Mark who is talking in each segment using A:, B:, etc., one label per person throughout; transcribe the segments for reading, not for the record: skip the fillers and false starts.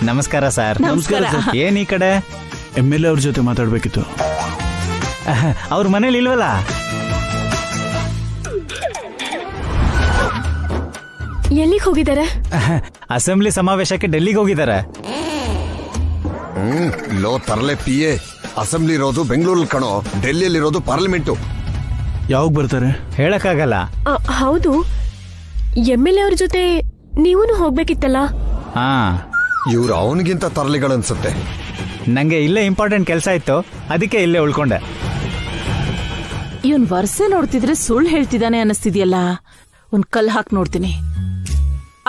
A: ನಮಸ್ಕಾರ ಸರ್.
B: ನಮಸ್ಕಾರ.
A: ಏನ್ ಈ ಕಡೆ?
C: MLA ಅವ್ರ ಜೊತೆ ಮಾತಾಡ್ಬೇಕಿತ್ತು.
A: ಅವ್ರ ಮನೇಲಿ ಇಲ್ವಲ್ಲ?
B: ಎಲ್ಲಿಗೆ ಹೋಗಿದ್ದಾರೆ?
A: ಅಸೆಂಬ್ಲಿ ಸಮಾವೇಶಕ್ಕೆ ಡೆಲ್ಲಿಗೆ ಹೋಗಿದ್ದಾರೆ.
D: ಲೋ ತರಲೆ PA, ಅಸೆಂಬ್ಲಿ ಇರೋದು ಬೆಂಗಳೂರಲ್ಲಿ ಕಣೋ, ಡೆಲ್ಲಿಯಲ್ಲಿರೋದು ಪಾರ್ಲಿಮೆಂಟು.
C: ಯಾವಾಗ ಬರ್ತಾರೆ
A: ಹೇಳಕ್ಕಾಗಲ್ಲ.
B: ಹೌದು, MLA ಅವ್ರ ಜೊತೆ ನೀವೂ ಹೋಗ್ಬೇಕಿತ್ತಲ್ಲ?
A: ಹಾ,
D: ಇವ್ರು ಅವನಿಗಿಂತ ತರಲೆಗಳನ್ಸುತ್ತೆ.
A: ನಂಗೆ ಇಲ್ಲೇ ಇಂಪಾರ್ಟೆಂಟ್ ಕೆಲಸ ಇತ್ತು, ಅದಕ್ಕೆ ಇಲ್ಲೇ ಉಳ್ಕೊಂಡೆ.
E: ಇವನ್ ವರ್ಷೆ ನೋಡ್ತಿದ್ರೆ ಸುಳ್ಳು ಹೇಳ್ತಿದ್ದಾನೆ ಅನ್ನಿಸ್ತಿದ್ಯಲ್ಲ. ಒಂದ್ ಕಲ್ ಹಾಕ್ ನೋಡ್ತೀನಿ.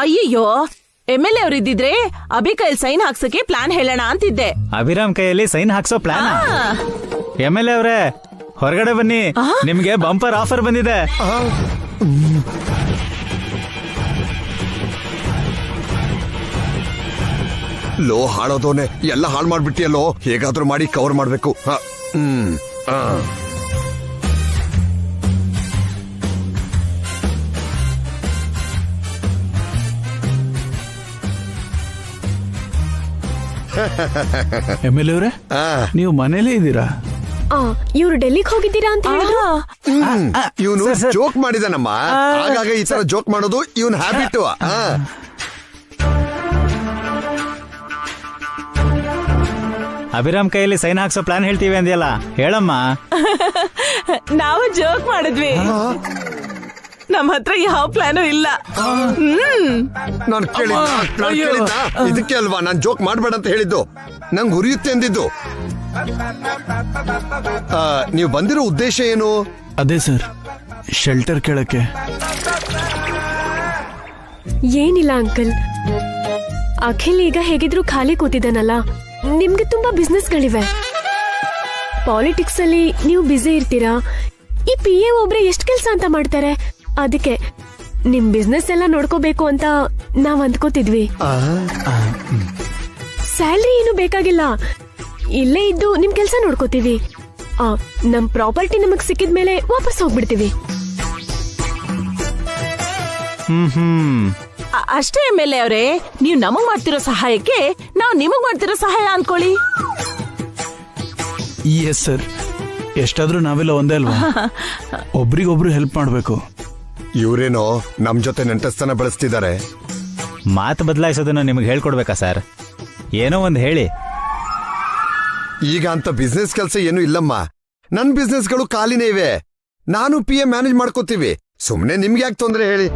E: ಅಯ್ಯಯ್ಯೋ, MLA ಅವ್ರು ಇದ್ದಿದ್ರೆ ಅಭಿ ಕೈಯಲ್ಲಿ ಸೈನ್ ಹಾಕ್ಸಕ್ಕೆ ಪ್ಲಾನ್ ಹೇಳೋಣ ಅಂತಿದ್ದೆ.
A: ಅಭಿರಾಮ್ ಕೈಯಲ್ಲಿ ಸೈನ್ ಹಾಕ್ಸೋ ಪ್ಲಾನ್? MLA ಅವರೇ ಹೊರಗಡೆ ಬನ್ನಿ, ನಿಮ್ಗೆ ಬಂಪರ್ ಆಫರ್ ಬಂದಿದೆ.
D: ಲೋ ಹಾಳೋದೋನೆ, ಎಲ್ಲ ಹಾಳು ಮಾಡ್ಬಿಟ್ಟಿಯಲ್ಲೋ, ಹೇಗಾದ್ರೂ ಮಾಡಿ ಕವರ್ ಮಾಡ್ಬೇಕು.
C: MLA ಅವರೇ, ನೀವು ಮನೇಲೇ ಇದ್ದೀರಾ?
B: ಇವ್ರು ಡೆಲ್ಲಿಗೆ ಹೋಗಿದ್ದೀರಾ ಅಂತ ಹೇಳಿದ್ರು.
D: ಇವನು ಜೋಕ್ ಮಾಡಿದಾನಮ್ಮ, ಆಗಾಗ ಈ ತರ ಜೋಕ್ ಮಾಡೋದು ಇವನ್ ಹ್ಯಾಬಿಟ್.
A: ಅಭಿರಾಮ್ ಕೈಯಲ್ಲಿ ಸೈನ್ ಹಾಕ್ಸೋ ಪ್ಲಾನ್ ಹೇಳ್ತೀವಿ ಅಂದ್ಯಲ್ಲ, ಹೇಳಮ್ಮ.
E: ನಾವು ಜೋಕ್ ಮಾಡಿದ್ವಿ, ನಮ್ಮ ಹತ್ರ ಯಾವ ಪ್ಲಾನು ಇಲ್ಲ.
D: ನಾನು ಕೇಳಿದ್ದ ಇದಕ್ಕೆ ಅಲ್ವಾ ನಾನ್ ಜೋಕ್ ಮಾಡ್ಬೇಡ ಅಂತ ಹೇಳಿದ್ದು, ನಂಗೆ ಹುರಿಯುತ್ತೆ ಅಂದಿದ್ದು. ನೀವು ಬಂದಿರೋ ಉದ್ದೇಶ ಏನು?
C: ಅದೇ ಸರ್, ಶೆಲ್ಟರ್ ಕೇಳಕ್ಕೆ.
B: ಏನಿಲ್ಲ ಅಂಕಲ್, ಅಖಿಲ್ ಈಗ ಹೇಗಿದ್ರು ಖಾಲಿ ಕೂತಿದ್ದಾನಲ್ಲ, ನಿಮ್ಗೆ ತುಂಬಾ ಬಿಸ್ನೆಸ್ಗಳಿವೆ. ಪಾಲಿಟಿಕ್ಸ್ ಅಲ್ಲಿ ನೀವು ಬ್ಯುಸಿ ಇರ್ತೀರಾ, ಈ PA ಒಬ್ರೆ ಎಷ್ಟು ಕೆಲಸ ಅಂತ ಮಾಡ್ತಾರೆ. ಅದಕ್ಕೆ ನಿಮ್ ಬಿಸ್ನೆಸ್ ಎಲ್ಲ ನೋಡ್ಕೋಬೇಕು ಅಂತ ನಾವ್ ಅಂದ್ಕೋತಿದ್ವಿ. ಸ್ಯಾಲ್ರಿ ಏನು ಬೇಕಾಗಿಲ್ಲ, ಇಲ್ಲೇ ಇದ್ದು ನಿಮ್ ಕೆಲ್ಸ ನೋಡ್ಕೋತೀವಿ. ನಮ್ ಪ್ರಾಪರ್ಟಿ ನಮಗ್ ಸಿಕ್ಕಿದ್ಮೇಲೆ ವಾಪಸ್ ಹೋಗ್ಬಿಡ್ತೀವಿ.
E: ಅಷ್ಟೇ MLA ಅವರೇ, ನೀವು ನಮಗ್ ಮಾಡ್ತಿರೋ ಸಹಾಯಕ್ಕೆ ನಾವು ನಿಮಗ್ ಮಾಡ್ತಿರೋ ಸಹಾಯ ಅನ್ಕೊಳ್ಳಿ.
C: ಎಸ್ ಸರ್, ಎಷ್ಟಾದ್ರೂ ನಾವೆಲ್ಲ ಒಂದೇ ಅಲ್ವಾ, ಒಬ್ರಿಗೊಬ್ರು ಹೆಲ್ಪ್ ಮಾಡ್ಬೇಕು.
D: ಇವ್ರೇನೋ ನಮ್ ಜೊತೆ ನೆಂಟಸ್ತನ ಬೆಳೆಸ್ತಿದ್ದಾರೆ.
A: ಮಾತು ಬದಲಾಯಿಸೋದನ್ನ ನಿಮ್ಗೆ ಹೇಳ್ಕೊಡ್ಬೇಕಾ ಸರ್? ಏನೋ ಒಂದ್ ಹೇಳಿ.
D: ಈಗ ಅಂತ ಬಿಸ್ನೆಸ್ ಕೆಲಸ ಏನು ಇಲ್ಲಮ್ಮ, ನನ್ ಬಿಸ್ನೆಸ್ಗಳು ಖಾಲಿನೇ ಇವೆ. ನಾನು PA ಮ್ಯಾನೇಜ್ ಮಾಡ್ಕೋತೀವಿ. ಸುಮ್ನೆ ನಿಮ್ಗೆ ಯಾಕೆ ತೊಂದ್ರೆ ಹೇಳಿ?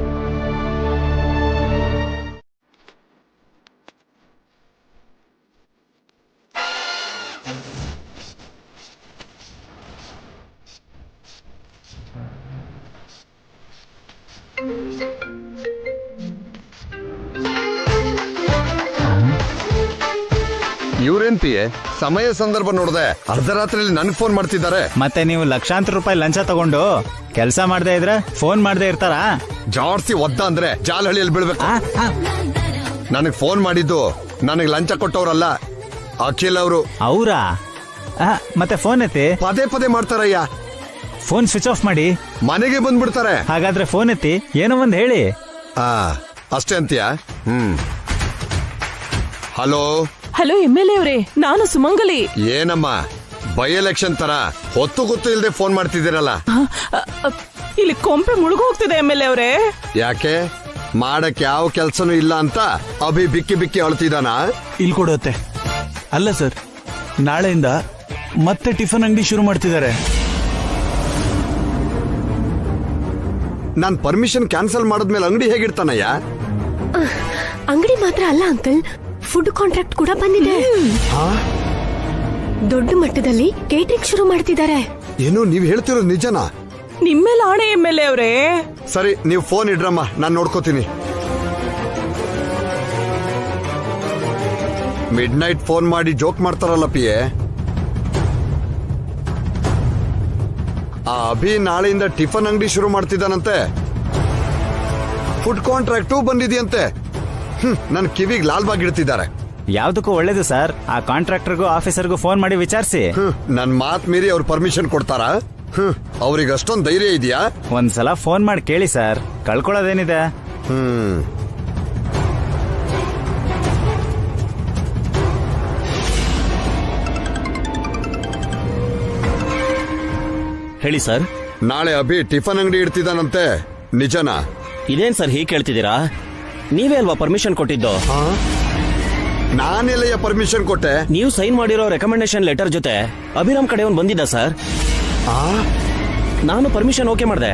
D: ಇವ್ರೇನ್ PA ಸಮಯ ಸಂದರ್ಭ ನೋಡ್ದೆ ಅರ್ಧರಾತ್ರಿಯಲ್ಲಿ ನನ್ಗೆ ಫೋನ್ ಮಾಡ್ತಿದ್ದಾರೆ.
A: ಮತ್ತೆ ನೀವು ಲಕ್ಷಾಂತರ ರೂಪಾಯಿ ಲಂಚ ತಗೊಂಡು ಕೆಲಸ ಮಾಡದೇ ಇದ್ರೆ ಫೋನ್ ಮಾಡದೇ ಇರ್ತಾರಾ?
D: ಜಾಡ್ಸಿ ಒದ್ದ ಅಂದ್ರೆ ಜಾಲಹಳ್ಳಿಯಲ್ಲಿ ಬೀಳ್ಬೇಕು. ನನಗ್ ಫೋನ್ ಮಾಡಿದ್ದು ನನಗ್ ಲಂಚ ಕೊಟ್ಟವ್ರಲ್ಲ, ಅಖಿಲ್ ಅವರು.
A: ಅವರಾ? ಮತ್ತೆ ಫೋನ್ ಎತ್ತಿ.
D: ಪದೇ ಪದೇ ಮಾಡ್ತಾರಯ್ಯ.
A: ಫೋನ್ ಸ್ವಿಚ್ ಆಫ್ ಮಾಡಿ
D: ಮನೆಗೆ ಬಂದ್ಬಿಡ್ತಾರೆ.
A: ಹಾಗಾದ್ರೆ ಫೋನ್ ಎತ್ತಿ, ಏನೋ ಒಂದ್ ಹೇಳಿ.
D: ಅಷ್ಟೇ ಅಂತೀಯ? ಹಲೋ
E: ಹಲೋ MLA ಅವರೇ, ನಾನು ಸುಮಂಗಲಿ.
D: ಏನಮ್ಮ ಬೈ ಎಲೆಕ್ಷನ್ ತರ ಹೊತ್ತು ಗೊತ್ತು ಇಲ್ದೆ ಫೋನ್ ಮಾಡ್ತಿದ್ದೀರಲ್ಲ?
E: ಇಲ್ಲಿ ಕೊಂಪೆ ಮುಳುಗು ಹೋಗ್ತಿದೆ MLA ಅವರೇ.
D: ಯಾಕೆ? ಮಾಡಕ್ ಯಾವ ಕೆಲ್ಸನೂ ಇಲ್ಲ ಅಂತ ಅಭಿ ಬಿಕ್ಕಿ ಬಿಕ್ಕಿ ಅಳ್ತಿದಾನ?
C: ಇಲ್ಲಿ ಕೊಡುತ್ತೆ. ಅಲ್ಲ ಸರ್, ನಾಳೆಯಿಂದ ಮತ್ತೆ ಟಿಫನ್ ಅಂಗಡಿ ಶುರು ಮಾಡ್ತಿದ್ದಾರೆ.
D: ನಾನ್ ಪರ್ಮಿಷನ್ ಕ್ಯಾನ್ಸಲ್ ಮಾಡಿದ್ಮೇಲೆ ಅಂಗಡಿ ಹೇಗಿರ್ತಾನಯ್ಯ?
B: ಅಂಗಡಿ ಮಾತ್ರ ಅಲ್ಲ ಅಂಕಲ್, ಫುಡ್ ಕಾಂಟ್ರಾಕ್ಟ್ ಕೂಡ ಬಂದಿದೆ. ದೊಡ್ಡ ಮಟ್ಟದಲ್ಲಿ ಕೇಟರಿಂಗ್ ಶುರು ಮಾಡ್ತಿದ್ದಾರೆ.
D: ಏನು ನೀವ್ ಹೇಳ್ತಿರೋದು ನಿಜನಾ?
E: ನಿಮ್ಮೆಲ್ಲ ಆಣೆ MLA ಅವರೇ.
D: ಸರಿ, ನೀವು ಫೋನ್ ಇಡ್ರಮ್ಮ, ನಾನ್ ನೋಡ್ಕೋತೀನಿ. ಮಿಡ್ ನೈಟ್ ಫೋನ್ ಮಾಡಿ ಜೋಕ್ ಮಾಡ್ತಾರಲ್ಲ PA. ಆ ಅಭಿ ನಾಳೆಯಿಂದ ಟಿಫನ್ ಅಂಗಡಿ ಶುರು ಮಾಡ್ತಿದ್ದಾನಂತೆ, ಫುಡ್ ಕಾಂಟ್ರಾಕ್ಟು ಬಂದಿದೆಯಂತೆ. ನನ್ ಕಿವಿಗೆ ಲಾಲ್ ಬಾಗ್ ಇಡ್ತಿದ್ದಾರೆ.
A: ಯಾವ್ದಕ್ಕೂ ಒಳ್ಳೇದು ಸರ್, ಆ ಕಾಂಟ್ರಾಕ್ಟರ್ಗೂ ಆಫೀಸರ್ಗೂ ಫೋನ್ ಮಾಡಿ ವಿಚಾರಿಸಿ.
D: ನನ್ ಮಾತ್ ಮೀರಿ ಅವ್ರು ಪರ್ಮಿಷನ್ ಕೊಡ್ತಾರಾ? ಅವ್ರಿಗೆ ಅಷ್ಟೊಂದು ಧೈರ್ಯ ಇದೆಯಾ?
A: ಒಂದ್ಸಲ ಫೋನ್ ಮಾಡಿ ಕೇಳಿ ಸರ್, ಕಳ್ಕೊಳ್ಳೋದೇನಿದೆ.
F: ಹೇಳಿ ಸರ್.
D: ನಾಳೆ ಅಭಿ ಟಿಫನ್ ಅಂಗಡಿ ಇಡ್ತಿದ್ದಾನಂತೆ, ನಿಜನಾ?
F: ಇದೇನ್ ಸರ್ ಹೀಗೆ ಕೇಳ್ತಿದ್ದೀರಾ? ನೀವೇ ಅಲ್ವಾ ಪರ್ಮಿಷನ್ ಕೊಟ್ಟಿದ್ದು?
D: ನಾನೆಲ್ಲ ಪರ್ಮಿಷನ್ ಕೊಟ್ಟೆ?
F: ನೀವು ಸೈನ್ ಮಾಡಿರೋ ರೆಕಮೆಂಡೇಶನ್ ಲೆಟರ್ ಜೊತೆ ಅಭಿರಾಮ್ ಕಡೆಯವನ್ ಬಂದಿದ್ದ ಸರ್. ನಾನು ಪರ್ಮಿಷನ್ ಓಕೆ ಮಾಡಿದೆ.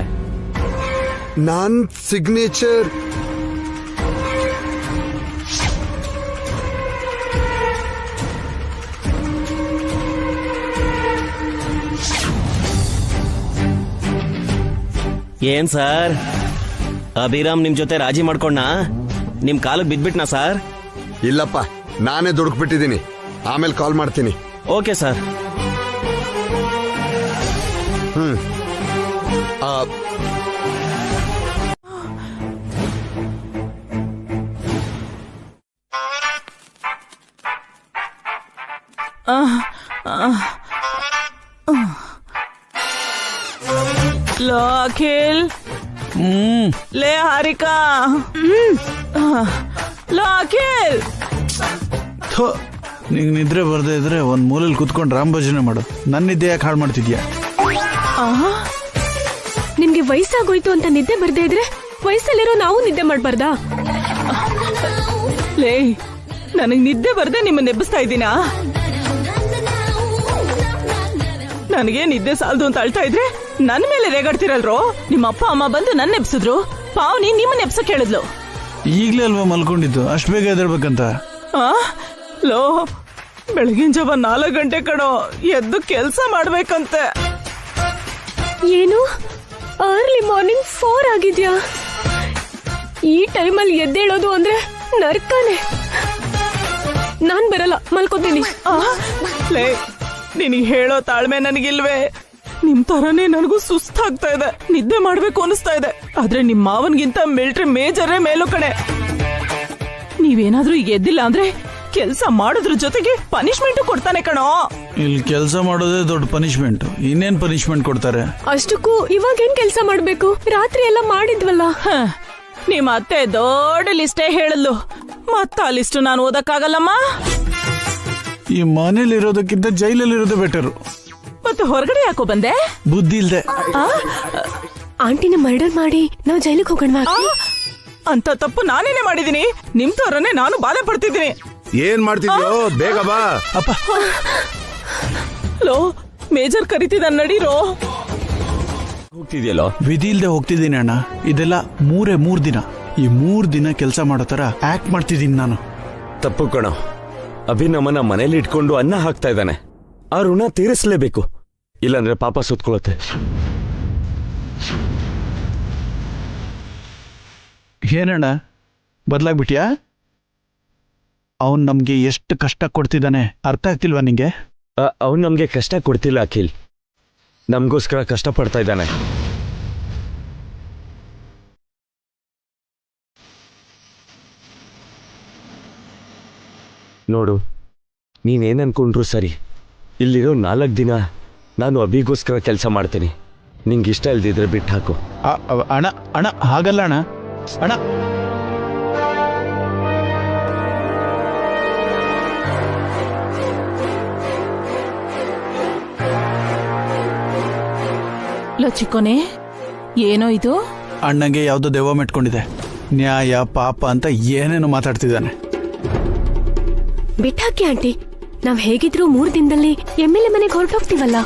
D: ನಾನ್ ಸಿಗ್ನೇಚರ್
F: ಏನ್ ಸರ್, ಅಭಿರಾಮ್ ನಿಮ್ ಜೊತೆ ರಾಜಿ ಮಾಡ್ಕೊಂಡ ನಿಮ್ ಕಾಲಕ್ಕೆ ಬಿದ್ಬಿಟ್ನಾ ಸರ್?
D: ಇಲ್ಲಪ್ಪ, ನಾನೇ ದುಡುಕ್ಬಿಟ್ಟಿದ್ದೀನಿ. ಆಮೇಲೆ ಕಾಲ್ ಮಾಡ್ತೀನಿ.
F: Okay sir.
E: ಲೋ ಅಖಿಲ್, ಲೇ ಹಾರಿಕಾ, ಲೋ ಅಖಿಲ್.
C: ನಿಂಗೆ ನಿದ್ರೆ ಬರ್ದೇ ಇದ್ರೆ ಒಂದ್ ಮೂಲೆಯಲ್ಲಿ ಕುತ್ಕೊಂಡು ರಾಮ್ ಭಜನೆ ಮಾಡು. ನನ್ನ ನಿದ್ದೆ ಯಾಕೆ ಹಾಳು ಮಾಡ್ತಿದ್ಯಾ?
B: ನಿಮ್ಗೆ ವಯಸ್ಸಾಗೋಯ್ತು ಅಂತ ನಿದ್ದೆ ಬರ್ದೇ ಇದ್ರೆ ವಯಸ್ಸಲ್ಲಿರೋ ನಾವು ನಿದ್ದೆ ಮಾಡ್ಬಾರ್ದಾ?
E: ಲೇ, ನನಗ್ ನಿದ್ದೆ ಬರ್ದೆ ನಿಮ್ಮನ್ನ ಎಬ್ಬಿಸ್ತಾ ಇದ್ದೀನಾ? ನನಗೆ ನಿದ್ದೆ ಸಾಲದು ಅಂತ ಅಳ್ತಾ ಇದ್ರೆ ನನ್ ಮೇಲೆ ರೇಗಾಡ್ತಿರಲ್ರೋ. ನಿಮ್ಮ ಅಪ್ಪ ಅಮ್ಮ ಬಂದು ನನ್ನ ಎಬ್ಸಿದ್ರು, ಪಾವನಿ ನಿಮ್ಮನ್ನ ಎಬ್ಸಕ್ ಹೇಳಿದ್ಲು.
C: ಈಗ್ಲೇ ಅಲ್ವಾ ಮಲ್ಕೊಂಡಿದ್ದು, ಅಷ್ಟ್ ಬೇಗ ಎದ್ದೇಳ್ಬೇಕಂತ?
E: ಲೋ, ಬೆಳಗಿನ ಜಾವ 4 ಗಂಟೆ ಕಣೋ, ಎದ್ದು ಕೆಲ್ಸ ಮಾಡ್ಬೇಕಂತೆ.
B: ಏನು ಅರ್ಲಿ ಮಾರ್ನಿಂಗ್ 4 ಆಗಿದ್ಯಾ? ಈ ಟೈಮಲ್ಲಿ ಎದ್ದೇಳೋದು ಅಂದ್ರೆ ನರ್ಕನೆ. ನಾನ್ ಬರಲ್ಲ, ಮಲ್ಕೋತೀನಿ.
E: ಲೇ, ನಿನಗೆ ಹೇಳೋ ತಾಳ್ಮೆ ನನಗಿಲ್ವೇ? ನಿಮ್ ತರನೇ ನನಗೂ ಸುಸ್ತಾಗ್ತಾ ಇದೆ, ನಿದ್ದೆ ಮಾಡ್ಬೇಕು ಅನಿಸ್ತಾ ಇದೆ. ಆದ್ರೆ ನಿಮ್ ಮಾವನ್ಗಿಂತ ಮಿಲಿಟರಿ ಮೇಜರೇ ಮೇಲು ಕಣೆ. ನೀವೇನಾದ್ರೂ ಈಗ ಎದ್ದಿಲ್ಲ ಅಂದ್ರೆ ಕೆಲ್ಸ ಮಾಡೋದ್ರ ಜೊತೆಗೆ ಪನಿಷ್ಮೆಂಟ್ ಕೊಡ್ತಾನೆ ಕಣೋ.
C: ಇಲ್ಲಿ ಕೆಲಸ ಮಾಡೋದೇ ದೊಡ್ಡ ಪನಿಷ್ಮೆಂಟ್, ಇನ್ನೇನ್ ಪನಿಷ್ಮೆಂಟ್ ಕೊಡ್ತಾರೆ?
B: ಅಷ್ಟಕ್ಕೂ ಇವಾಗೇನ್ ಕೆಲ್ಸ ಮಾಡ್ಬೇಕು? ರಾತ್ರಿ ಎಲ್ಲ ಮಾಡಿದ್ವಲ್ಲ.
E: ನಿಮ್ಮ ಅತ್ತೆ ದೊಡ್ಡ ಲಿಸ್ಟೇ ಹೇಳಲು, ಮತ್ತ ಆ ಲಿಸ್ಟ್ ನಾನು ಓದಕ್ಕಾಗಲ್ಲಮ್ಮ.
C: ಈ ಮನೇಲಿ ಇರೋದಕ್ಕಿಂತ ಜೈಲಲ್ಲಿ ಇರೋದೇ ಬೆಟರು.
E: ಮತ್ತೆ ಹೊರಗಡೆ ಯಾಕೋ ಬಂದೆ?
C: ಬುದ್ಧಿ ಇಲ್ದೆ.
B: ಆಂಟಿನ ಮರ್ಡರ್ ಮಾಡಿ ನಾವು ಜೈಲಿಗೆ ಹೋಗೋಣ.
E: ಅಂತ ತಪ್ಪು ನಾನೇನೆ ಮಾಡಿದೀನಿ. ನಿಮ್ ತರನೇ ನಾನು ಬಾಧೆ ಪಡ್ತಿದ್ದೀನಿ.
G: ಏನ್ ಮಾಡ್ತಿದ್ಯೋ, ಬೇಗ ಬಾ.
C: ಅಪ್ಪ,
E: ಲೋ, ಮೇಜರ್ ಕರಿತಿದ್ದ, ನಡೀರೋ.
F: ಹೋಗ್ತಿದ್ಯಲ್ಲೋ?
C: ವಿಧಿ ಇಲ್ದೆ ಹೋಗ್ತಿದ್ದೀನಿ ಅಣ್ಣ. ಇದೆಲ್ಲ 3 ದಿನ. ಈ 3 ದಿನ ಕೆಲಸ ಮಾಡೋ ತರ ಆಕ್ಟ್ ಮಾಡ್ತಿದ್ದೀನಿ ನಾನು.
H: ತಪ್ಪು ಕಣೋ, ಅಭಿ ನಮ್ಮನ್ನ ಮನೇಲಿ ಇಟ್ಕೊಂಡು ಅನ್ನ ಹಾಕ್ತಾ ಇದ್ದಾನೆ. ಆ ಋಣ ತೀರಿಸಲೇಬೇಕು, ಇಲ್ಲಾಂದ್ರೆ ಪಾಪ ಸುತ್ಕೊಳತ್ತೆ.
C: ಏನಣ್ಣ ಬದಲಾಗ್ಬಿಟ್ಯಾ? ಅವನ್ ನಮ್ಗೆ ಎಷ್ಟು ಕಷ್ಟ ಕೊಡ್ತಿದ್ದಾನೆ ಅರ್ಥ ಆಗ್ತಿಲ್ವಾ ನಿಂಗೆ?
H: ಅವನು ನಮ್ಗೆ ಕಷ್ಟ ಕೊಡ್ತಿಲ್ಲ ಅಖಿಲ್, ನಮಗೋಸ್ಕರ ಕಷ್ಟ ಪಡ್ತಾ ಇದ್ದಾನೆ. ನೋಡು, ನೀನೇನ್ ಅನ್ಕೊಂಡ್ರು ಸರಿ, ಇಲ್ಲಿರೋ 4 ದಿನ ನಾನು ಅಭಿಗೋಸ್ಕರ ಕೆಲಸ ಮಾಡ್ತೀನಿ. ನಿಂಗೆ ಇಷ್ಟ ಇಲ್ದಿದ್ರೆ ಬಿಟ್ಟು ಹಾಕು.
C: ಅಣ್ಣ ಅಣ್ಣ ಹಾಗಲ್ಲ ಅಣ್ಣ. ಅಣ್ಣ,
E: ಚಿಕ್ಕೋನೆ, ಏನೋ ಇದು?
C: ಅಣ್ಣಂಗೆ ಯಾವ್ದೋ ದೆವ್ವ ಮೆಟ್ಕೊಂಡಿದೆ. ನ್ಯಾಯ ಪಾಪ ಅಂತ ಏನೇನೋ ಮಾತಾಡ್ತಿದ್ದಾನೆ.
B: ಬಿಟ್ಟಾಕಿ ಆಂಟಿ, ನಾವ್ ಹೇಗಿದ್ರು 3 ದಿನದಲ್ಲಿ MLA ಮನೆಗೆ ಹೊರಟೋಗ್ತೀವಲ್ಲ.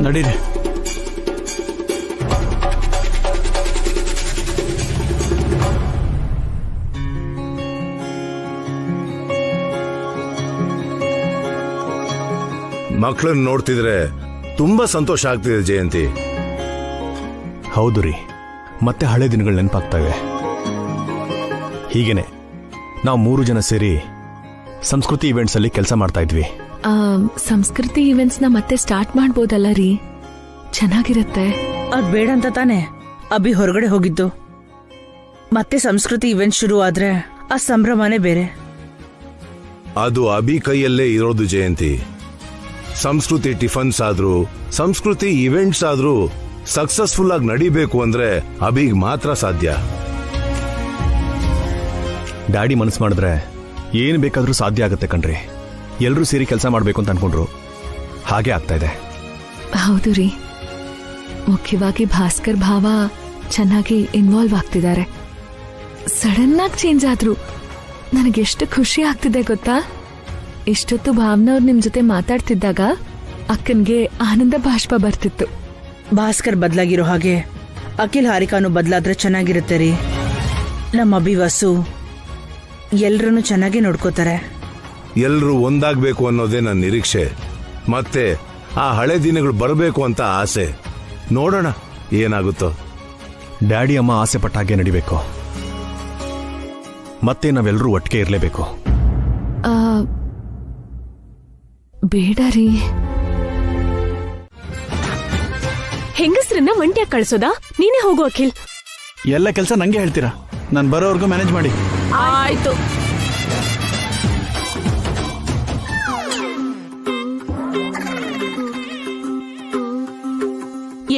C: ನಡೀರಿ.
G: ಮಕ್ಕಳನ್ನ ನೋಡ್ತಿದ್ರೆ ತುಂಬಾ ಸಂತೋಷ ಆಗ್ತಿದೆ ಜಯಂತಿ.
I: ಹೌದು ರೀ, ಮತ್ತೆ ಹಳೆ ದಿನಗಳು ನೆನಪಾಗ್ತವೆ. ಹೀಗೇನೆ ನಾವು 3 ಜನ ಸೇರಿ ಸಂಸ್ಕೃತಿ ಇವೆಂಟ್ಸ್ ಅಲ್ಲಿ ಕೆಲಸ ಮಾಡ್ತಾ ಇದ್ವಿ.
J: ಸಂಸ್ಕೃತಿ ಇವೆಂಟ್ಸ್ ನ ಮತ್ತೆ ಸ್ಟಾರ್ಟ್ ಮಾಡ್ಬೋದಲ್ಲ ರೀ? ಚೆನ್ನಾಗಿರುತ್ತೆ.
K: ಅದ್ ಬೇಡ ಅಂತ ತಾನೆ ಅಭಿ ಹೊರಗಡೆ ಹೋಗಿದ್ದು. ಮತ್ತೆ ಸಂಸ್ಕೃತಿ ಇವೆಂಟ್ ಶುರು ಆದ್ರೆ ಆ ಸಂಭ್ರಮನೇ ಬೇರೆ.
G: ಅದು ಅಭಿ ಕೈಯಲ್ಲೇ ಇರೋದು ಜಯಂತಿ. ಸಂಸ್ಕೃತಿ ಟಿಫನ್ಸ್ ಆದ್ರೂ ಸಂಸ್ಕೃತಿ ಇವೆಂಟ್ಸ್ ಆದ್ರೂ ಸಕ್ಸಸ್ಫುಲ್ ಆಗಿ ನಡಿಬೇಕು ಅಂದ್ರೆ ಅಭಿಗ್ ಮಾತ್ರ ಸಾಧ್ಯ.
I: ಡ್ಯಾಡಿ ಮನಸ್ಸು ಮಾಡಿದ್ರೆ ಏನು ಬೇಕಾದ್ರೂ ಸಾಧ್ಯ ಆಗುತ್ತೆ ಕಣ್ರಿ. ಎಲ್ಲರೂ ಸೇರಿ ಕೆಲಸ ಮಾಡಬೇಕು ಅಂತ ಅನ್ಕೊಂಡ್ರು, ಹಾಗೆ ಆಗ್ತಾ ಇದೆ.
J: ಹೌದು ರೀ, ಮುಖ್ಯವಾಗಿ ಭಾಸ್ಕರ್ ಭಾವ ಚೆನ್ನಾಗಿ ಇನ್ವಾಲ್ವ್ ಆಗ್ತಿದ್ದಾರೆ. ಸಡನ್ ಆಗಿ ಚೇಂಜ್ ಆದ್ರು ನನಗೆಷ್ಟು ಖುಷಿ ಆಗ್ತಿದೆ ಗೊತ್ತಾ. ಇಷ್ಟೊತ್ತು ಭಾವನವ್ರು ನಿಮ್ ಜೊತೆ ಮಾತಾಡ್ತಿದ್ದಾಗ ಅಕ್ಕನ್ಗೆ ಆನಂದ ಬಾಷ್ಪ ಬರ್ತಿತ್ತು.
K: ಭಾಸ್ಕರ್ ಬದಲಾಗಿರೋ ಹಾಗೆ ಅಖಿಲ್ ಹಾರಿಕಾನು ಬದಲಾದ್ರೆ ಚೆನ್ನಾಗಿರುತ್ತೆ ರೀ. ನಮ್ಮ ಅಭಿವಾಸು ಎಲ್ರನ್ನೂ ಚೆನ್ನಾಗಿ ನೋಡ್ಕೋತಾರೆ.
G: ಎಲ್ರೂ ಒಂದಾಗ್ಬೇಕು ಅನ್ನೋದೇ ನನ್ನ ನಿರೀಕ್ಷೆ. ಮತ್ತೆ ಆ ಹಳೆ ದಿನಗಳು ಬರಬೇಕು ಅಂತ ಆಸೆ. ನೋಡೋಣ ಏನಾಗುತ್ತೋ.
I: ಡ್ಯಾಡಿ ಅಮ್ಮ ಆಸೆ ಪಟ್ಟ ಹಾಗೆ ನಡಿಬೇಕು. ಮತ್ತೆ ನಾವೆಲ್ಲರೂ ಒಟ್ಟಿಗೆ ಇರಲೇಬೇಕು.
J: ಬೇಡ ರೀ.
B: ಹೆಂಗಸ್ರನ್ನ ಒಂಟಿಯಾಗಿ ಕಳ್ಸೋದಾ? ನೀನೇ ಹೋಗು ಅಖಿಲ್.
C: ಎಲ್ಲ ಕೆಲಸ ನಂಗೆ ಹೇಳ್ತೀರಾ? ನಾನು ಬರೋವರೆಗೂ ಮ್ಯಾನೇಜ್ ಮಾಡಿ.
E: ಆಯ್ತು.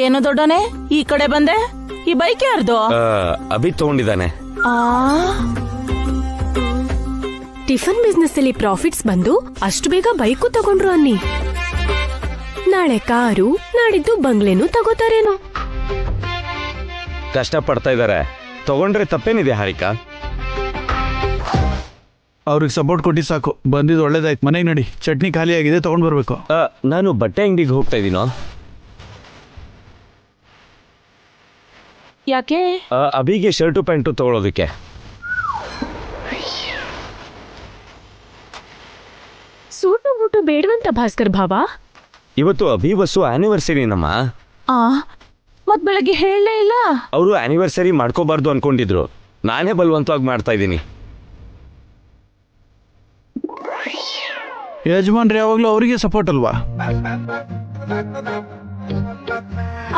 E: ಏನು ದೊಡ್ಡನೆ ಈ ಕಡೆ ಬಂದೆ? ಈ ಬೈಕ್ ಯಾರ್ದು?
H: ಅಭಿ ತಗೊಂಡಿದ್ದಾನೆ.
B: ಟಿಫನ್ ಬಿಸ್ನೆಸ್ ಅಲ್ಲಿ ಪ್ರಾಫಿಟ್ಸ್ ಬಂದು ಅಷ್ಟು ಬೇಗ ಬೈಕು ತಗೊಂಡ್ರು ಅನ್ನಿ. ನಾಳೆ ಕಾರು, ನಾಡಿದ್ದು ಬಂಗ್ಲೆನೂ ತಗೋತಾರೇನೋ.
H: ಕಷ್ಟ ಪಡ್ತಾ ಇದ್ದಾರೆ, ತಗೊಂಡ್ರೆ ತಪ್ಪೇನಿದೆ ಹಾರಿಕಾ?
C: ಅವ್ರಿಗೆ ಸಪೋರ್ಟ್ ಕೊಟ್ಟು ಸಾಕು. ಬಂದಿದ್ದು ಒಳ್ಳೇದಾಯ್ತು. ಮನೆಗೆ ನಡಿ, ಚಟ್ನಿ ಖಾಲಿ ಆಗಿದೆ, ತಗೊಂಡ್ ಬರ್ಬೇಕು.
H: ನಾನು ಬಟ್ಟೆ ಅಂಗಡಿಗೆ ಹೋಗ್ತಾ ಇದ್ದೀನೋ.
E: ಯಾಕೆ?
H: ಅಭಿಗೆ ಶರ್ಟು ಪ್ಯಾಂಟು ತಗೊಳ್ಳೋದಕ್ಕೆ.
B: ಸೂಟು ಬೂಟು ಬೇಡವಂತ ಭಾಸ್ಕರ್ ಭಾವ.
H: ಇವತ್ತು ಅಭಿ ಬಸ್ಸು ಆನಿವರ್ಸರಿ ನಮ್ಮ.
E: ಮತ್ ಬೆಳಗ್ಗೆ ಹೇಳಲೇ ಇಲ್ಲ.
H: ಅವರು ಆನಿವರ್ಸರಿ ಮಾಡ್ಕೋಬಾರ್ದು ಅನ್ಕೊಂಡಿದ್ರು, ನಾನೇ ಬಲವಂತವಾಗಿ ಮಾಡ್ತಾ ಇದ್ದೀನಿ.
C: ಯಜಮಾನ್ರಿ ಯಾವಾಗ್ಲೂ ಅವರಿಗೆ ಸಪೋರ್ಟ್ ಅಲ್ವಾ?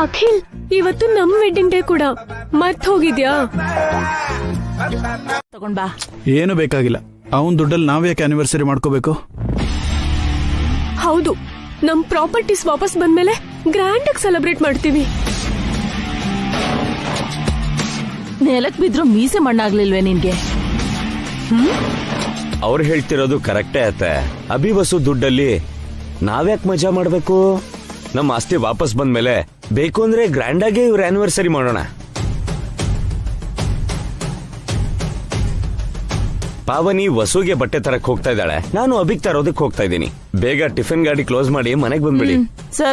B: ಅಖಿಲ್, ಇವತ್ತು ನಮ್ ವೆಡ್ಡಿಂಗ್ ಡೇ ಕೂಡ ಮರ್ತ್ ಹೋಗಿದ್ಯಾ?
E: ತಗೊಂಡ್ ಬಾ.
C: ಏನು ಬೇಕಾಗಿಲ್ಲ. ಅವನ್ ದುಡ್ಡಲ್ಲಿ ನಾವ್ಯಾಕೆ ಆನಿವರ್ಸರಿ ಮಾಡ್ಕೋಬೇಕು?
B: ಹೌದು, ನಮ್ ಪ್ರಾಪರ್ಟೀಸ್ ವಾಪಸ್ ಬಂದ್ಮೇಲೆ ಗ್ರ್ಯಾಂಡ್ ಆಗಿ ಸೆಲೆಬ್ರೇಟ್ ಮಾಡ್ತೀವಿ.
E: ನೆಲಕ್ ಬಿದ್ರು ಮೀಸೆ ಮಣ್ಣಾಗ್ಲಿಲ್ವೇ ನಿನ್ಗೆ?
H: ಅವ್ರು ಹೇಳ್ತಿರೋದು ಕರೆಕ್ಟೇ ಆಯ್ತೆ. ಅಭಿ ಬಸ್ಸು ದುಡ್ಡಲ್ಲಿ ನಾವ್ಯಾಕೆ ಮಜಾ ಮಾಡ್ಬೇಕು? ನಮ್ಮ ಆಸ್ತಿ ವಾಪಸ್ ಬಂದ್ಮೇಲೆ ಬೇಕು ಅಂದ್ರೆ ಗ್ರ್ಯಾಂಡ್ ಆಗಿ ಇವ್ರ ಆನಿವರ್ಸರಿ ಮಾಡೋಣ. ಪಾವನಿ ವಸುಗೆ ಬಟ್ಟೆ ತರಕ್ ಹೋಗ್ತಾ ಇದ್ದಾಳೆ, ನಾನು ಅಭಿಗ್ ತರೋದಕ್ಕೆ ಹೋಗ್ತಾ ಇದ್ದೀನಿ. ಬೇಗ ಟಿಫಿನ್ ಗಾಡಿ ಕ್ಲೋಸ್ ಮಾಡಿ ಮನೆಗ್ ಬಂದ್ಬಿಡಿ.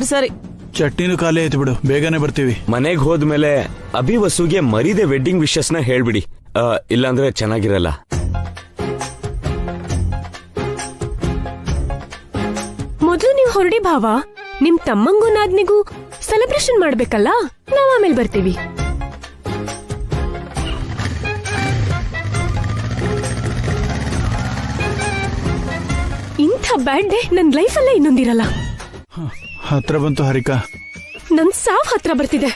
E: ಸರಿ.
C: ಚಟ್ನಿನೂ ಖಾಲಿ ಆಯ್ತು ಬಿಡು, ಬೇಗನೆ ಬರ್ತೀವಿ.
H: ಮನೆಗ್ ಹೋದ್ಮೇಲೆ ಅಭಿ ವಸುಗೆ ಮರಿದೆ ವೆಡ್ಡಿಂಗ್ ವಿಶಸ್ನ ಹೇಳ್ಬಿಡಿ, ಇಲ್ಲಾಂದ್ರೆ ಚೆನ್ನಾಗಿರಲ್ಲ.
B: ಮೊದ್ಲು ನೀವು ಹೊರಡಿ ಭಾವ. ನಿಮ್ ತಮ್ಮಂಗೂ ನಾದ್ನಿಗೂ ಸೆಲೆಬ್ರೇಷನ್ ಮಾಡ್ಬೇಕಲ್ಲ, ನಾವ್ ಆಮೇಲೆ ಬರ್ತೀವಿ. ಇಂಥ ಬ್ಯಾಡ್ ಡೇ ನನ್ ಲೈಫಲ್ಲೇ ಇನ್ನೊಂದಿರಲ್ಲ.
C: ಹತ್ರ ಬಂತು ಹಾರಿಕಾ.
B: ನನ್ ಸಾವ್ ಹತ್ರ ಬರ್ತಿದೆ.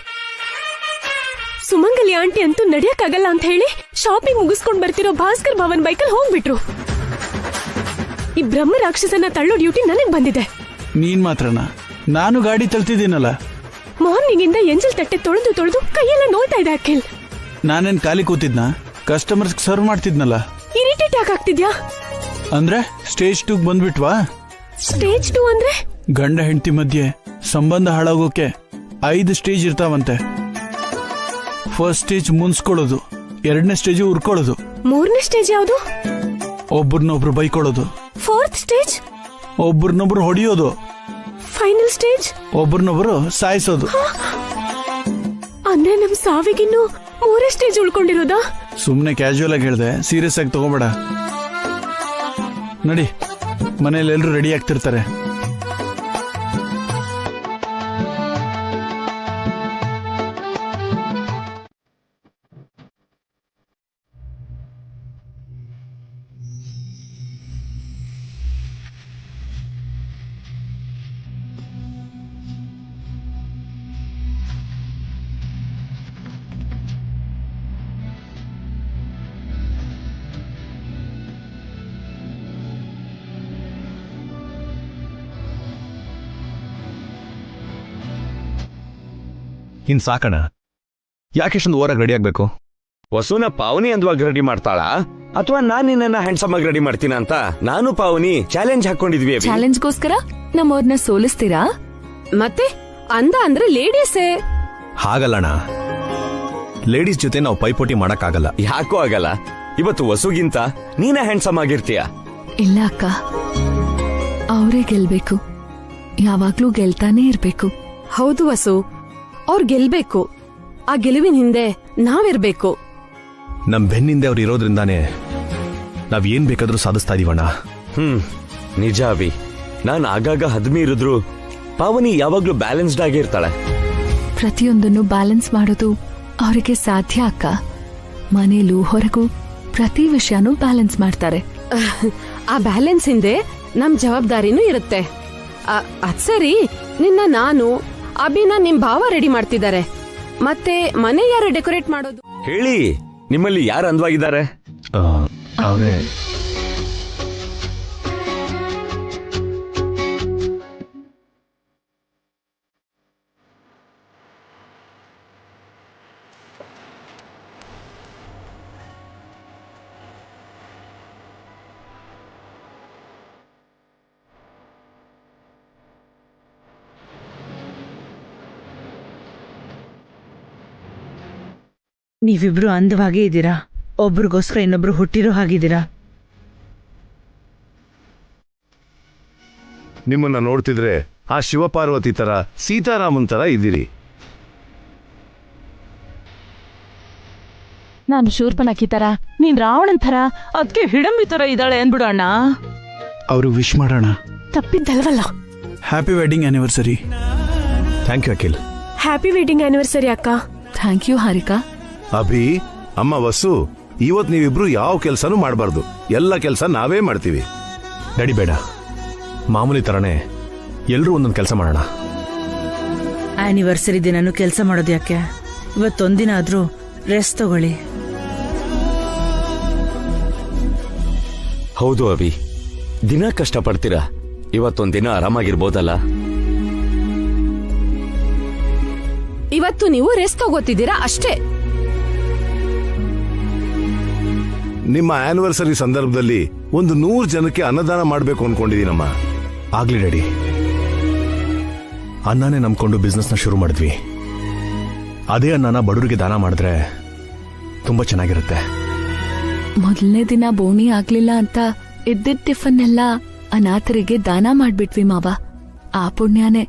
B: ಸುಮಂಗಲಿ ಆಂಟಿ ಅಂತೂ ನಡಿಯಕ್ಕಾಗಲ್ಲ ಅಂತ ಹೇಳಿ ಶಾಪಿಂಗ್ ಮುಗಿಸ್ಕೊಂಡ್ ಬರ್ತಿರೋ ಭಾಸ್ಕರ್ ಭವನ್ ಬೈಕಲ್ ಹೋಗ್ಬಿಟ್ರು. ಈ ಬ್ರಹ್ಮ ರಾಕ್ಷಸನ ತಳ್ಳೋ ಡ್ಯೂಟಿ ನನಗ್ ಬಂದಿದೆ.
C: ನೀನ್ ಮಾತ್ರನಾ? ನಾನು ಗಾಡಿ ತಳ್ತಿದ್ದೀನಲ್ಲ.
B: ಮಾರ್ನಿಂಗ್ ಇಂದ ಎಂಜಲ್ ತಟ್ಟೆ ತೊಳೆದು ತೊಳೆದು ಕೈಯೆಲ್ಲ ನೋಯ್ತಾ ಇದೆ ಅಖಿಲ್.
C: ನಾನೇನ್ ಖಾಲಿ ಕೂತಿದ್ನಾ? ಕಸ್ಟಮರ್ಸ್ ಸರ್ವ್ ಮಾಡ್ತಿದ್ನಲ್ಲ.
B: ಇರಿಟೇಟ್ ಯಾಕೆ ಆಗ್ತಿದ್ಯಾ?
C: ಅಂದ್ರೆ ಸ್ಟೇಜ್ 2 ಬಂದ್ಬಿಟ್ವಾ?
B: ಸ್ಟೇಜ್ 2 ಅಂದ್ರೆ?
C: ಗಂಡ ಹೆಂಡತಿ ಮಧ್ಯೆ ಸಂಬಂಧ ಹಾಳಾಗೋಕೆ 5 ಸ್ಟೇಜ್ ಇರ್ತಾವಂತೆ. ಫಸ್ಟ್ ಸ್ಟೇಜ್ ಮುನ್ಸ್ಕೊಳ್ಳೋದು, 2ನೇ ಸ್ಟೇಜ್ ಉರ್ಕೊಳ್ಳೋದು,
B: 3ನೇ ಸ್ಟೇಜ್ ಯಾವುದು?
C: ಒಬ್ಬರನ್ನೊಬ್ರು ಬೈಕೊಳ್ಳೋದು,
B: 4th ಸ್ಟೇಜ್
C: ಒಬ್ಬರನ್ನೊಬ್ರು ಹೊಡಿಯೋದು,
B: ಫೈನಲ್ ಸ್ಟೇಜ್
C: ಒಬ್ಬರನ್ನೊಬ್ರು ಸಾಯಿಸೋದು.
B: ಅಂದ್ರೆ ನಮ್ ಸಾವಿಗಿನ್ನು 3 ಸ್ಟೇಜ್ ಉಳ್ಕೊಂಡಿರೋದಾ?
C: ಸುಮ್ನೆ ಕ್ಯಾಶುವಲ್ ಆಗಿ ಹೇಳ್ದೆ, ಸೀರಿಯಸ್ ಆಗಿ ತಗೋಬೇಡ. ನಡಿ, ಮನೇಲಿ ಎಲ್ರು ರೆಡಿ ಆಗ್ತಿರ್ತಾರೆ.
I: ಇನ್ ಸಾಕಣ. ಯಾಕೆಷ್ಟೊಂದು ಓವರಾಗಿ ರೆಡಿ ಆಗ್ಬೇಕು?
H: ವಸುನ ಪಾವನಿ ಅಂದವಾಗಿ ರೆಡಿ ಮಾಡ್ತಾಳ ಅಥವಾ ನಾನ್ ನಿನ್ನ ಹ್ಯಾಂಡ್ಸಮ್ ಆಗಿ ರೆಡಿ ಮಾಡ್ತೀನ ಅಂತ ನಾನು ಪಾವನಿ ಚಾಲೆಂಜ್ ಹಾಕೊಂಡಿದ್ವಿ ಅಭಿ.
J: ಚಾಲೆಂಜ್ಗೋಸ್ಕರ ನಮ್ಮವ್ರನ್ನ ಸೋಲಿಸ್ತೀರಾ?
B: ಮತ್ತೆ ಅಂದ ಅಂದ್ರೆ ಲೇಡೀಸೇ.
I: ಹಾಗಲ್ಲಣ್ಣ, ಲೇಡೀಸ್ ಜೊತೆ ನಾವು ಪೈಪೋಟಿ ಮಾಡಕ್ಕಾಗಲ್ಲ.
H: ಯಾಕೋ ಆಗಲ್ಲ? ಇವತ್ತು ವಸುಗಿಂತ ನೀನೇ ಹ್ಯಾಂಡ್ಸಮ್ ಆಗಿರ್ತೀಯ.
J: ಇಲ್ಲ ಅಕ್ಕ, ಅವರೇ ಗೆಲ್ಬೇಕು, ಯಾವಾಗ್ಲೂ ಗೆಲ್ತಾನೆ ಇರ್ಬೇಕು.
B: ಹೌದು ವಸು, ಅವ್ರ್ ಗೆಲ್ಬೇಕು. ಆ ಗೆಲುವಿನ ಹಿಂದೆ ನಾವಿರ್ಬೇಕು.
I: ನಮ್ ಬೆನ್ನಿಂದೆ ಅವ್ರು ಇರೋದ್ರಿಂದಾನೇ ನಾವ್ ಏನ್ ಬೇಕಾದ್ರೂ ಸಾಧಿಸ್ತಾ ಇದೀವಣ್ಣ.
H: ನಿಜ ಅಭಿ. ನಾನ್ ಆಗಾಗ ಹದ್ಮೀರಿದ್ರು ಪಾವನಿ ಯಾವಾಗ್ಲೂ ಬ್ಯಾಲೆನ್ಸ್ಡ್ ಆಗಿರ್ತಾಳೆ.
J: ಪ್ರತಿಯೊಂದನ್ನು ಬ್ಯಾಲೆನ್ಸ್ ಮಾಡೋದು ಅವರಿಗೆ ಸಾಧ್ಯ ಅಕ್ಕ. ಮನೇಲೂ ಹೊರಗೂ ಪ್ರತಿ ವಿಷಯನೂ ಬ್ಯಾಲೆನ್ಸ್ ಮಾಡ್ತಾರೆ.
B: ಆ ಬ್ಯಾಲೆನ್ಸ್ ಹಿಂದೆ ನಮ್ ಜವಾಬ್ದಾರಿನೂ ಇರುತ್ತೆ. ಅದ್ ಸರಿ, ನಿನ್ನ ನಾನು ಅಭಿನ ನಿಮ್ ಭಾವ ರೆಡಿ ಮಾಡ್ತಿದ್ದಾರೆ. ಮತ್ತೆ ಮನೆ ಯಾರು ಡೆಕೋರೇಟ್ ಮಾಡೋದು?
H: ಹೇಳಿ, ನಿಮ್ಮಲ್ಲಿ ಯಾರು ಅಂದವಾಗಿದ್ದಾರೆ?
I: ಅವರೇ
K: ನೀವಿಬ್ರು ಅಂದವಾಗೇ ಇದ್ದೀರಾ. ಒಬ್ರಿಗೋಸ್ಕರ ಇನ್ನೊಬ್ರು ಹುಟ್ಟಿರೋ ಹಾಗಿದ್ದೀರಾ.
G: ನಿಮ್ಮನ್ನ ನೋಡ್ತಿದ್ರೆ ಆ ಶಿವಪಾರ್ವತಿ ತರ, ಸೀತಾರಾಮನ್ ತರ ಇದ್ದೀರಿ.
E: ನಾನು ಶೂರ್ಪನಖಿ ತರ, ನೀನ್ ರಾವಣನ್ ತರ, ಅದಕ್ಕೆ ಹಿಡಂಬಿ ತರ ಇದ್ದಾಳೆ ಅನ್ಬಿಡು ಅಣ್ಣ.
C: ಅವರು ವಿಶ್ ಮಾಡೋಣ.
B: ತಪ್ಪಿದ್ದಲ್ವಲ್ಲ.
C: Happy wedding anniversary.
I: Thank you Akhil.
B: Happy wedding anniversary ಅಕ್ಕ.
J: Thank you Harika.
G: ಅಭಿ, ಅಮ್ಮ ವಸು, ಇವತ್ ನೀವಿಬ್ರು ಯಾವ ಕೆಲ್ಸನೂ ಮಾಡಬಾರ್ದು. ಎಲ್ಲ ಕೆಲಸ ನಾವೇ ಮಾಡ್ತೀವಿ.
I: ನಡಿಬೇಡ, ಮಾಮೂಲಿ ತರನೇ ಎಲ್ರೂ ಒಂದೊಂದು ಕೆಲಸ ಮಾಡೋಣ.
K: ಆನಿವರ್ಸರಿ ದಿನನೂ ಕೆಲಸ ಮಾಡೋದು ಯಾಕೆ? ಇವತ್ತೊಂದಿನ ಆದ್ರೂ ರೆಸ್ಟ್ ತಗೊಳ್ಳಿ.
H: ಹೌದು ಅಭಿ, ದಿನ ಕಷ್ಟಪಡ್ತೀರಾ, ಇವತ್ತೊಂದಿನ ಆರಾಮಾಗಿರ್ಬೋದಲ್ಲ?
B: ಇವತ್ತು ನೀವು ರೆಸ್ಟ್ ತಗೋತಿದ್ದೀರಾ ಅಷ್ಟೇ.
G: ನಿಮ್ಮ ಆನಿವರ್ಸರಿ ಸಂದರ್ಭದಲ್ಲಿ 100 ಜನಕ್ಕೆ ಅನ್ನದಾನ ಮಾಡ್ಬೇಕು ಅನ್ಕೊಂಡಿದೀನಮ್ಮ.
I: ಆಗ್ಲಿ ಡ್ಯಾಡಿ, ಅನ್ನನೇ ನಂಬ್ಕೊಂಡು ಬಿಸ್ನೆಸ್ನ ಶುರು ಮಾಡಿದ್ವಿ. ಅದೇ ಅನ್ನನ ಬಡವರಿಗೆ ದಾನ ಮಾಡಿದ್ರೆ ತುಂಬಾ ಚೆನ್ನಾಗಿರುತ್ತೆ.
J: ಮೊದಲನೇ ದಿನ ಬೋಣಿ ಆಗ್ಲಿಲ್ಲ ಅಂತ ಇದ್ದಿದ್ದ ಟಿಫನ್ ಎಲ್ಲ ಅನಾಥರಿಗೆ ದಾನ ಮಾಡ್ಬಿಟ್ವಿ ಮಾವ. ಆ ಪುಣ್ಯನೇ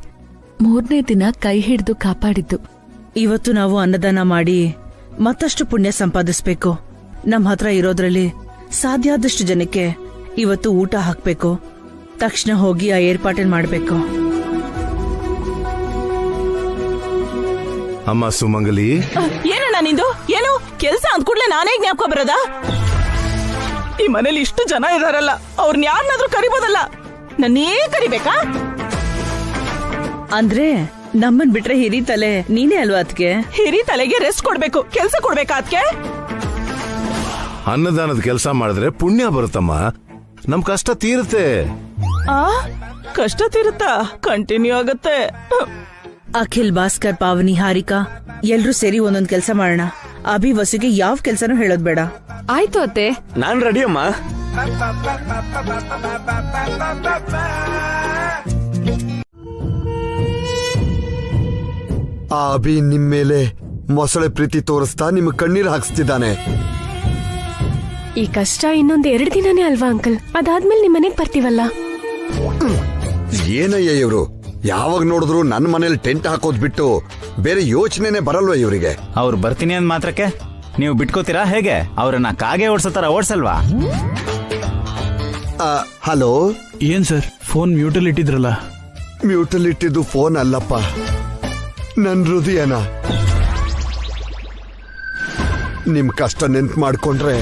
J: 3ನೇ ದಿನ ಕೈ ಹಿಡಿದು ಕಾಪಾಡಿದ್ದು.
K: ಇವತ್ತು ನಾವು ಅನ್ನದಾನ ಮಾಡಿ ಮತ್ತಷ್ಟು ಪುಣ್ಯ ಸಂಪಾದಿಸ್ಬೇಕು. ನಮ್ಮ ಹತ್ರ ಇರೋದ್ರಲ್ಲಿ ಸಾಧ್ಯ ಆದಷ್ಟು ಜನಕ್ಕೆ ಇವತ್ತು ಊಟ ಹಾಕ್ಬೇಕು. ತಕ್ಷಣ ಹೋಗಿ ಆ ಏರ್ಪಾಟನ್ ಮಾಡ್ಬೇಕು.
G: ಅಮ್ಮ ಸುಮಂಗಲಿ,
E: ಏನಣ್ಣ ನಿಂದು? ಏನು ಕೆಲ್ಸ ಅಂದ್ಕೂಡ್ಲೆ ನಾನೇ ಜ್ಞಾಪಕ ಬರೋದ? ಈ ಮನೇಲಿ ಇಷ್ಟು ಜನ ಇದಾರಲ್ಲ, ಅವ್ರನ್ನ ಯಾರನ್ನಾದ್ರೂ ಕರಿಬೋದಲ್ಲ, ನನ್ನೇ ಕರಿಬೇಕಾ?
K: ಅಂದ್ರೆ ನಮ್ಮನ್ ಬಿಟ್ರೆ ಹಿರಿ ತಲೆ ನೀನೇ ಅಲ್ವಾ ಅದ್ಕೆ?
E: ಹಿರಿ ತಲೆಗೆ ರೆಸ್ಟ್ ಕೊಡ್ಬೇಕು, ಕೆಲ್ಸ ಕೊಡ್ಬೇಕಾ ಅದ್ಕೆ?
G: ಅನ್ನದಾನದ ಕೆಲಸ ಮಾಡಿದ್ರೆ ಪುಣ್ಯ ಬರುತ್ತಮ್ಮ, ನಮ್ ಕಷ್ಟ ತೀರುತ್ತೆ.
E: ಕಷ್ಟ ತೀರುತ್ತಾ? ಕಂಟಿನ್ಯೂ ಆಗತ್ತೆ.
K: ಅಖಿಲ್, ಭಾಸ್ಕರ್, ಪಾವನಿ, ಹಾರಿಕಾ ಎಲ್ರೂ ಸೇರಿ ಒಂದೊಂದ್ ಕೆಲಸ ಮಾಡೋಣ. ಅಭಿ ವಸುಗೆ ಯಾವ ಕೆಲ್ಸನೂ ಹೇಳೋದ್ ಬೇಡ.
B: ಆಯ್ತು ಅತ್ತೆ.
H: ನಾನ್ ರೆಡಿ ಅಮ್ಮ.
D: ಆ ಅಭಿ ನಿಮ್ ಮೇಲೆ ಮೊಸಳೆ ಪ್ರೀತಿ ತೋರಿಸ್ತಾ ನಿಮ್ ಕಣ್ಣೀರ್ ಹಾಕ್ಸ್ತಿದ್ದಾನೆ.
B: ಈ ಕಷ್ಟ ಇನ್ನೊಂದ್ 2 ದಿನನೇ ಅಲ್ವಾ ಅಂಕಲ್? ಅದಾದ್ಮೇಲೆ ನಿಮ್ ಮನೆಗ್ ಬರ್ತೀವಲ್ಲ.
D: ಏನಯ್ಯ ಇವ್ರು, ಯಾವಾಗ ನೋಡಿದ್ರು ನನ್ನ ಮನೇಲಿ ಟೆಂಟ್ ಹಾಕೋದ್ ಬಿಟ್ಟು ಬೇರೆ ಯೋಚನೆನೆ ಬರಲ್ವ ಇವರಿಗೆ?
A: ಅವ್ರು ಬರ್ತೀನಿ ಅಂದ್ ಮಾತ್ರಕ್ಕೆ ನೀವು ಬಿಟ್ಕೋತೀರಾ ಹೇಗೆ? ಅವ್ರನ್ನ ಕಾಗೆ ಓಡ್ಸೋತರ ಓಡ್ಸಲ್ವಾ?
D: ಹಲೋ.
C: ಏನ್ ಸರ್, ಫೋನ್ ಮ್ಯೂಟಲ್ ಇಟ್ಟಿದ್ರಲ್ಲ?
D: ಮ್ಯೂಟಲ್ ಇಟ್ಟಿದ್ದು ಫೋನ್ ಅಲ್ಲಪ್ಪ, ನನ್ ಹೃದಯನ. ನಿಮ್ ಕಷ್ಟ ನೆನ್ಪು ಮಾಡ್ಕೊಂಡ್ರೆ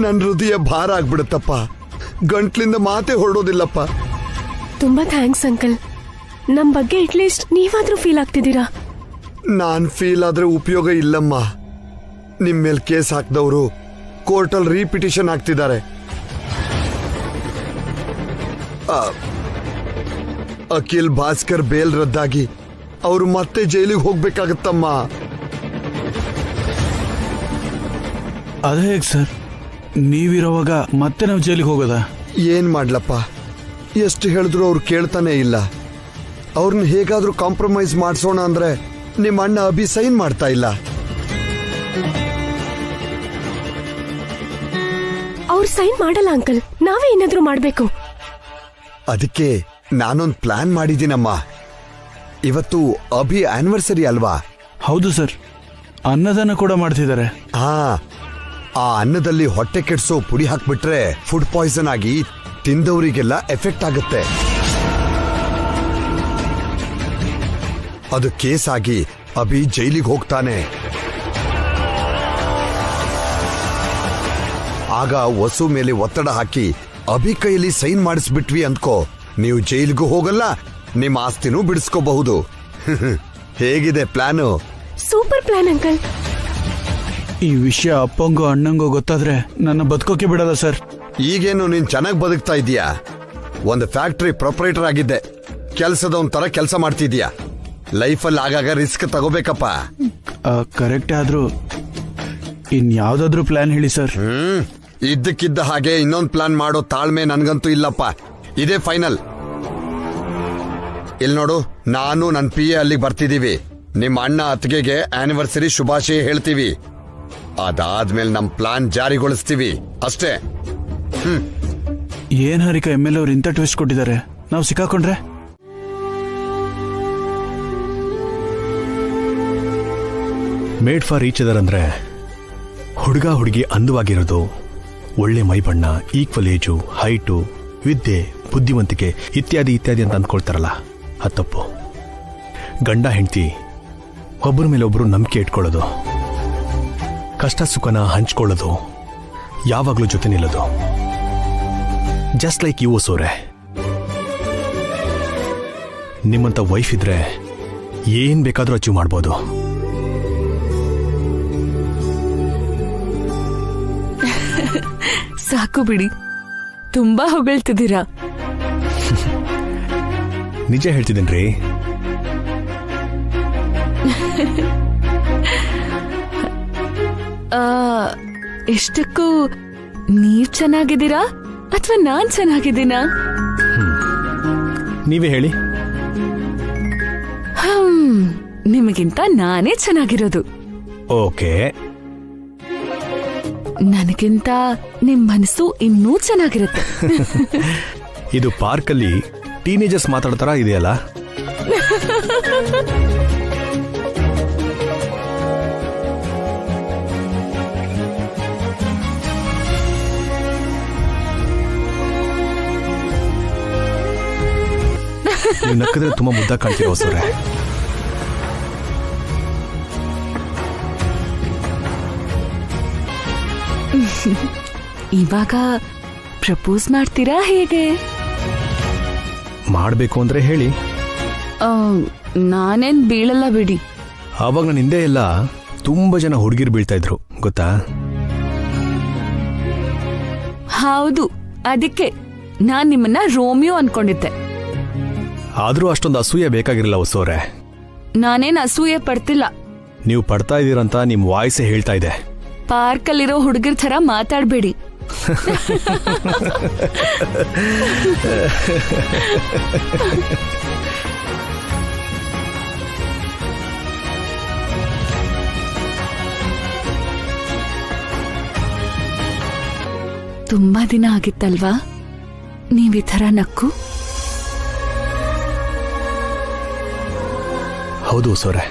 D: ನನ್ ಹೃದಯ ಭಾರ ಆಗ್ಬಿಡುತ್ತಪ್ಪ. ಗಂಟ್ಲಿಂದ ಮಾತೆ ಹೊರಡೋದಿಲ್ಲಪ್ಪ.
B: ತುಂಬಾ ಥ್ಯಾಂಕ್ಸ್ ಅಂಕಲ್. ನಮ್ ಬಗ್ಗೆ ಅಟ್ಲೀಸ್ಟ್ ನೀವಾದ್ರೂ ಫೀಲ್ ಆಗ್ತಿದ್ದೀರಾ.
D: ನಾನ್ ಫೀಲ್ ಆದ್ರೆ ಉಪಯೋಗ ಇಲ್ಲಮ್ಮ. ನಿಮ್ ಮೇಲ್ ಕೇಸ್ ಹಾಕ್ದವ್ರು ಕೋರ್ಟಲ್ ರೀಪಿಟಿಷನ್ ಹಾಕ್ತಿದ್ದಾರೆ. ಅಖಿಲ್ ಭಾಸ್ಕರ್ ಬೇಲ್ ರದ್ದಾಗಿ ಅವ್ರು ಮತ್ತೆ ಜೈಲಿಗೆ ಹೋಗ್ಬೇಕಾಗತ್ತಮ್ಮ.
C: ಅದೇ ಹೇಗೆ ಸರ್, ನೀವಿರೋವಾಗ ಮತ್ತೆ ನಾವು ಜೈಲಿಗೆ ಹೋಗೋದಾ?
D: ಏನ್ ಮಾಡ್ಲಪ್ಪ, ಎಷ್ಟು ಹೇಳಿದ್ರು ಅವ್ರು ಕೇಳ್ತಾನೆ ಇಲ್ಲ. ಅವ್ರನ್ನ ಹೇಗಾದ್ರೂ ಕಾಂಪ್ರಮೈಸ್ ಮಾಡ್ಸೋಣ ಅಂದ್ರೆ ನಿಮ್ಮ ಅಣ್ಣ ಅಭಿ ಸೈನ್ ಮಾಡ್ತಾ ಇಲ್ಲ.
B: ಅವ್ರು ಸೈನ್ ಮಾಡಲ್ಲ ಅಂಕಲ್, ನಾವೇ ಏನಾದ್ರೂ ಮಾಡ್ಬೇಕು.
D: ಅದಕ್ಕೆ ನಾನೊಂದ್ ಪ್ಲಾನ್ ಮಾಡಿದ್ದೀನಮ್ಮ. ಇವತ್ತು ಅಭಿ ಆನಿವರ್ಸರಿ ಅಲ್ವಾ?
C: ಹೌದು ಸರ್, ಅನ್ನದಾನ ಕೂಡ ಮಾಡ್ತಿದ್ದಾರೆ.
D: ಆ ಅನ್ನದಲ್ಲಿ ಹೊಟ್ಟೆ ಕೆಡ್ಸೋ ಪುಡಿ ಹಾಕ್ಬಿಟ್ರೆ ಫುಡ್ ಪಾಯ್ಸನ್ ಆಗಿ ತಿಂದವರಿಗೆಲ್ಲ ಎಫೆಕ್ಟ್ ಆಗುತ್ತೆ. ಅದು ಕೇಸ್ ಆಗಿ ಅಭಿ ಜೈಲಿಗೆ ಹೋಗ್ತಾನೆ. ಆಗ ವಸು ಮೇಲೆ ಒತ್ತಡ ಹಾಕಿ ಅಭಿ ಕೈಯಲ್ಲಿ ಸೈನ್ ಮಾಡಿಸ್ಬಿಟ್ವಿ ಅಂದ್ಕೋ, ನೀವು ಜೈಲಿಗೂ ಹೋಗಲ್ಲ, ನಿಮ್ಮ ಆಸ್ತಿನೂ ಬಿಡಿಸ್ಕೋಬಹುದು. ಹೇಗಿದೆ ಪ್ಲಾನು?
B: Super plan uncle.
C: ಈ ವಿಷಯ ಅಪ್ಪಂಗೋ ಅಣ್ಣಂಗೋ ಗೊತ್ತಾದ್ರೆ ನನ್ನ ಬದುಕೋಕೆ ಬಿಡಲ್ಲ ಸರ್.
D: ಈಗೇನು ನೀನ್ ಚೆನ್ನಾಗಿ ಬದುಕ್ತಾ ಇದೀಯಾ? ಒಂದು ಫ್ಯಾಕ್ಟರಿ ಪ್ರೊಪರೇಟರ್ ಆಗಿದ್ದೆ, ಕೆಲಸದ ಒಂಥರ ಕೆಲಸ ಮಾಡ್ತಿದ್ಯಾ. ಲೈಫಲ್ಲಿ ಆಗಾಗ ರಿಸ್ಕ್ ತಗೋಬೇಕಪ್ಪ.
C: ಕರೆಕ್ಟ್ ಆದ್ರೂ ಇನ್ಯಾವ್ದಾದ್ರೂ ಪ್ಲಾನ್ ಹೇಳಿ ಸರ್.
D: ಇದ್ದಕ್ಕಿದ್ದ ಹಾಗೆ ಇನ್ನೊಂದು ಪ್ಲಾನ್ ಮಾಡೋ ತಾಳ್ಮೆ ನನ್ಗಂತೂ ಇಲ್ಲಪ್ಪ. ಇದೇ ಫೈನಲ್. ಇಲ್ಲಿ ನೋಡು, ನಾನು ನನ್ನ PA ಅಲ್ಲಿಗೆ ಬರ್ತಿದೀವಿ. ನಿಮ್ಮ ಅಣ್ಣ ಅತ್ತಿಗೆಗೆ ಆನಿವರ್ಸರಿ ಶುಭಾಶಯ ಹೇಳ್ತೀವಿ. ಅದಾದ್ಮೇಲೆ ನಮ್ ಪ್ಲಾನ್ ಜಾರಿಗೊಳಿಸ್ತೀವಿ ಅಷ್ಟೇ.
C: ಏನ್ ಹರಿಕ MLA ಅವ್ರು ಇಂಥ ಟ್ವಿಸ್ಟ್ ಕೊಟ್ಟಿದ್ದಾರೆ, ನಾವು ಸಿಕ್ಕಾಕೊಂಡ್ರೆ?
I: ಮೇಡ್ ಫಾರ್ ಈಚ್ ಅದರ್ ಅಂದ್ರೆ ಹುಡುಗ ಹುಡುಗಿ ಅಂದವಾಗಿರೋದು, ಒಳ್ಳೆ ಮೈಬಣ್ಣ, ಈಕ್ವಲ್ ಏಜು, ಹೈಟು, ವಿದ್ಯೆ, ಬುದ್ಧಿವಂತಿಕೆ ಇತ್ಯಾದಿ ಇತ್ಯಾದಿ ಅಂತ ಅಂದ್ಕೊಳ್ತಾರಲ್ಲ, ಅದು ತಪ್ಪು. ಗಂಡ ಹೆಂಡತಿ ಒಬ್ಬರ ಮೇಲೆ ಒಬ್ಬರು ನಂಬಿಕೆ ಇಟ್ಕೊಳ್ಳೋದು, ಕಷ್ಟ ಸುಖನ ಹಂಚ್ಕೊಳ್ಳೋದು, ಯಾವಾಗಲೂ ಜೊತೆ ನಿಲ್ಲೋದು. ಜಸ್ಟ್ ಲೈಕ್ ಯು ಸೋರೆ, ನಿಮ್ಮಂತ ವೈಫ್ ಇದ್ರೆ ಏನ್ ಬೇಕಾದ್ರೂ ಅಚೀವ್ ಮಾಡ್ಬೋದು.
J: ಸಾಕು ಬಿಡಿ, ತುಂಬಾ ಹೊಗಳ್ತಿದ್ದೀರಾ.
I: ನಿಜ ಹೇಳ್ತಿದ್ದೇನ್ರಿ.
J: ಎಷ್ಟಕ್ಕೂ ನೀವ್ ಚೆನ್ನಾಗಿದ್ದೀರಾ ಅಥವಾ ನಾನ್ ಚೆನ್ನಾಗಿದ್ದೀನಾ?
I: ನೀವೇ ಹೇಳಿ.
J: ನಿಮಗಿಂತ ನಾನೇ ಚೆನ್ನಾಗಿರೋದು.
I: ಓಕೆ.
J: ನನಗಿಂತ ನಿಮ್ ಮನಸ್ಸು ಇನ್ನೂ ಚೆನ್ನಾಗಿರುತ್ತೆ.
I: ಇದು ಪಾರ್ಕಲ್ಲಿ ಟೀನೇಜರ್ಸ್ ಮಾತಾಡ್ತಾರ ಇದೆಯಲ್ಲ. ನೀವು ನಕ್ಕಿದ್ರೆ ತುಂಬಾ ಮುದ್ದ ಕಾಣ್ತೀರೋ ಸರ್.
J: ಇವಾಗ ಪ್ರಪೋಸ್ ಮಾಡ್ತೀರಾ ಹೇಗೆ?
I: ಮಾಡ್ಬೇಕು ಅಂದ್ರೆ ಹೇಳಿ.
J: ನಾನೇನ್ ಬೀಳಲ್ಲ ಬಿಡಿ.
I: ಆವಾಗ ನನ್ನ ಹಿಂದೆ ಎಲ್ಲ ತುಂಬಾ ಜನ ಹುಡುಗಿರು ಬೀಳ್ತಾ ಇದ್ರು ಗೊತ್ತಾ?
J: ಹೌದು, ಅದಕ್ಕೆ ನಾನ್ ನಿಮ್ಮನ್ನ ರೋಮಿಯೋ ಅನ್ಕೊಂಡಿದ್ದೆ.
I: ಆದ್ರೂ ಅಷ್ಟೊಂದು ಅಸೂಯೆ ಬೇಕಾಗಿರಲಿಲ್ಲ ಹೊಸೋರೆ.
J: ನಾನೇನ್ ಅಸೂಯೆ ಪಡ್ತಿಲ್ಲ.
I: ನೀವು ಪಡ್ತಾ ಇದೀರಂತ ನಿಮ್ ವಾಯ್ಸೇ ಹೇಳ್ತಾ ಇದೆ.
J: ಪಾರ್ಕಲ್ಲಿರೋ ಹುಡುಗರ ಥರ ಮಾತಾಡ್ಬೇಡಿ. ತುಂಬಾ ದಿನ ಆಗಿತ್ತಲ್ವಾ ನೀವ್ ಈ ಥರ ನಕ್ಕು?
I: ಹೌದು ಸೋರೆ,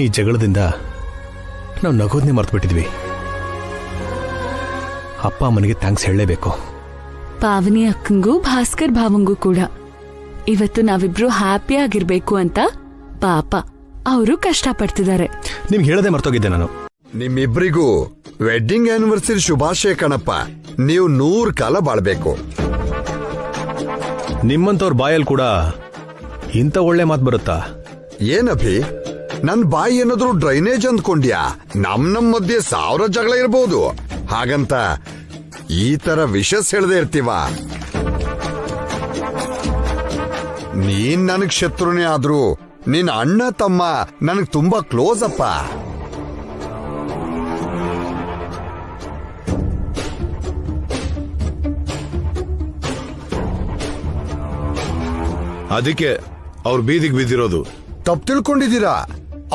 I: ಈ ಜಗಳದಿಂದ ನಾವು ನಗೋದ್ನೇ ಮರ್ತ್ಬಿಟ್ಟಿದ್ವಿ. ಅಪ್ಪ ಅಮ್ಮನಿಗೆ ಥ್ಯಾಂಕ್ಸ್ ಹೇಳಲೇಬೇಕು.
J: ಪಾವನಿ ಅಕ್ಕಂಗೂ ಭಾಸ್ಕರ್ ಭಾವಂಗೂ ಕೂಡ. ಇವತ್ತು ನಾವಿಬ್ರು ಹ್ಯಾಪಿ ಆಗಿರ್ಬೇಕು ಅಂತ ಪಾಪ ಅವರು ಕಷ್ಟಪಡ್ತಿದ್ದಾರೆ.
I: ನಿಮ್ಗೆ ಹೇಳದೆ ಮರ್ತೋಗಿದ್ದೆ ನಾನು.
D: ನಿಮ್ಮಿಬ್ರಿಗೂ ವೆಡ್ಡಿಂಗ್ ಆನಿವರ್ಸರಿ ಶುಭಾಶಯ ಕಣಪ್ಪ. ನೀವು 100 ಕಾಲ ಬಾಳ್ಬೇಕು.
I: ನಿಮ್ಮಂತವ್ರ ಬಾಯಲ್ಲಿ ಕೂಡ ಇಂಥ ಒಳ್ಳೆ ಮಾತು ಬರುತ್ತಾ?
D: ಏನಭಿ, ನನ್ ಬಾಯಿ ಏನಾದ್ರು ಡ್ರೈನೇಜ್ ಅಂದ್ಕೊಂಡ್ಯಾ? ನಮ್ ಮಧ್ಯೆ 1000 ಜಗಳ ಇರಬಹುದು, ಹಾಗಂತ ಈ ತರ ವಿಷಸ್ ಹೇಳದೆ ಇರ್ತೀವ? ನೀನ್ ನನಗ್ ಶತ್ರುನೇ ಆದ್ರೂ ನಿನ್ನ ಅಣ್ಣ ತಮ್ಮ ನನಗ್ ತುಂಬಾ ಕ್ಲೋಸ್ ಅಪ್ಪ.
G: ಅದಕ್ಕೆ ಅವ್ರ ಬೀದಿಗೆ ಬಿದ್ದಿರೋದು.
D: ತಪ್ಪು ತಿಳ್ಕೊಂಡಿದ್ದೀರಾ,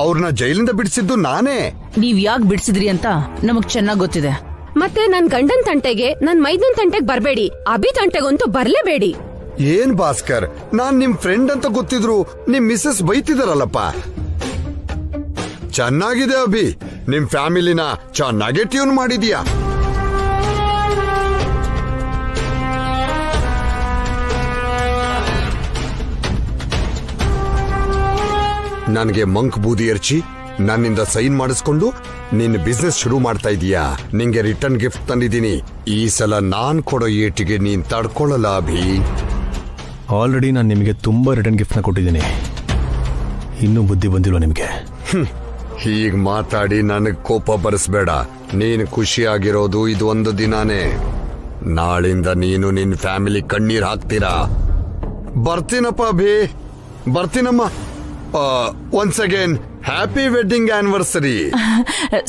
D: ಅವ್ರನ್ನ ಜೈಲಿಂದ ಬಿಡಿಸಿದ್ದು ನಾನೇ.
K: ನೀವ್ ಯಾಕೆ ಬಿಡ್ಸಿದ್ರಿ ಅಂತ ನಮಗ್ ಚೆನ್ನಾಗ್ ಗೊತ್ತಿದೆ.
B: ಮತ್ತೆ ನನ್ ಗಂಡನ್ ತಂಟೆಗೆ ನನ್ ಮೈದನ್ ತಂಟೆಗೆ ಬರ್ಬೇಡಿ, ಅಭಿ ತಂಟೆಗಂತೂ ಬರ್ಲೇಬೇಡಿ.
D: ಏನ್ ಭಾಸ್ಕರ್, ನಾನ್ ನಿಮ್ ಫ್ರೆಂಡ್ ಅಂತ ಗೊತ್ತಿದ್ರು ನಿಮ್ ಮಿಸ್ಸಸ್ ಬೈತಿದಾರಲ್ಲಪ್ಪ. ಚೆನ್ನಾಗಿದೆ ಅಭಿ, ನಿಮ್ ಫ್ಯಾಮಿಲಿನ ಚೆನ್ನಾಗೆ ಟ್ಯೂನ್ ಮಾಡಿದ್ಯಾ. ನನಗೆ ಮಂಕ್ ಬೂದಿ ಎರಚಿ ನನ್ನಿಂದ ಸೈನ್ ಮಾಡಿಸ್ಕೊಂಡು ನಿನ್ನ ಬಿಸ್ನೆಸ್ ಶುರು ಮಾಡ್ತಾ ಇದೀಯಾ. ನಿಂಗೆ ರಿಟರ್ನ್ ಗಿಫ್ಟ್ ತಂದಿದ್ದೀನಿ. ಈ ಸಲ ನಾನ್ ಕೊಡೋ ಏಟಿಗೆ ನೀನ್ ತಡ್ಕೊಳ್ಳಲ್ಲ ಅಭಿ.
I: ಆಲ್ರೆಡಿ ನಾನು ನಿಮಗೆ ತುಂಬ ರಿಟರ್ನ್ ಗಿಫ್ಟ್ನ ಕೊಟ್ಟಿದ್ದೀನಿ, ಇನ್ನೂ ಬುದ್ಧಿ ಬಂದಿಲ್ವ ನಿಮಗೆ?
D: ಹೀಗ್ ಮಾತಾಡಿ ನನಗ್ ಕೋಪ ಬರಿಸ್ಬೇಡ. ನೀನು ಖುಷಿಯಾಗಿರೋದು ಇದು ಒಂದು ದಿನಾನೇ. ನಾಳಿಂದ ನೀನು ನಿನ್ ಫ್ಯಾಮಿಲಿ ಕಣ್ಣೀರ್ ಹಾಕ್ತೀರಾ. ಬರ್ತೀನಪ್ಪ ಅಭಿ, ಬರ್ತೀನಮ್ಮ. Once again happy wedding anniversary.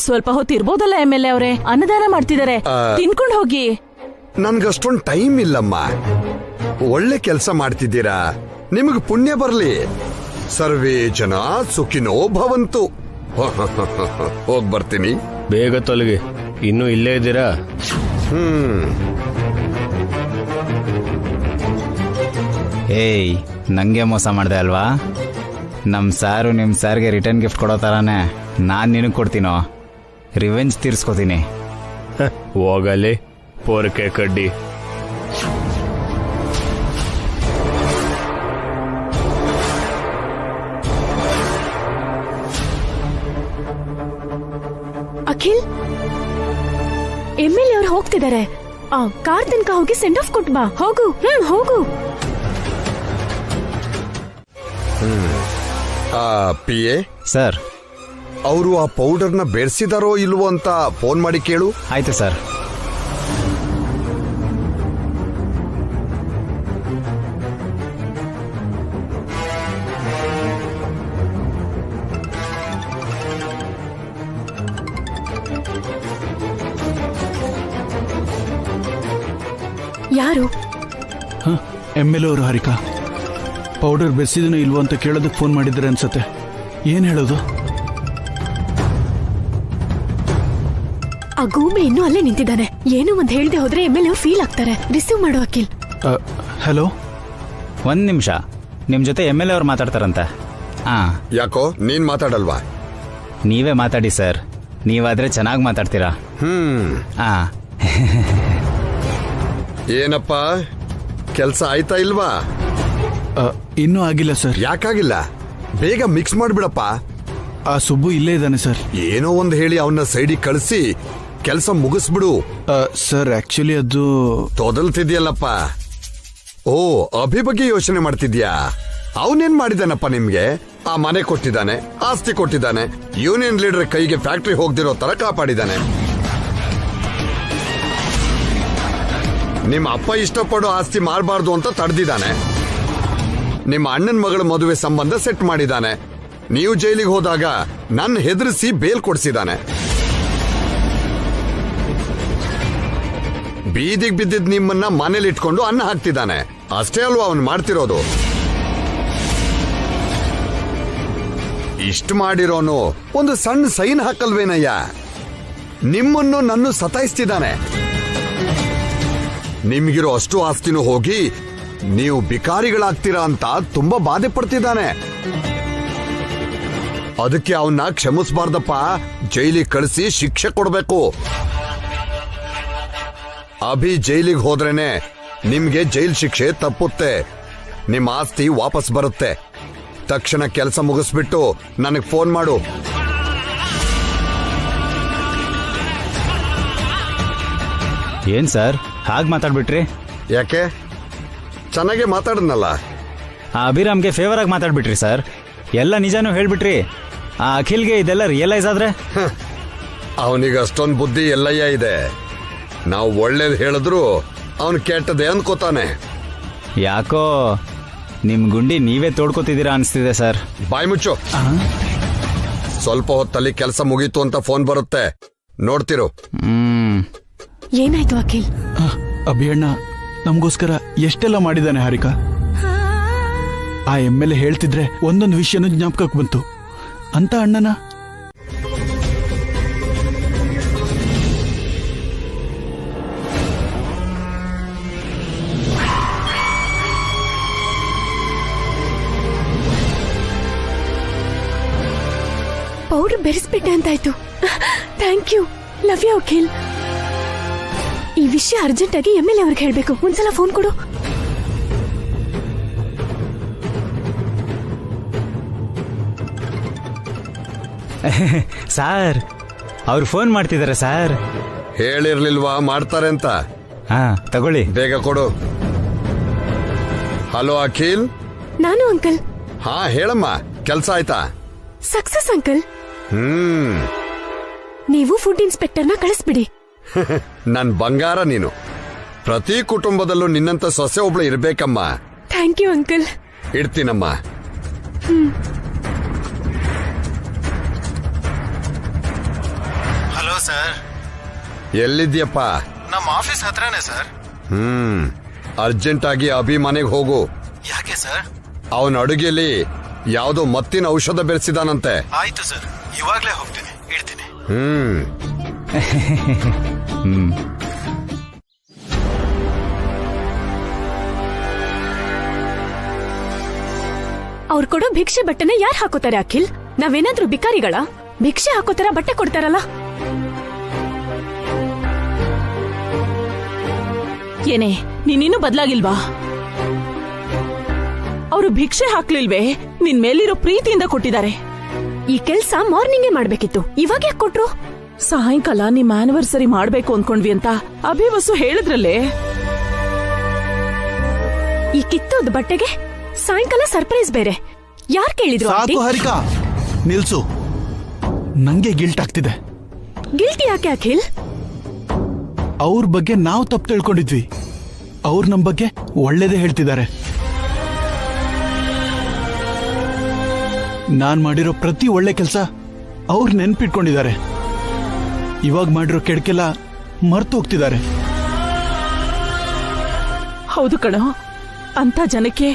E: ಸ್ವಲ್ಪ ಹೊತ್ತು ಇರ್ಬೋದಲ್ಲ MLA ಅವರೇ, ಅನ್ನದಾನ ಮಾಡ್ತಿದ್ದಾರೆ, ತಿನ್ಕೊಂಡು ಹೋಗಿ.
D: ನನ್ಗಷ್ಟೊಂದು ಟೈಮ್ ಇಲ್ಲಮ್ಮ. ಒಳ್ಳೆ ಕೆಲಸ ಮಾಡ್ತಿದ್ದೀರಾ, ನಿಮಗ್ ಪುಣ್ಯ ಬರ್ಲಿ. ಸರ್ವೇ ಜನ ಸುಖಿನೋ ಭವಂತು. ಹೋಗ್ ಬರ್ತೀನಿ.
H: ಬೇಗ ತೊಲಗಿ, ಇನ್ನೂ ಇಲ್ಲೇ ಇದ್ದೀರಾ?
A: ಏಯ್, ನಂಗೆ ಮೋಸ ಮಾಡ್ದೆ ಅಲ್ವಾ? ನಮ್ ಸಾರು ನಿಮ್ ಸಾರ್ಗೆ ರಿಟರ್ನ್ ಗಿಫ್ಟ್ ಕೊಡೋ ತರಾನೇ ನಾನ್ ನಿನಗ್ ಕೊಡ್ತೀನೋ, ರಿವೆಂಜ್ ತೀರ್ಸ್ಕೋತೀನಿ.
H: ಹೋಗಲಿ ಪೋರ್ಕೆ ಕಡ್ಡಿ.
B: ಅಖಿಲ್, MLA ಅವ್ರು ಹೋಗ್ತಿದ್ದಾರೆ. ಕಾರ್ ತನಕ ಹೋಗಿ ಸೆಂಡ್ ಆಫ್ ಕೊಟ್ ಬಾ. ಹೋಗು. ಹೋಗು.
D: PA
A: ಸರ್,
D: ಅವರು ಆ ಪೌಡರ್ನ ಬೆರೆಸಿದಾರೋ ಇಲ್ವೋ ಅಂತ ಫೋನ್ ಮಾಡಿ ಕೇಳು.
A: ಆಯ್ತು ಸರ್.
B: ಯಾರು?
C: MLA ಅವರು ಹಾರಿಕಾ. ಪೌಡರ್ ಬೆರೆಸಿದನೋ ಇಲ್ವೋ ಅಂತ ಕೇಳೋದಕ್ಕೆ ಫೋನ್ ಮಾಡಿದ್ರೆ ಅನ್ಸತ್ತೆ. ಏನ್ ಹೇಳೋದು?
B: ಆ ಗೂಬೆ ಇನ್ನೂ ಅಲ್ಲೇ ನಿಂತಿದ್ದಾನೆ. ಏನೋ ಒಂದ್ ಹೇಳ್ದೆ ಹೋದ್ರೆ MLA ಅವ್ರು ಫೀಲ್ ಆಗ್ತಾರೆ. ರಿಸೀವ್ ಮಾಡು ಅಖಿಲ್.
C: ಹಲೋ,
A: ಒಂದ್ ನಿಮಿಷ, ನಿಮ್ ಜೊತೆ MLA ಅವ್ರು ಮಾತಾಡ್ತಾರಂತ.
D: ಯಾಕೋ ನೀನ್ ಮಾತಾಡಲ್ವಾ?
A: ನೀವೇ ಮಾತಾಡಿ ಸರ್, ನೀವಾದ್ರೆ ಚೆನ್ನಾಗಿ ಮಾತಾಡ್ತೀರಾ.
D: ಏನಪ್ಪ, ಕೆಲ್ಸ ಆಯ್ತಾ ಇಲ್ವಾ?
C: ಇನ್ನೂ ಆಗಿಲ್ಲ ಸರ್.
D: ಯಾಕಾಗಿಲ್ಲ? ಬೇಗ ಮಿಕ್ಸ್ ಮಾಡ್ಬಿಡಪ್ಪ.
C: ಆ ಸುಬ್ಬು ಇಲ್ಲೇ ಇದ್ದಾನೆ ಸರ್.
D: ಏನೋ ಒಂದು ಹೇಳಿ ಅವನ್ನ ಸೈಡಿಗೆ ಕಳಿಸಿ ಕೆಲಸ ಮುಗಿಸ್ಬಿಡು.
C: ಸರ್ ಆಕ್ಚುಲಿ ಅದು
D: ತೊದಲ್ತಿದ್ಯಲ್ಲಪ್ಪ. ಓ, ಅಭಿ ಬಗ್ಗೆ ಯೋಚನೆ ಮಾಡ್ತಿದ್ಯಾ? ಅವನೇನ್ ಮಾಡಿದಾನಪ್ಪ ನಿಮ್ಗೆ? ಆ ಮನೆ ಕೊಟ್ಟಿದ್ದಾನೆ, ಆಸ್ತಿ ಕೊಟ್ಟಿದ್ದಾನೆ, ಯೂನಿಯನ್ ಲೀಡರ್ ಕೈಗೆ ಫ್ಯಾಕ್ಟ್ರಿ ಹೋಗ್ದಿರೋ ತರ ಕಾಪಾಡಿದ್ದಾನೆ. ನಿಮ್ಮ ಅಪ್ಪ ಇಷ್ಟಪಡೋ ಆಸ್ತಿ ಮಾರಬಾರ್ದು ಅಂತ ತಡೆದಿದ್ದಾನೆ. ನಿಮ್ಮ ಅಣ್ಣನ ಮಗಳ ಮದುವೆ ಸಂಬಂಧ ಸೆಟ್ ಮಾಡಿದ್ದಾನೆ. ನೀವು ಜೈಲಿಗೆ ಹೋದಾಗ ನನ್ನ ಹೆದರಿಸಿ ಬೇಲ್ ಕೊಡಿಸಿದ್ದಾನೆ. ಬೀದಿಗೆ ಬಿದ್ದಿದ್ ನಿಮ್ಮನ್ನ ಮನೇಲಿ ಇಟ್ಕೊಂಡು ಅನ್ನ ಹಾಕ್ತಿದ್ದಾನೆ. ಅಷ್ಟೇ ಅಲ್ವಾ ಅವನು ಮಾಡ್ತಿರೋದು? ಇಷ್ಟು ಮಾಡಿರೋನು ಒಂದು ಸಣ್ಣ ಸೈನ್ ಹಾಕಲ್ವೇನಯ್ಯ? ನಿಮ್ಮನ್ನು ನನ್ನ ಸತಾಯಿಸ್ತಿದ್ದಾನೆ. ನಿಮ್ಗಿರೋ ಅಷ್ಟು ಆಸ್ತಿನೂ ಹೋಗಿ ನೀವು ಬಿಕಾರಿಗಳಾಗ್ತೀರಾ ಅಂತ ತುಂಬಾ ಬಾಧೆ ಪಡ್ತಿದ್ದಾನೆ. ಅದಕ್ಕೆ ಅವನ್ನ ಕ್ಷಮಿಸಬಾರ್ದಪ್ಪ, ಜೈಲಿಗೆ ಕಳಿಸಿ ಶಿಕ್ಷೆ ಕೊಡ್ಬೇಕು. ಅಭಿ ಜೈಲಿಗೆ ಹೋದ್ರೇನೆ ನಿಮ್ಗೆ ಜೈಲ್ ಶಿಕ್ಷೆ ತಪ್ಪುತ್ತೆ, ನಿಮ್ಮ ಆಸ್ತಿ ವಾಪಸ್ ಬರುತ್ತೆ. ತಕ್ಷಣ ಕೆಲಸ ಮುಗಿಸ್ಬಿಟ್ಟು ನನಗೆ ಫೋನ್ ಮಾಡು.
A: ಏನ್ ಸರ್ ಹಾಗೆ ಮಾತಾಡ್ಬಿಟ್ರಿ?
D: ಯಾಕೆ? ಚೆನ್ನಾಗೆ ಮಾತಾಡನಲ್ಲ.
A: ಆ ಅಭಿರಾಮ್ಗೆ ಫೇವರ್ ಆಗಿ ಮಾತಾಡ್ಬಿಟ್ರಿ ಸರ್. ಎಲ್ಲ ನಿಜಾನು ಹೇಳ್ಬಿಟ್ರಿ. ಆ ಅಖಿಲ್ಗೆ ಇದೆಲ್ಲ ರಿಯಲೈಸ್ ಆದ್ರೆ?
D: ಅವನಿಗೆ ಅಷ್ಟೊಂದು ಬುದ್ಧಿ ಎಲ್ಲಯ್ಯ ಇದೆ. ನಾವು ಒಳ್ಳೇದು ಹೇಳಿದ್ರು ಅವನು ಕೆಟ್ಟದೆ ಅನ್ಕೋತಾನೆ.
A: ಯಾಕೋ ನಿಮ್ ಗುಂಡಿ ನೀವೇ ತೋಡ್ಕೋತಿದ್ದೀರಾ ಅನಿಸ್ತಿದೆ ಸರ್.
D: ಬಾಯ್ ಮುಚ್ಚು. ಸ್ವಲ್ಪ ಹೊತ್ತಲ್ಲಿ ಕೆಲಸ ಮುಗೀತು ಅಂತ ಫೋನ್ ಬರುತ್ತೆ, ನೋಡ್ತಿರು.
B: ಏನಾಯ್ತು ಅಖಿಲ್?
C: ಅಭಿಯಣ್ಣ ನಮಗೋಸ್ಕರ ಎಷ್ಟೆಲ್ಲ ಮಾಡಿದಾನೆ ಹಾರಿಕಾ. ಆ ಎಮ್ಮೆಲೆ ಹೇಳ್ತಿದ್ರೆ ಒಂದೊಂದು ವಿಷಯನೂ ಜ್ಞಾಪಕಕ್ಕೆ ಬಂತು ಅಂತ ಅಣ್ಣನ.
B: ಪೌಡರ್ ಬೆರೆಸ್ಬಿಟ್ಟೆ ಅಂತಾಯ್ತು. Thank you, love you Akhil. ಈ ವಿಷಯ ಅರ್ಜೆಂಟ್ ಆಗಿ ಎಮ್ಎಲ್ಎ ಅವ್ರಿಗೆ ಹೇಳ್ಬೇಕು. ಒಂದ್ಸಲ ಫೋನ್ ಕೊಡು.
A: ಸಾರ್ ಅವ್ರು ಫೋನ್ ಮಾಡ್ತಿದ್ದಾರೆ ಸರ್.
D: ಹೇಳಿರ್ಲಿಲ್ವಾ ಮಾಡ್ತಾರೆ ಅಂತ?
A: ಹಾ ತಗೊಳ್ಳಿ,
D: ಬೇಗ ಕೊಡು. ಹಲೋ ಅಖಿಲ್.
B: ನಾನು ಅಂಕಲ್.
D: ಹಾ ಹೇಳಮ್ಮ, ಕೆಲ್ಸ ಆಯ್ತಾ?
B: Success uncle. ನೀವು ಫುಡ್ ಇನ್ಸ್ಪೆಕ್ಟರ್ನ ಕಳಿಸ್ಬಿಡಿ.
D: ನನ್ ಬಂಗಾರ ನೀನು. ಪ್ರತಿ ಕುಟುಂಬದಲ್ಲೂ ನಿನ್ನಂತ ಸೊಸೆ ಒಬ್ಳು ಇರ್ಬೇಕಮ್ಮ.
B: Thank you uncle.
D: ಇಡ್ತೀನಮ್ಮ.
I: Hello sir.
D: ಎಲ್ಲಿದ್ಯಪ್ಪ?
I: ನಮ್ಮ ಆಫೀಸ್ ಹತ್ರನೇ ಸರ್.
D: ಅರ್ಜೆಂಟ್ ಆಗಿ ಅಭಿ ಮನೆಗೆ ಹೋಗು.
I: ಯಾಕೆ ಸರ್?
D: ಅವನ ಅಡುಗೆಯಲ್ಲಿ ಯಾವುದೋ ಮತ್ತಿನ ಔಷಧ ಬೆರೆಸಿದಾನಂತೆ.
I: ಆಯ್ತು ಸರ್, ಇವಾಗ್ಲೇ ಹೋಗ್ತೀನಿ, ಇಡ್ತೀನಿ.
B: ಅವ್ರು ಕೊಡೋ ಭಿಕ್ಷೆ ಬಟ್ಟೆನ ಯಾರು ಹಾಕೋತಾರೆ ಅಖಿಲ್? ನಾವೇನಾದ್ರೂ ಬಿಕಾರಿಗಳ? ಭಿಕ್ಷೆ ಹಾಕೋತಾರ ಬಟ್ಟೆ ಕೊಡ್ತಾರಲ್ಲ.
E: ಏನೇ ನೀನಿನ್ನೂ ಬದಲಾಗಿಲ್ವಾ? ಅವರು ಭಿಕ್ಷೆ ಹಾಕ್ಲಿಲ್ವೇ, ನಿನ್ ಮೇಲಿರೋ ಪ್ರೀತಿಯಿಂದ ಕೊಟ್ಟಿದ್ದಾರೆ.
B: ಈ ಕೆಲ್ಸ ಮಾರ್ನಿಂಗೇ ಮಾಡ್ಬೇಕಿತ್ತು, ಇವಾಗ ಯಾಕೆ ಕೊಟ್ರು?
E: ಸಾಯಂಕಾಲ ನಿಮ್ ಆನಿವರ್ಸರಿ ಮಾಡ್ಬೇಕು ಅನ್ಕೊಂಡ್ವಿ ಅಂತ ಅಭಿವಸು ಹೇಳಿದ್ರಲ್ಲೇ.
B: ಈ ಕಿತ್ತೋದ್ ಬಟ್ಟೆಗೆ ಸಾಯಂಕಾಲ ಸರ್ಪ್ರೈಸ್ ಬೇರೆ. ಯಾರ್ ಕೇಳಿದ್ರು?
C: ಸಾಕು ಹಾರಿಕಾ, ನಿಲ್ಸು. ನಂಗೆ ಗಿಲ್ಟ್ ಆಗ್ತಿದೆ.
B: ಗಿಲ್ಟಿ ಯಾಕೆ ಅಖಿಲ್?
C: ಅವ್ರ ಬಗ್ಗೆ ನಾವು ತಪ್ಪು ತಿಳ್ಕೊಂಡಿದ್ವಿ, ಅವ್ರು ನಮ್ ಬಗ್ಗೆ ಒಳ್ಳೇದೇ ಹೇಳ್ತಿದ್ದಾರೆ. ನಾನ್ ಮಾಡಿರೋ ಪ್ರತಿ ಒಳ್ಳೆ ಕೆಲಸ ಅವ್ರು ನೆನ್ಪಿಟ್ಕೊಂಡಿದ್ದಾರೆ. ಇವಾಗ ಮಾಡಿರೋ ಕೆಡಕೆಲ್ಲ ಮರ್ತು ಹೋಗ್ತಿದ್ದಾರೆ.
E: ಹೌದು ಕಣೋ, ಅಂತ ಜನಕ್ಕೆ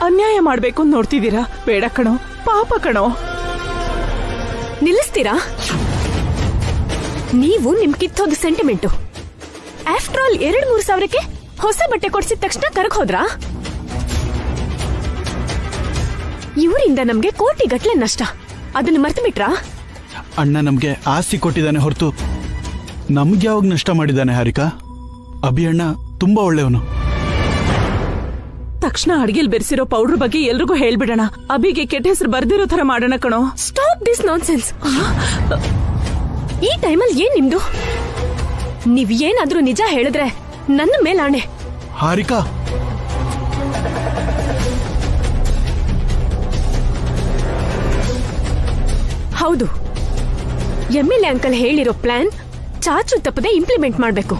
E: ಅನ್ಯಾಯ ಮಾಡ್ಬೇಕು ಅಂತ ನೋಡ್ತಿದ್ದೀರಾ? ಬೇಡ ಕಣೋ, ಪಾಪ ಕಣೋ.
B: ನಿಲ್ಲಿಸ್ತೀರಾ? ನೀವು ನಿಮ್ ಕಿತ್ತೋದು ಸೆಂಟಿಮೆಂಟು. ಆಫ್ಟರ್ ಆಲ್ 2-3 ಸಾವಿರಕ್ಕೆ ಹೊಸ ಬಟ್ಟೆ ಕೊಡ್ಸಿದ ತಕ್ಷಣ ಕರಗ್ ಹೋದ್ರಾ? ಇವರಿಂದ ನಮ್ಗೆ ಕೋಟಿ ಗಟ್ಲೆ ನಷ್ಟ. ಅದನ್ನ ಮರ್ತು ಬಿಟ್ರಾ?
C: ಅಣ್ಣ ನಮ್ಗೆ ಆಸ್ತಿ ಕೊಟ್ಟಿದ್ದಾನೆ ಹೊರತು ನಮ್ಗೆ ಯಾವಾಗ ನಷ್ಟ ಮಾಡಿದ್ದಾನೆ ಹಾರಿಕಾ? ಅಭಿ ಅಣ್ಣ ತುಂಬಾ ಒಳ್ಳೆಯವನು.
E: ತಕ್ಷಣ ಅಡ್ಗೆಲ್ ಬೆರೆಸಿರೋ ಪೌಡರ್ ಬಗ್ಗೆ ಎಲ್ರಿಗೂ ಹೇಳ್ಬಿಡೋಣ. ಅಭಿಗೆ ಕೆಟ್ಟ ಹೆಸರು ಬರ್ದಿರೋ ತರ ಮಾಡೋಣ ಕಣೋ.
B: Stop this nonsense. ಈ ಟೈಮಲ್ಲಿ ಏನ್ ನಿಮ್ದು? ನೀವ್ ಏನಾದ್ರೂ ನಿಜ ಹೇಳಿದ್ರೆ ನನ್ನ ಮೇಲಾಣೆ.
C: ಹಾರಿಕಾ,
B: ಹೌದು, ಎಮ್ಎಲ್ಎ ಅಂಕಲ್ ಹೇಳಿರೋ ಪ್ಲಾನ್ ಚಾಚು ತಪ್ಪದೆ ಇಂಪ್ಲಿಮೆಂಟ್ ಮಾಡ್ಬೇಕು.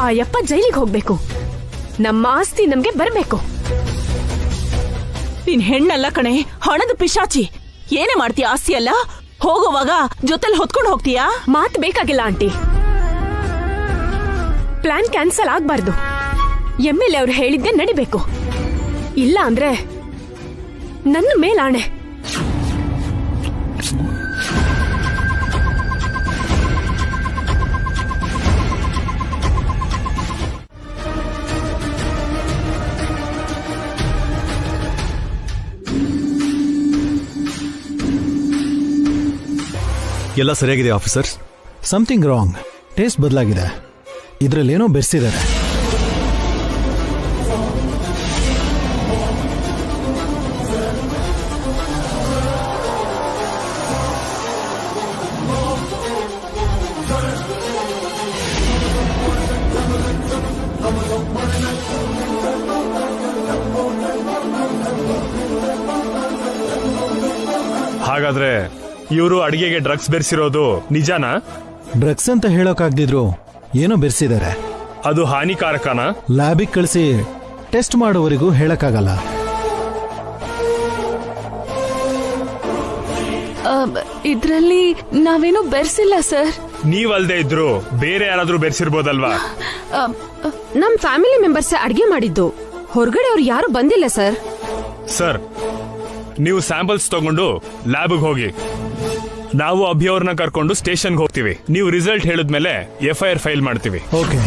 B: ಆ ಯಪ್ಪ ಜೈಲಿಗೆ ಹೋಗ್ಬೇಕು. ನಮ್ಮ ಆಸ್ತಿ ನಮ್ಗೆ ಬರ್ಬೇಕು.
E: ನೀನ್ ಹೆಣ್ಣಲ್ಲ ಕಣೆ, ಹಣದ ಪಿಶಾಚಿ. ಏನೇ ಮಾಡ್ತೀಯ? ಆಸ್ತಿ ಅಲ್ಲ, ಹೋಗುವಾಗ ಜೊತೆಲಿ ಹೊತ್ಕೊಂಡು ಹೋಗ್ತೀಯಾ?
B: ಮಾತ್ ಬೇಕಾಗಿಲ್ಲ ಆಂಟಿ. ಪ್ಲಾನ್ ಕ್ಯಾನ್ಸಲ್ ಆಗ್ಬಾರ್ದು. ಎಮ್ಎಲ್ಎ ಅವ್ರು ಹೇಳಿದ್ದೆ ನಡಿಬೇಕು. ಇಲ್ಲ ಅಂದ್ರೆ ನನ್ನ ಮೇಲಾಣೆ.
I: ಎಲ್ಲ ಸರಿಯಾಗಿದೆ ಆಫೀಸರ್ಸ್.
L: Something wrong. ಟೇಸ್ಟ್ ಬದಲಾಗಿದೆ. ಇದರಲ್ಲೇನೋ ಬೆರೆಸಿದ್ದಾರೆ.
M: ಹಾಗಾದ್ರೆ ಇವರು ಅಡಿಗೆಗೆ ಡ್ರಗ್ಸ್ ಬೆರೆಸಿರೋದು ನಿಜಾನಾ?
L: ಡ್ರಗ್ಸ್ ಅಂತ ಹೇಳೋಕಾಗ್ದಿದ್ರು ಏನೋ ಬೆರೆಸಿದ್ದಾರೆ.
M: ಅದು ಹಾನಿಕಾರಕನಾ?
L: ಲ್ಯಾಬಿಗೆ ಕಳಿಸಿ ಟೆಸ್ಟ್ ಮಾಡೋವರೆಗೂ ಹೇಳಕ್ಕಾಗಲ್ಲ.
J: ಇದ್ರಲ್ಲಿ ನಾವೇನು ಬೆರ್ಸಿಲ್ಲ ಸರ್.
M: ನೀವಲ್ದೇ ಇದ್ರು ಬೇರೆ ಯಾರಾದ್ರೂ ಬೆರ್ಸಿರ್ಬೋದಲ್ವಾ?
B: ನಮ್ ಫ್ಯಾಮಿಲಿ ಮೆಂಬರ್ಸ್ ಅಡ್ಗೆ ಮಾಡಿದ್ದು, ಹೊರಗಡೆ ಅವ್ರು ಯಾರು ಬಂದಿಲ್ಲ ಸರ್.
M: ಸರ್, ನೀವು ಸ್ಯಾಂಪಲ್ಸ್ ತಗೊಂಡು ಲ್ಯಾಬ್ಗೆ ಹೋಗಿ, ನಾವು ಅಭಿ ಅವ್ರನ್ನ ಕರ್ಕೊಂಡು ಸ್ಟೇಷನ್ಗೆ ಹೋಗ್ತೀವಿ. ನೀವು ರಿಸಲ್ಟ್ ಹೇಳಿದ್ಮೇಲೆ FIR ಫೈಲ್ ಮಾಡ್ತೀವಿ.
L: ಓಕೆ.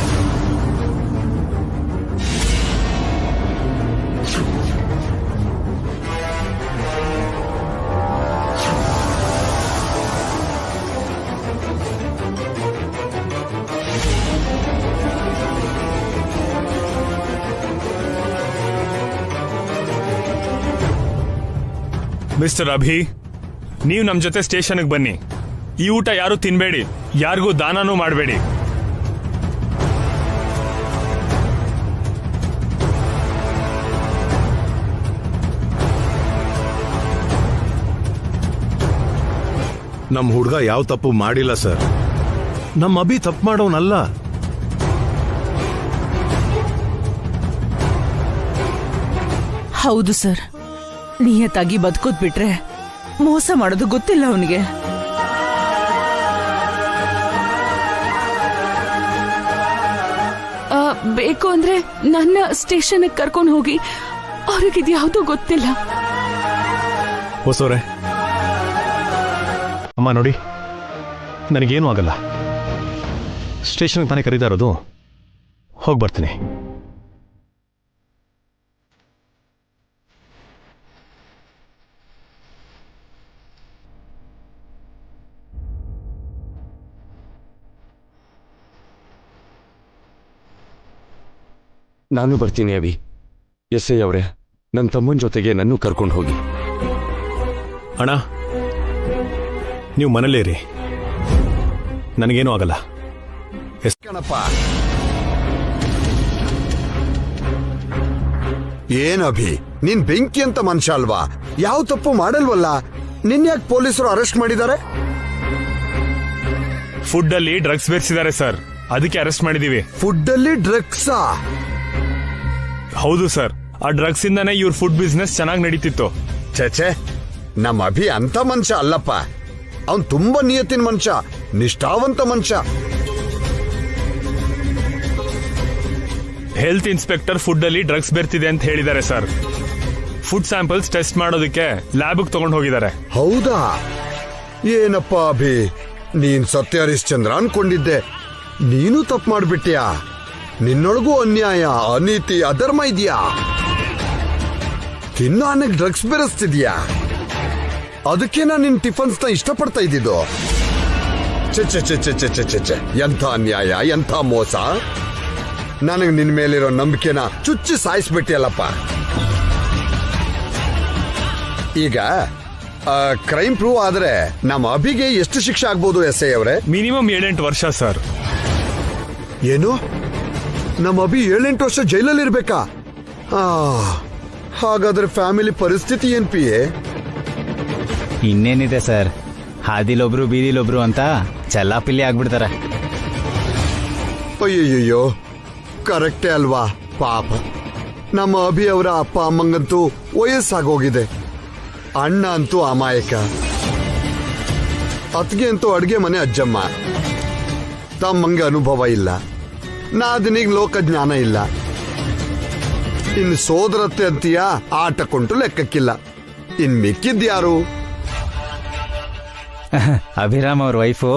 M: ಮಿಸ್ಟರ್ ಅಭಿ, ನೀವು ನಮ್ ಜೊತೆ ಸ್ಟೇಷನ್ಗೆ ಬನ್ನಿ. ಈ ಊಟ ಯಾರು ತಿನ್ಬೇಡಿ, ಯಾರಿಗೂ ದಾನನೂ ಮಾಡಬೇಡಿ.
G: ನಮ್ ಹುಡುಗ ಯಾವ ತಪ್ಪು ಮಾಡಿಲ್ಲ ಸರ್. ನಮ್ಮ ಅಭಿ ತಪ್ಪು ಮಾಡೋನಲ್ಲ.
K: ಹೌದು ಸರ್, ನಿಯತ್ತಾಗಿ ಬದುಕೋದ್ ಬಿಟ್ರೆ ಮೋಸ ಮಾಡೋದು ಗೊತ್ತಿಲ್ಲ ಅವನಿಗೆ.
J: ಬೇಕು ಅಂದ್ರೆ ನನ್ನ ಸ್ಟೇಷನ್ ಕರ್ಕೊಂಡು ಹೋಗಿ, ಅವ್ರಿಗಿದ್ಯಾವುದೂ ಗೊತ್ತಿಲ್ಲ.
I: ಹೊಸವ್ರೆ, ಅಮ್ಮ ನೋಡಿ, ನನಗೇನೂ ಆಗಲ್ಲ. ಸ್ಟೇಷನ್ಗೆ ತಾನೇ ಕರೀತಾ ಇರೋದು, ಹೋಗಿ ಬರ್ತೀನಿ.
H: ನಾನು ಬರ್ತೀನಿ ಅಭಿ. SI ಅವರೇ, ನನ್ನ ತಮ್ಮನ ಜೊತೆಗೆ ನನ್ನೂ ಕರ್ಕೊಂಡು ಹೋಗಿ.
I: ಅಣ್ಣ, ನೀವು ಮನೇಲೇ ಇರಿ, ನನಗೇನೂ ಆಗಲ್ಲ.
D: ಕಣಪ್ಪ, ಏನ್ ಅಭಿ, ನೀನ್ ಬೆಂಕಿ ಅಂತ ಮನುಷ್ಯ ಅಲ್ವಾ? ಯಾವ ತಪ್ಪು ಮಾಡಲ್ವಲ್ಲ, ನಿನ್ಯಾಕೆ ಪೊಲೀಸರು ಅರೆಸ್ಟ್ ಮಾಡಿದ್ದಾರೆ?
M: ಫುಡ್ ಅಲ್ಲಿ ಡ್ರಗ್ಸ್ ಬೆರೆಸಿದ್ದಾರೆ ಸರ್, ಅದಕ್ಕೆ ಅರೆಸ್ಟ್ ಮಾಡಿದೀವಿ.
D: ಫುಡ್ ಅಲ್ಲಿ ಡ್ರಗ್ಸಾ?
M: ಹೌದು ಸರ್, ಆ ಡ್ರಗ್ಸ್ ಇಂದಾನೆ ಇವ್ರ ಫುಡ್ ಬಿಸ್ನೆಸ್ ಚೆನ್ನಾಗಿ ನಡೀತಿತ್ತು.
D: ಛೇ, ನಮ್ಮ ಅಭಿ ಅಂತ ಮನುಷ್ಯ ಅಲ್ಲಪ್ಪ. ಅವನ್ ತುಂಬಾ ನಿಯತ್ತಿನ ಮನುಷ್ಯ, ನಿಷ್ಠಾವಂತ ಮನುಷ್ಯ.
M: ಹೆಲ್ತ್ ಇನ್ಸ್ಪೆಕ್ಟರ್ ಫುಡ್ ಅಲ್ಲಿ ಡ್ರಗ್ಸ್ ಬೆರ್ತಿದೆ ಅಂತ ಹೇಳಿದ್ದಾರೆ ಸರ್. ಫುಡ್ ಸ್ಯಾಂಪಲ್ಸ್ ಟೆಸ್ಟ್ ಮಾಡೋದಕ್ಕೆ ಲ್ಯಾಬ್ಗೆ ತಗೊಂಡು ಹೋಗಿದ್ದಾರೆ.
D: ಹೌದಾ? ಏನಪ್ಪ ಅಭಿ, ನೀನ್ ಸತ್ಯ ಹರಿಶ್ಚಂದ್ರ ಅನ್ಕೊಂಡಿದ್ದೆ, ನೀನು ತಪ್ಪು ಮಾಡ್ಬಿಟ್ಯಾ? ನಿನ್ನೊಳಗೂ ಅನ್ಯಾಯ, ಅನೀತಿ, ಅಧರ್ಮ ಇದೆಯಾ? ತಿನ್ನೋ ಅನ್ನಕ್ಕೆ ಡ್ರಗ್ಸ್ ಬೆರೆಸ್ತಿದ್ಯಾ? ಅದಕ್ಕೆ ನಾನು ನಿನ್ ಟಿಫನ್ಸ್ ನ ಇಷ್ಟಪಡ್ತಾ ಇದ್ದಿದ್ದು. ಚೆ, ಎಂಥ ಅನ್ಯಾಯ, ಎಂಥ ಮೋಸ! ನನಗೆ ನಿನ್ ಮೇಲಿರೋ ನಂಬಿಕೆನ ಚುಚ್ಚಿ ಸಾಯಿಸ್ಬಿಟ್ಟಿಯಲ್ಲಪ್ಪ. ಈಗ ಕ್ರೈಮ್ ಪ್ರೂವ್ ಆದ್ರೆ ನಮ್ಮ ಅಭಿಗೆ ಎಷ್ಟು ಶಿಕ್ಷೆ ಆಗ್ಬೋದು SI ಅವರೇ?
M: ಮಿನಿಮಮ್ 7-8 ವರ್ಷ ಸರ್.
D: ಏನು, ನಮ್ಮ ಅಭಿ 7-8 ವರ್ಷ ಜೈಲಲ್ಲಿ ಇರ್ಬೇಕಾ? ಹಾಗಾದ್ರೆ ಫ್ಯಾಮಿಲಿ ಪರಿಸ್ಥಿತಿ ಏನ್ PA?
A: ಇನ್ನೇನಿದೆ ಸರ್, ಹಾದಿಲೊಬ್ರು ಬೀದಿಲೊಬ್ರು ಅಂತ ಚಲ್ಲಾಪಿಲ್ಲಿ ಆಗ್ಬಿಡ್ತಾರೆ.
D: ಅಯ್ಯಯ್ಯೋ, ಕರೆಕ್ಟೇ ಅಲ್ವಾ? ಪಾಪ, ನಮ್ಮ ಅಭಿ ಅವರ ಅಪ್ಪ ಅಮ್ಮಂಗಂತೂ ವಯಸ್ಸಾಗೋಗಿದೆ. ಅಣ್ಣ ಅಂತೂ ಅಮಾಯಕ, ಅತ್ಗೆ ಅಂತೂ ಅಡ್ಗೆ ಮನೆ ಅಜ್ಜಮ್ಮ. ತಮ್ಮಂಗೆ ಅನುಭವ ಇಲ್ಲ, ನಾದಿನಿಗೆ ಲೋಕ ಜ್ಞಾನ ಇಲ್ಲ. ಇನ್ನು ಸೋದರತ್ತೆ ಅಂತೀಯ, ಆಟ ಕೊಂಟು ಲೆಕ್ಕಕ್ಕಿಲ್ಲ. ಇನ್ ಮಿಕ್ಕಿದ್ಯಾರು?
A: ಅಭಿರಾಮ್ ಅವ್ರ ವೈಫು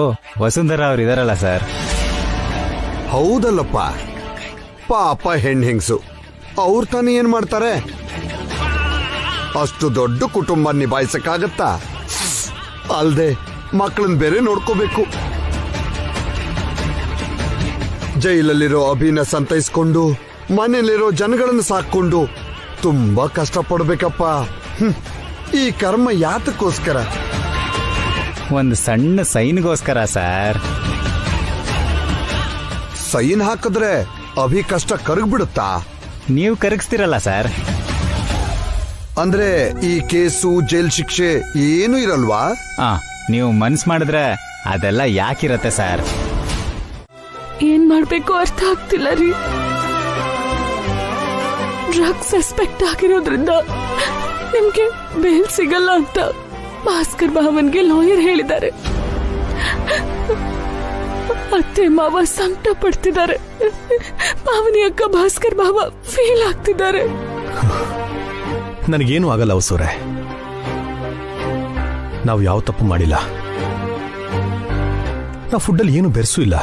A: ವಸುಂಧರಾ ಅವ್ರು ಇದಾರಲ್ಲ ಸರ್.
D: ಹೌದಲ್ಲಪ್ಪ, ಪಾಪ ಹೆಣ್ಸು, ಅವ್ರು ತಾನೇ ಏನ್ ಮಾಡ್ತಾರೆ? ಅಷ್ಟು ದೊಡ್ಡ ಕುಟುಂಬ ನಿಭಾಯಿಸಕ್ಕಾಗತ್ತಾ? ಅಲ್ದೆ ಮಕ್ಕಳನ್ನ ಬೇರೆ ನೋಡ್ಕೋಬೇಕು. ಜೈಲಲ್ಲಿರೋ ಅಭಿನ ಸಂತೈಸ್ಕೊಂಡು ಮನೆಯಲ್ಲಿರೋ ಜನಗಳನ್ನು ಸಾಕೊಂಡು ತುಂಬಾ ಕಷ್ಟಪಡ್ಬೇಕಪ್ಪ. ಈ ಕರ್ಮ ಯಾತಕ್ಕೋಸ್ಕರ?
A: ಒಂದು ಸಣ್ಣ ಸೈನ್ಗೋಸ್ಕರ ಸರ್.
D: ಸೈನ್ ಹಾಕಿದ್ರೆ ಅಭಿ ಕಷ್ಟ ಕರಗ್ಬಿಡುತ್ತಾ?
A: ನೀವು ಕರಗಿಸ್ತಿರಲ್ಲ ಸರ್.
D: ಅಂದ್ರೆ ಈ ಕೇಸು, ಜೈಲ್ ಶಿಕ್ಷೆ ಏನು ಇರಲ್ವಾ?
A: ನೀವು ಮನ್ಸ್ ಮಾಡಿದ್ರೆ ಅದೆಲ್ಲ ಯಾಕಿರತ್ತೆ ಸರ್?
J: ಏನ್ ಮಾಡ್ಬೇಕು ಅರ್ಥ ಆಗ್ತಿಲ್ಲ ರೀ. ಡ್ರಗ್ ಸಸ್ಪೆಕ್ಟ್ ಆಗಿರೋದ್ರಿಂದ ನಿಮ್ಗೆ ಬೇಲ್ ಸಿಗಲ್ಲ ಅಂತ
B: ಭಾಸ್ಕರ್ ಭಾವನ್ಗೆ ಲಾಯರ್ ಹೇಳಿದ್ದಾರೆ. ಅತ್ತೆ ಮಾವ ಸಂಕಟ ಪಡ್ತಿದ್ದಾರೆ. ಪಾವನಿ ಅಕ್ಕ ಭಾಸ್ಕರ್ ಭಾವ ಫೇಲ್ ಆಗ್ತಿದ್ದಾರೆ.
I: ನನಗೇನು ಆಗಲ್ಲ ಹೊಸೂರೆ. ನಾವು ಯಾವ ತಪ್ಪು ಮಾಡಿಲ್ಲ. ನಾವು ಫುಡ್ಡಲ್ಲಿ ಏನು ಬೆರೆಸೂ ಇಲ್ಲ.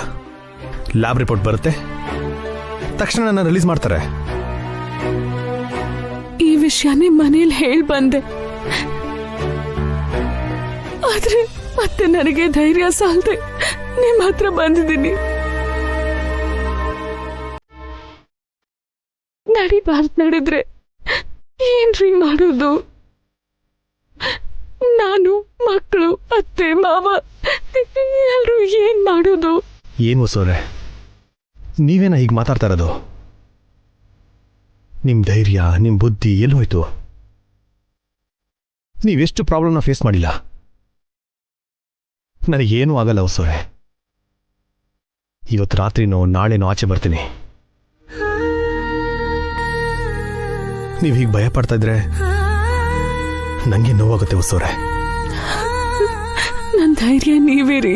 I: ಲ್ಯಾಬ್ ರಿಪೋರ್ಟ್ ಬರುತ್ತೆ, ತಕ್ಷಣ ನನ್ನ ರಿಲೀಸ್ ಮಾಡ್ತಾರೆ.
B: ಈ ವಿಷಯನೇ ಮನೇಲಿ ಹೇಳಿ ಬಂದೆ, ಆದ್ರೆ ಮತ್ತೆ ನನಗೆ ಧೈರ್ಯ ಸಾಲದೆ ನಿಮ್ಮ ಹತ್ರ ಬಂದಿದ್ದೀನಿ. ನಡಿದ್ರೆ ಏನ್ರಿ ಮಾಡೋದು? ನಾನು, ಮಕ್ಕಳು, ಅತ್ತೆ ಮಾವ ಎಲ್ಲರೂ ಏನ್ ಮಾಡೋದು?
I: ಏನು ಹೊಸೂರೆ, ನೀವೇನ ಹೀಗೆ ಮಾತಾಡ್ತಾ ಇರೋದು? ನಿಮ್ಮ ಧೈರ್ಯ, ನಿಮ್ಮ ಬುದ್ಧಿ ಎಲ್ಲಿ ಹೋಯ್ತು? ನೀವೆಷ್ಟು ಪ್ರಾಬ್ಲಮ್ನ ಫೇಸ್ ಮಾಡಿಲ್ಲ. ನನಗೇನೂ ಆಗಲ್ಲ ಹೊಸೂರೆ. ಇವತ್ತು ರಾತ್ರಿನೋ ನಾಳೆನೋ ಆಚೆ ಬರ್ತೀನಿ. ನೀವು ಹೀಗೆ ಭಯ ಪಡ್ತಾ ಇದ್ರೆ ನನಗೆ ನೋವಾಗುತ್ತೆ ಹೊಸೂರೆ.
B: ನನ್ನ ಧೈರ್ಯ ನೀವೇ ರೀ.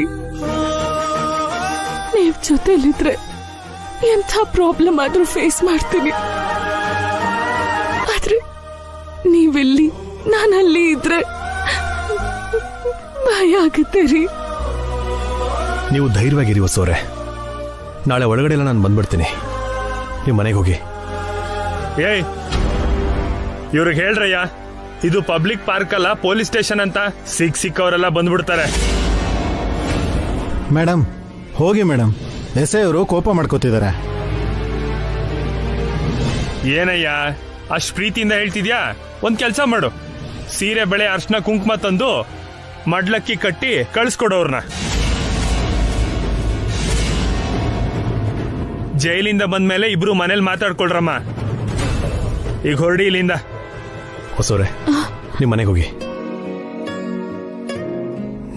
B: ನೀವ್ ಜೊತೆಲಿದ್ರೆ ಎಂಥ ಪ್ರಾಬ್ಲಮ್ ಆದ್ರೂ ಫೇಸ್ ಮಾಡ್ತೀನಿ. ಆದ್ರೆ ನೀವೆಲ್ಲಿ ನಾನಲ್ಲಿ ಇದ್ರೆ ಭಯ ಆಗುತ್ತೆ ರೀ.
I: ನೀವು ಧೈರ್ಯವಾಗಿರಿ ಹೊಸೂರೆ. ನಾಳೆ ಒಳಗಡೆ ಎಲ್ಲ ನಾನು ಬಂದ್ಬಿಡ್ತೀನಿ. ನೀವು ಮನೆಗೆ ಹೋಗಿ.
M: ಏಯ್, ಇವ್ರಿಗೆ ಹೇಳ್ರಯ್ಯ, ಇದು ಪಬ್ಲಿಕ್ ಪಾರ್ಕ್ ಅಲ್ಲ, ಪೊಲೀಸ್ ಸ್ಟೇಷನ್ ಅಂತ. ಸಿಕ್ಕವರೆಲ್ಲ ಬಂದ್ಬಿಡ್ತಾರೆ.
L: ಮೇಡಮ್ ಹೋಗಿ ಮೇಡಮ್, ಎಸ್ ಐ ಅವರು ಕೋಪ ಮಾಡ್ಕೋತಿದ್ದಾರೆ.
M: ಏನಯ್ಯ ಅಷ್ಟ್ ಪ್ರೀತಿಯಿಂದ ಹೇಳ್ತಿದ್ಯಾ? ಒಂದ್ ಕೆಲ್ಸ ಮಾಡು, ಸೀರೆ ಬೆಳೆ ಅರ್ಶನ ಕುಂಕುಮ ತಂದು ಮಡ್ಲಕ್ಕಿ ಕಟ್ಟಿ ಕಳಿಸ್ಕೊಡೋರ್ನ. ಜೈಲಿಂದ ಬಂದ್ಮೇಲೆ ಇಬ್ರು ಮನೇಲಿ ಮಾತಾಡ್ಕೊಳ್ರಮ್ಮ. ಈಗ ಹೊರಡಿ ಇಲ್ಲಿಂದ.
I: ಹೊಸೂರೆ, ನೀವು ಮನೆಗೆ ಹೋಗಿ.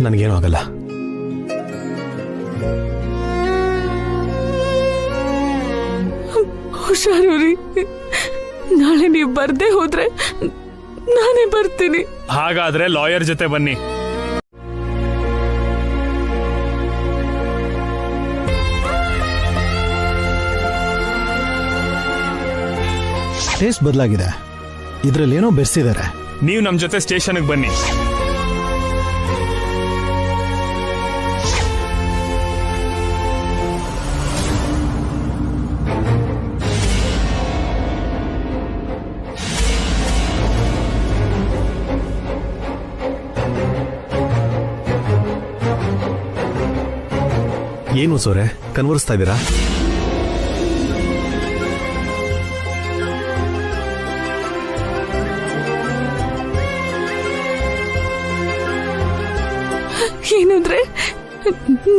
I: ನನಗೇನೂ ಆಗಲ್ಲ.
B: ಹುಷಾರು ರೀ. ನಾಳೆ ನೀವು ಬರ್ದೇ ಹೋದ್ರೆ ನಾನೇ ಬರ್ತೀನಿ.
M: ಹಾಗಾದ್ರೆ ಲಾಯರ್ ಜೊತೆ ಬನ್ನಿ.
L: ಟೇಸ್ಟ್ ಬದಲಾಗಿದೆ, ಇದ್ರಲ್ಲೇನೋ ಬೆರೆಸಿದ್ದಾರೆ.
M: ನೀವು ನಮ್ ಜೊತೆ ಸ್ಟೇಷನ್ಗೆ ಬನ್ನಿ.
I: ಏನು ಸೋರೆ ಕನ್ವರ್ಸ್ತಾ ಇದ್ದೀರಾ?
B: ಏನಂದ್ರೆ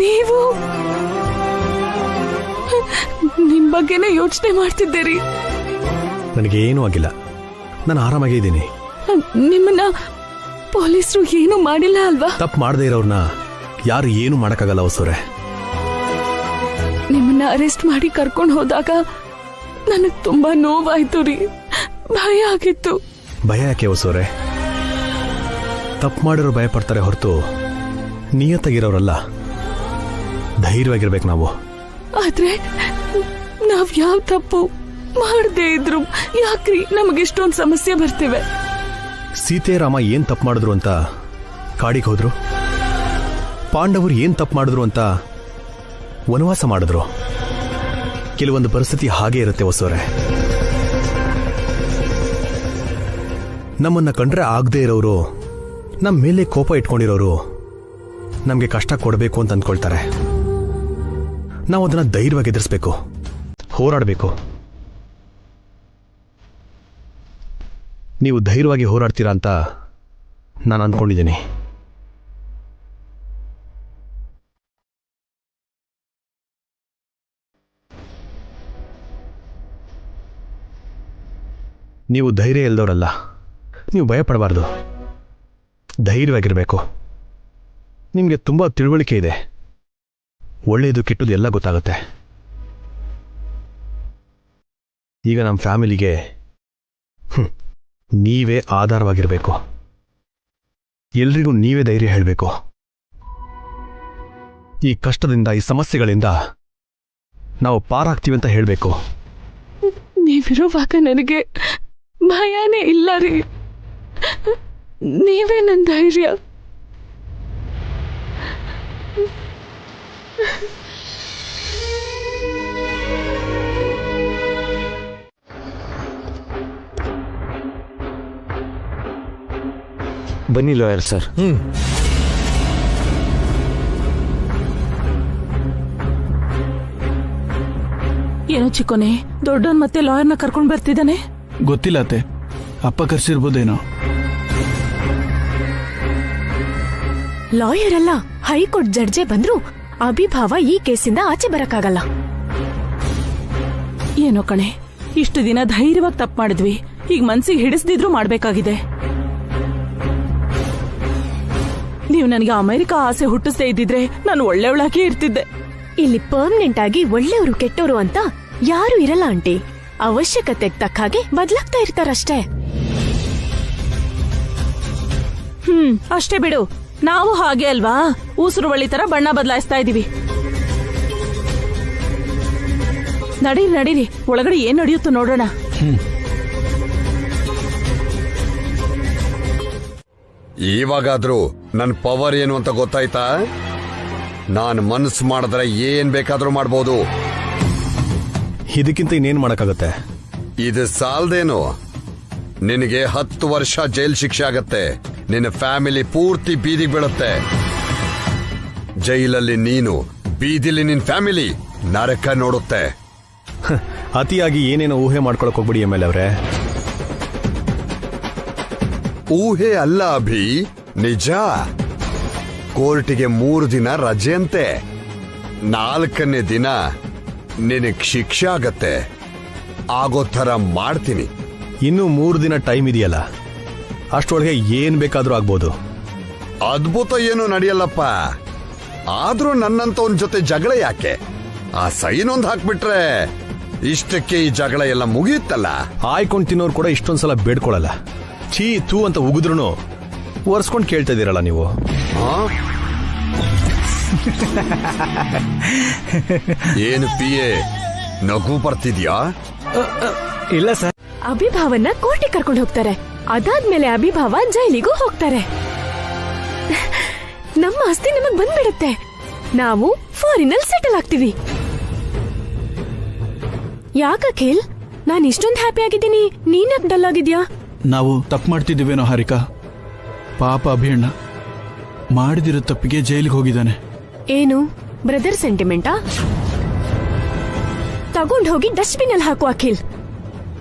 B: ನೀವು ನಿಮ್ ಬಗ್ಗೆನೇ ಯೋಚನೆ ಮಾಡ್ತಿದ್ದೀರಿ?
I: ನನಗೆ ಏನೂ ಆಗಿಲ್ಲ, ನಾನು ಆರಾಮಾಗೇ ಇದ್ದೀನಿ.
B: ನಿಮ್ಮನ್ನ ಪೊಲೀಸರು ಏನು ಮಾಡಿಲ್ಲ ಅಲ್ವಾ?
I: ತಪ್ಪು ಮಾಡದೇ ಇರೋರ್ನ ಯಾರು ಏನು ಮಾಡಕ್ಕಾಗಲ್ಲ ಹೊಸೂರೆ.
B: ನಿಮ್ಮನ್ನ ಅರೆಸ್ಟ್ ಮಾಡಿ ಕರ್ಕೊಂಡು ಹೋದಾಗ ನನಗ್ ತುಂಬಾ ನೋವಾಯ್ತು ರೀ, ಭಯ ಆಗಿತ್ತು.
I: ಭಯ ಯಾಕೆ ಹೊಸೂರೆ? ತಪ್ಪು ಮಾಡಿರೋ ಭಯ ಪಡ್ತಾರೆ ಹೊರತು ನಿಯತ್ತಾಗಿರೋರಲ್ಲ. ಧೈರ್ಯವಾಗಿರ್ಬೇಕು ನಾವು.
B: ಆದ್ರೆ ನಾವ್ ಯಾವ ತಪ್ಪು ಮಾಡದೇ ಇದ್ರು ಯಾಕ್ರಿ ನಮಗೆಷ್ಟೊಂದು ಸಮಸ್ಯೆ ಬರ್ತಿವೆ?
I: ಸೀತೆ ರಾಮ ಏನ್ ತಪ್ಪು ಮಾಡಿದ್ರು ಅಂತ ಕಾಡಿಗೆ ಹೋದ್ರು, ಪಾಂಡವರು ಏನ್ ತಪ್ಪು ಮಾಡಿದ್ರು ಅಂತ ವನವಾಸ ಮಾಡಿದ್ರು. ಕೆಲವೊಂದು ಪರಿಸ್ಥಿತಿ ಹಾಗೆ ಇರುತ್ತೆ ಹೊಸೋರೆ. ನಮ್ಮನ್ನ ಕಂಡ್ರೆ ಆಗದೆ ಇರೋರು, ನಮ್ಮ ಮೇಲೆ ಕೋಪ ಇಟ್ಕೊಂಡಿರೋರು ನಮಗೆ ಕಷ್ಟ ಕೊಡಬೇಕು ಅಂತ ಅಂದ್ಕೊಳ್ತಾರೆ. ನಾವು ಅದನ್ನ ಧೈರ್ಯವಾಗಿ ಎದುರಿಸಬೇಕು, ಹೋರಾಡಬೇಕು. ನೀವು ಧೈರ್ಯವಾಗಿ ಹೋರಾಡ್ತೀರಾ ಅಂತ ನಾನು ಅಂದ್ಕೊಂಡಿದ್ದೀನಿ. ನೀವು ಧೈರ್ಯ ಇಲ್ದವರಲ್ಲ, ನೀವು ಭಯಪಡಬಾರ್ದು, ಧೈರ್ಯವಾಗಿರಬೇಕು. ನಿಮಗೆ ತುಂಬ ತಿಳುವಳಿಕೆ ಇದೆ, ಒಳ್ಳೆಯದು ಕೆಟ್ಟದ್ದು ಎಲ್ಲ ಗೊತ್ತಾಗುತ್ತೆ. ಈಗ ನಮ್ಮ ಫ್ಯಾಮಿಲಿಗೆ ನೀವೇ ಆಧಾರವಾಗಿರಬೇಕು. ಎಲ್ರಿಗೂ ನೀವೇ ಧೈರ್ಯ ಹೇಳಬೇಕು. ಈ ಕಷ್ಟದಿಂದ, ಈ ಸಮಸ್ಯೆಗಳಿಂದ ನಾವು ಪಾರಾಗ್ತೀವಿ ಅಂತ ಹೇಳಬೇಕು.
B: ನೀವಿರುವಾಗ ನನಗೆ ಭಯನೇ ಇಲ್ಲ ರೀ. ನೀವೇ ನನ್ನ ಧೈರ್ಯ.
H: ಬನ್ನಿ ಲಾಯರ್ ಸರ್.
E: ಏನೋ ಚಿಕ್ಕೋನೆ, ದೊಡ್ಡವನ್ ಮತ್ತೆ ಲಾಯರ್ನ ಕರ್ಕೊಂಡ್ ಬರ್ತಿದ್ದಾನೆ.
C: ಗೊತ್ತಿಲ್ಲ ಅತ್ತೆ, ಅಪ್ಪ ಕರ್ಸಿರ್ಬೋದೇನೋ.
B: ಲಾಯರ್ ಅಲ್ಲ, ಹೈಕೋರ್ಟ್ ಜಡ್ಜೆ ಬಂದ್ರು ಅಭಿಭಾವ ಈ ಕೇಸಿಂದ ಆಚೆ ಬರಕ್ಕಾಗಲ್ಲ.
E: ಏನೋ ಕಣೆ, ಇಷ್ಟು ದಿನ ಧೈರ್ಯವಾಗಿ ತಪ್ಪು ಮಾಡಿದ್ವಿ, ಈಗ ಮನ್ಸಿಗೆ ಹಿಡಿಸ್ದಿದ್ರು ಮಾಡ್ಬೇಕಾಗಿದೆ. ನೀವು ನನಗೆ ಅಮೆರಿಕಾ ಆಸೆ ಹುಟ್ಟಿಸದೇ ಇದ್ದಿದ್ರೆ ನಾನು ಒಳ್ಳೆಯವಳಾಗಿ ಇರ್ತಿದ್ದೆ.
B: ಇಲ್ಲಿ ಪರ್ಮನೆಂಟ್ ಆಗಿ ಒಳ್ಳೆಯವರು ಕೆಟ್ಟವರು ಅಂತ ಯಾರು ಇರಲ್ಲ ಆಂಟಿ. ಅವಶ್ಯಕತೆಗೆ ತಕ್ಕ ಹಾಗೆ ಬದಲಾಗ್ತಾ ಇರ್ತಾರಷ್ಟೇ.
E: ಅಷ್ಟೇ ಬಿಡು, ನಾವು ಹಾಗೆ ಅಲ್ವಾ, ಊಸುರು ಬಳ್ಳಿ ತರ ಬಣ್ಣ ಬದಲಾಯಿಸ್ತಾ ಇದೀವಿ. ನಡೀರಿ ನಡೀರಿ, ಒಳಗಡೆ ಏನ್ ನಡೆಯುತ್ತೋ ನೋಡೋಣ.
D: ಇವಾಗಾದ್ರೂ ನನ್ ಪವರ್ ಏನು ಅಂತ ಗೊತ್ತಾಯ್ತಾ? ನಾನ್ ಮನಸ್ಸು ಮಾಡಿದ್ರೆ ಏನ್ ಬೇಕಾದ್ರೂ ಮಾಡ್ಬೋದು.
I: ಇದಕ್ಕಿಂತ ಇನ್ನೇನ್ ಮಾಡಕ್ಕಾಗತ್ತೆ?
D: ಇದು ಸಾಲ್ದೇನು, ನಿನಗೆ 10 ವರ್ಷ ಜೈಲ್ ಶಿಕ್ಷೆ ಆಗತ್ತೆ. ನಿನ್ನ ಫ್ಯಾಮಿಲಿ ಪೂರ್ತಿ ಬೀದಿಗೆ ಬೀಳುತ್ತೆ. ಜೈಲಲ್ಲಿ ನೀನು, ಬೀದಿಲಿ ನಿನ್ ಫ್ಯಾಮಿಲಿ ನರಕ ನೋಡುತ್ತೆ.
I: ಅತಿಯಾಗಿ ಏನೇನೋ ಊಹೆ ಮಾಡ್ಕೊಳಕ್ ಹೋಗ್ಬಿಡಿ ಎಮ್ಮೆಲ್ಲೆ ಅವ್ರೆ.
D: ಊಹೆ ಅಲ್ಲ ಅಭಿ, ನಿಜ. ಕೋರ್ಟಿಗೆ 3 ದಿನ ರಜೆ ಅಂತೆ. 4ನೇ ದಿನ ನಿನಗ್ ಶಿಕ್ಷೆ ಆಗತ್ತೆ. ಆಗೋ ಥರ ಮಾಡ್ತೀನಿ.
I: ಇನ್ನು 3 ದಿನ ಟೈಮ್ ಇದೆಯಲ್ಲ, ಅಷ್ಟೊಳಗೆ ಏನ್ ಬೇಕಾದ್ರೂ ಆಗ್ಬೋದು.
D: ಅದ್ಭುತ ಏನು ನಡೆಯಲ್ಲಪ್ಪ. ಆದ್ರೂ ನನ್ನಂತವನ್ ಜೊತೆ ಜಗಳ ಯಾಕೆ? ಆ ಸೈನ್ ಒಂದ್ ಹಾಕ್ಬಿಟ್ರೆ ಇಷ್ಟಕ್ಕೆ ಈ ಜಗಳ ಎಲ್ಲ ಮುಗಿಯುತ್ತಲ್ಲ.
I: ಆಯ್ಕೊಂಡ್ ತಿನ್ನೋರು ಕೂಡ ಇಷ್ಟೊಂದ್ಸಲ ಬೇಡ್ಕೊಳಲ್ಲ. ಛೀ ತೂ ಅಂತ ಉಗಿದ್ರೂ ಒರ್ಸ್ಕೊಂಡ್ ಕೇಳ್ತಾ ಇದೀರಲ್ಲ ನೀವು.
D: ಏನು ಪಿಯೆ, ನಗು ಬರ್ತಿದ್ಯಾ?
I: ಇಲ್ಲ ಸರ್.
B: ಅಭಿಭಾವನ್ನ ಕೋರ್ಟಿಗೆ ಕರ್ಕೊಂಡು ಹೋಗ್ತಾರೆ. ಅದಾದ್ಮೇಲೆ ಅಭಿಭಾವ ಜೈಲಿಗೂ ಹೋಗ್ತಾರೆ. ನಮ್ಮ ಆಸ್ತಿ ನಮಗ್ ಬಂದ್ಬಿಡುತ್ತೆ. ನಾವು ಫಾರಿನಲ್ಲಿ ಸೆಟಲ್ ಆಗ್ತೀವಿ. ಯಾಕ ಖೇಲ್, ನಾನ್ ಇಷ್ಟೊಂದು ಹ್ಯಾಪಿ ಆಗಿದ್ದೀನಿ, ನೀನ್ಯಾಕ್ ಡಲ್ ಆಗಿದ್ಯಾ?
C: ನಾವು ತಪ್ಪು ಮಾಡ್ತಿದ್ದೀವೇನೋ ಹಾರಿಕಾ. ಪಾಪ ಅಭಿಯಣ್ಣ ಮಾಡಿದಿರೋ ತಪ್ಪಿಗೆ ಜೈಲಿಗೆ ಹೋಗಿದ್ದಾನೆ.
B: ಏನು ಬ್ರದರ್ ಸೆಂಟಿಮೆಂಟಾ? ತಗೊಂಡ್ ಹೋಗಿ ಡಸ್ಟ್ಬಿನ್ ಅಲ್ಲಿ ಹಾಕು ಅಖಿಲ್.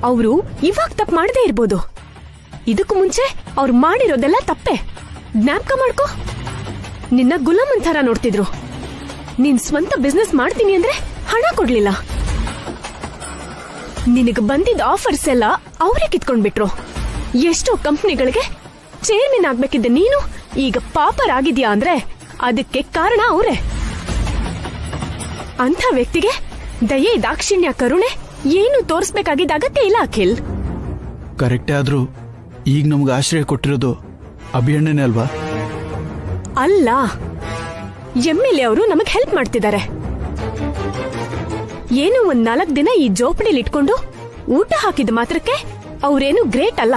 B: ಅವರು ಇವಾಗ ತಪ್ಪು ಮಾಡದೇ ಇರ್ಬೋದು. ಇದಕ್ಕೂ ಮುಂಚೆ ಅವ್ರು ಮಾಡಿರೋದೆಲ್ಲ ತಪ್ಪೆ. ಜ್ಞಾಪಕ ಮಾಡ್ಕೋ. ನಿನ್ನ ಗುಲಾಮನ್ ಥರ ನೋಡ್ತಿದ್ರು. ನಿನ್ ಸ್ವಂತ ಬಿಸ್ನೆಸ್ ಮಾಡ್ತೀನಿ ಅಂದ್ರೆ ಹಣ ಕೊಡ್ಲಿಲ್ಲ. ನಿನಗೆ ಬಂದಿದ್ದ ಆಫರ್ಸ್ ಎಲ್ಲ ಅವರೇ ಕಿತ್ಕೊಂಡ್ಬಿಟ್ರು. ಎಷ್ಟೋ ಕಂಪ್ನಿಗಳಿಗೆ ಚೇರ್ಮನ್ ಆಗ್ಬೇಕಿದ್ದ ನೀನು ಈಗ ಪಾಪರ್ ಆಗಿದ್ಯಾ ಅಂದ್ರೆ ಅದಕ್ಕೆ ಕಾರಣ ಅವರೇ. ಅಂಥ ವ್ಯಕ್ತಿಗೆ ದಯೆ, ದಾಕ್ಷಿಣ್ಯ, ಕರುಣೆ ಏನು ತೋರಿಸ್ಬೇಕಾಗಿದ್ದ ಅಗತ್ಯ ಇಲ್ಲ ಅಖಿಲ್.
C: ಕರೆಕ್ಟೇ, ಆದ್ರೂ ಈಗ ನಮ್ಗೆ ಆಶ್ರಯ ಕೊಟ್ಟಿರೋದು ಅಭಿಯಣ್ಣನೇ ಅಲ್ವಾ?
B: ಅಲ್ಲ, MLA ಅವರು ನಮಗ್ ಹೆಲ್ಪ್ ಮಾಡ್ತಿದ್ದಾರೆ. ಏನು ಒಂದ್ 4 ದಿನ ಈ ಜೋಪಡಿಲಿ ಇಟ್ಕೊಂಡು ಊಟ ಹಾಕಿದ ಮಾತ್ರಕ್ಕೆ ಅವ್ರೇನು ಗ್ರೇಟ್ ಅಲ್ಲ.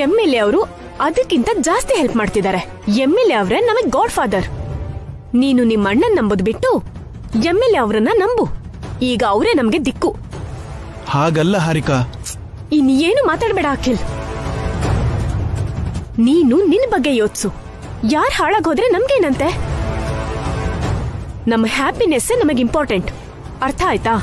B: MLA ಅವರು ಅದಕ್ಕಿಂತ ಜಾಸ್ತಿ ಹೆಲ್ಪ್ ಮಾಡ್ತಿದ್ದಾರೆ. MLA ಅವರೇ ನಮಗ್ ಗಾಡ್ ಫಾದರ್. ನೀನು ನಿಮ್ಮ ಅಣ್ಣನ್ ನಂಬೋದು ಬಿಟ್ಟು MLA ಅವರನ್ನ ನಂಬು. ಈಗ ಅವರೇ ನಮ್ಗೆ ದಿಕ್ಕು.
C: ಹಾಗಲ್ಲ ಹಾರಿಕಾ.
B: ಇನ್ ಏನು ಮಾತಾಡ್ಬೇಡ ಅಖಿಲ್. ನೀನು ನಿನ್ ಬಗ್ಗೆ ಯೋಚಿಸು. ಯಾರ್ ಹಾಳಾಗೋದ್ರೆ ನಮ್ಗೇನಂತೆ? ನಮ್ಮ ಹ್ಯಾಪಿನೆಸ್ ನಮಗ್ ಇಂಪಾರ್ಟೆಂಟ್. ಅರ್ಥ ಆಯ್ತಾ?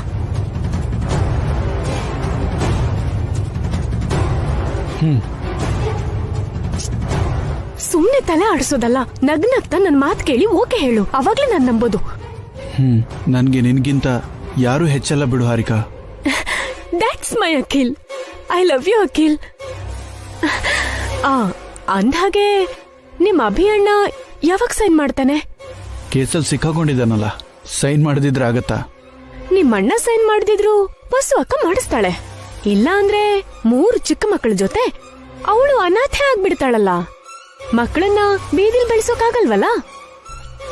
B: ಸುಮ್ನೆ ತಲೆ ಆಡಿಸೋದಲ್ಲ, ನಗ್ನಗ್ತಾ ನನ್ ಮಾತ್ ಕೇಳಿ ಓಕೆ ಹೇಳು, ಅವಾಗ್ಲೇ ನಾನ್ ನಂಬೋದು.
C: ನನ್ಗೆ ನಿನ್ಗಿಂತ ಯಾರು ಹೆಚ್ಚಲ್ಲ ಬಿಡು Harika.
B: That's my Akhil. I love you Akhil. ಅಂದ್ಹಾಗೆ ನಿಮ್ ಅಭಿಯಣ್ಣ ಯಾವಾಗ ಸೈನ್ ಮಾಡ್ತಾನೆ?
C: ಕೇಸಲ್ಲಿ ಸಿಕ್ಕಾಕೊಂಡಿದ್ದಾನಲ್ಲ, ಸೈನ್ ಮಾಡದಿದ್ರೆ ಆಗತ್ತಾ?
B: ನಿಮ್ ಅಣ್ಣ ಸೈನ್ ಮಾಡದಿದ್ರು ಬಸ್ಸು ಅಕ್ಕ ಮಾಡಿಸ್ತಾಳೆ. ಇಲ್ಲ ಅಂದ್ರೆ 3 ಚಿಕ್ಕ ಮಕ್ಕಳ ಜೊತೆ ಅವಳು ಅನಾಥೆ ಆಗ್ಬಿಡ್ತಾಳಲ್ಲ. ಮಕ್ಕಳನ್ನ ಬೀದಿಲ್ ಬೆಳೆಸೋಕಾಗಲ್ವಲ್ಲ?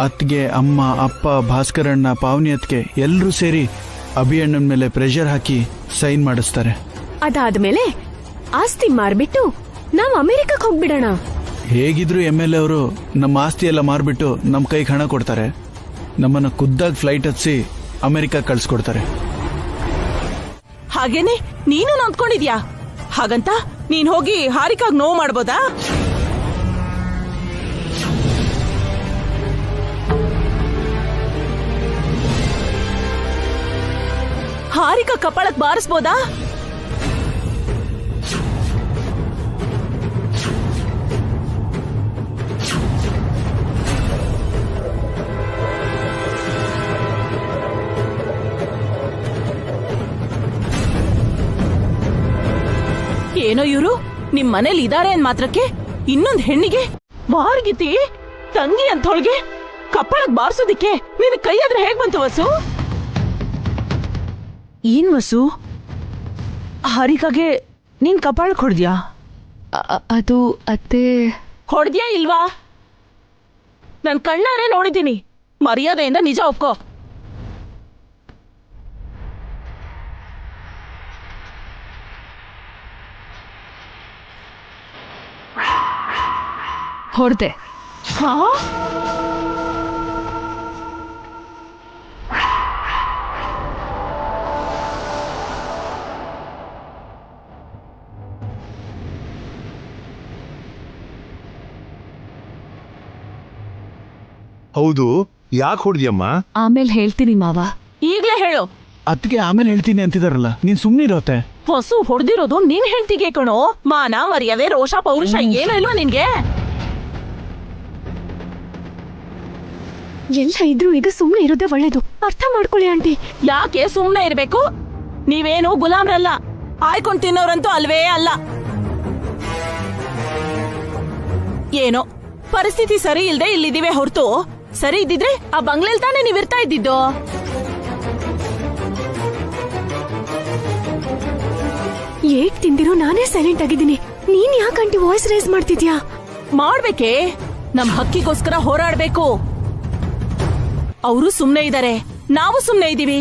C: ಅತ್ಗೆ, ಅಮ್ಮ, ಅಪ್ಪ, ಭಾಸ್ಕರಣ್ಣ, ಪಾವನಿ ಅತ್ಗೆ ಎಲ್ಲರೂ ಸೇರಿ ಅಭಿಯಣ್ಣನ ಮೇಲೆ ಪ್ರೆಷರ್ ಹಾಕಿ ಸೈನ್ ಮಾಡಿಸ್ತಾರೆ.
B: ಅದಾದ್ಮೇಲೆ ಆಸ್ತಿ ಮಾರ್ಬಿಟ್ಟು ನಾವ್ ಅಮೆರಿಕಕ್ಕೆ ಹೋಗ್ಬಿಡೋಣ.
C: ಹೇಗಿದ್ರು MLA ಅವರು ನಮ್ಮ ಆಸ್ತಿ ಎಲ್ಲ ಮಾರ್ಬಿಟ್ಟು ನಮ್ಮ ಕೈಗೆ ಹಣ ಕೊಡ್ತಾರೆ. ನಮ್ಮನ್ನ ಖುದ್ದಾಗಿ ಫ್ಲೈಟ್ ಹತ್ಸಿ ಅಮೆರಿಕ ಕಳ್ಸ್ಕೊಡ್ತಾರೆ.
E: ಹಾಗೇನೆ ನೀನು ನಂಬ್ಕೊಂಡಿದ್ಯಾ? ಹಾಗಂತ ನೀನ್ ಹೋಗಿ ಹಾರಿಕಾಗ್ ನೋವು ಮಾಡ್ಬೋದಾ? ಹಾರಿಕಾ ಕಪಾಳಕ್ ಬಾರಿಸ್ಬೋದಾ? ಏನೋ ಇವ್ರು ನಿಮ್ ಮನೇಲಿ ಇದಾರೆ ಅನ್ ಮಾತ್ರಕ್ಕೆ ಇನ್ನೊಂದ್ ಹೆಣ್ಣಿಗೆ ವಾರ್ಗಿತಿ ತಂಗಿ ಅಂತೋಳ್ಗೆ ಕಪ್ಪಳಕ್ ಬಾರ್ಸೋದಿಕ್ಕೆ ನಿನ್ ಕೈ ಆದ್ರೆ ಹೇಗ್ ಬಂತು ವಸು?
K: ಏನ್ ವಸು, ಹಾರಿಕಾಗೆ ನೀನ್ ಕಪಾಳಕ್ ಹೊಡ್ದ್ಯಾ?
J: ಅದು ಅತ್ತೆ.
E: ಹೊಡ್ದ್ಯಾ ಇಲ್ವಾ? ನನ್ ಕಣ್ಣಾರೆ ನೋಡಿದ್ದೀನಿ. ಮರ್ಯಾದೆಯಿಂದ ನಿಜ ಒಪ್ಕೋ.
J: ಹೊಡ್ದೆ.
E: ಹಾ?
G: ಹೌದು, ಯಾಕೆ ಹೊಡ್ದಿಯಮ್ಮ?
J: ಆಮೇಲೆ ಹೇಳ್ತೀನಿ ಮಾವ.
E: ಈಗ್ಲೇ ಹೇಳು.
C: ಅತ್ಗೆ ಆಮೇಲೆ ಹೇಳ್ತೀನಿ ಅಂತಿದಾರಲ್ಲ, ನೀನ್ ಸುಮ್ನಿರೋತೆ.
E: ಹೊಸು ಹೊಡೆದಿರೋದು ನಿನ್ ಹೇಳ್ತಿಗೆ ಕಣೋ. ಮಾನ ಮರ್ಯಾದೆ ರೋಷ ಪೌರುಷ ಏನೂ ಇಲ್ವಾ ನಿನ್ಗೆ?
B: ಎಲ್ಲ ಇದ್ರು ಈಗ ಸುಮ್ನೆ ಇರೋದೇ ಒಳ್ಳೇದು. ಅರ್ಥ ಮಾಡ್ಕೊಳ್ಳಿ ಆಂಟಿ.
E: ಯಾಕೆ ಸುಮ್ನೆ ಇರ್ಬೇಕು? ನೀವೇನು ಗುಲಾಮ್ರಲ್ಲ, ಆಯ್ಕೊಂಡ್ ತಿನ್ನೋರಂತೂ ಅಲ್ವೇ ಅಲ್ಲ. ಏನೋ ಪರಿಸ್ಥಿತಿ ಸರಿ ಇಲ್ದೆ ಇಲ್ಲಿದ್ದೀವಿ ಹೊರತು, ಸರಿ ಇದ್ದಿದ್ರೆ ಆ ಬಂಗ್ಲೆಲ್ ತಾನೇ ನೀವಿರ್ತಾ ಇದ್ದಿದ್ದು.
B: ಏಟ್ ತಿಂದಿರೋ ನಾನೇ ಸೈಲೆಂಟ್ ಆಗಿದ್ದೀನಿ. ನೀನ್ ಯಾಕೆ ಆಂಟಿ ವಾಯ್ಸ್ ರೇಸ್ ಮಾಡ್ತಿದ್ಯಾ?
E: ಮಾಡ್ಬೇಕೆ? ನಮ್ ಹಕ್ಕಿಗೋಸ್ಕರ ಹೋರಾಡ್ಬೇಕು. ಅವರು ಸುಮ್ನೆ ಇದಾರೆ, ನಾವು ಸುಮ್ನೆ ಇದೀವಿ.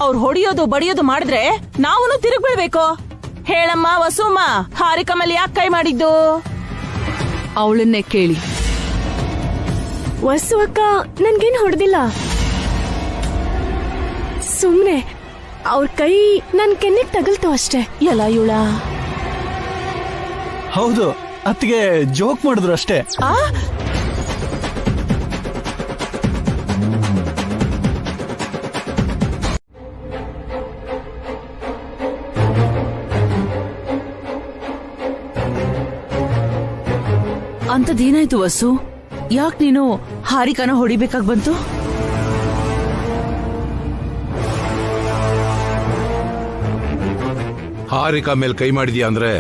E: ಅವ್ರು ಹೊಡಿಯೋದು ಬಡಿಯೋದು ಮಾಡಿದ್ರೆ ನಾವು ತಿರುಗ್ಬಿಡ್ಬೇಕು. ಹೇಳಮ್ಮ ವಸುಮ್ಮ, ಹಾರಿಕಾ ಮೇಲೆ ಯಾಕೆ ಕೈ ಮಾಡಿದ್ದು?
J: ಅವಳನ್ನೇ ಕೇಳಿ.
B: ವಸು ಅಕ್ಕ ನನ್ಗೇನು ಹೊಡೆದಿಲ್ಲ. ಸುಮ್ನೆ ಅವ್ರ ಕೈ ನನ್ ಕೆನ್ನೆಗ್ ತಗಲ್ತು ಅಷ್ಟೇ.
E: ಎಲ್ಲ ಇವಳ.
C: ಹೌದು, ಅತ್ತಿಗೆ ಜೋಕ್ ಮಾಡಿದ್ರು ಅಷ್ಟೇ.
K: ಅಂತದೇನಾಯ್ತು ವಸು? ಯಾಕೆ ನೀನು ಹಾರಿಕಾನ ಹೊಡಿಬೇಕಾಗ್ ಬಂತು?
G: ಹಾರಿಕಾ ಮೇಲೆ ಕೈ ಮಾಡಿದ್ಯಾ ಅಂದ್ರೆ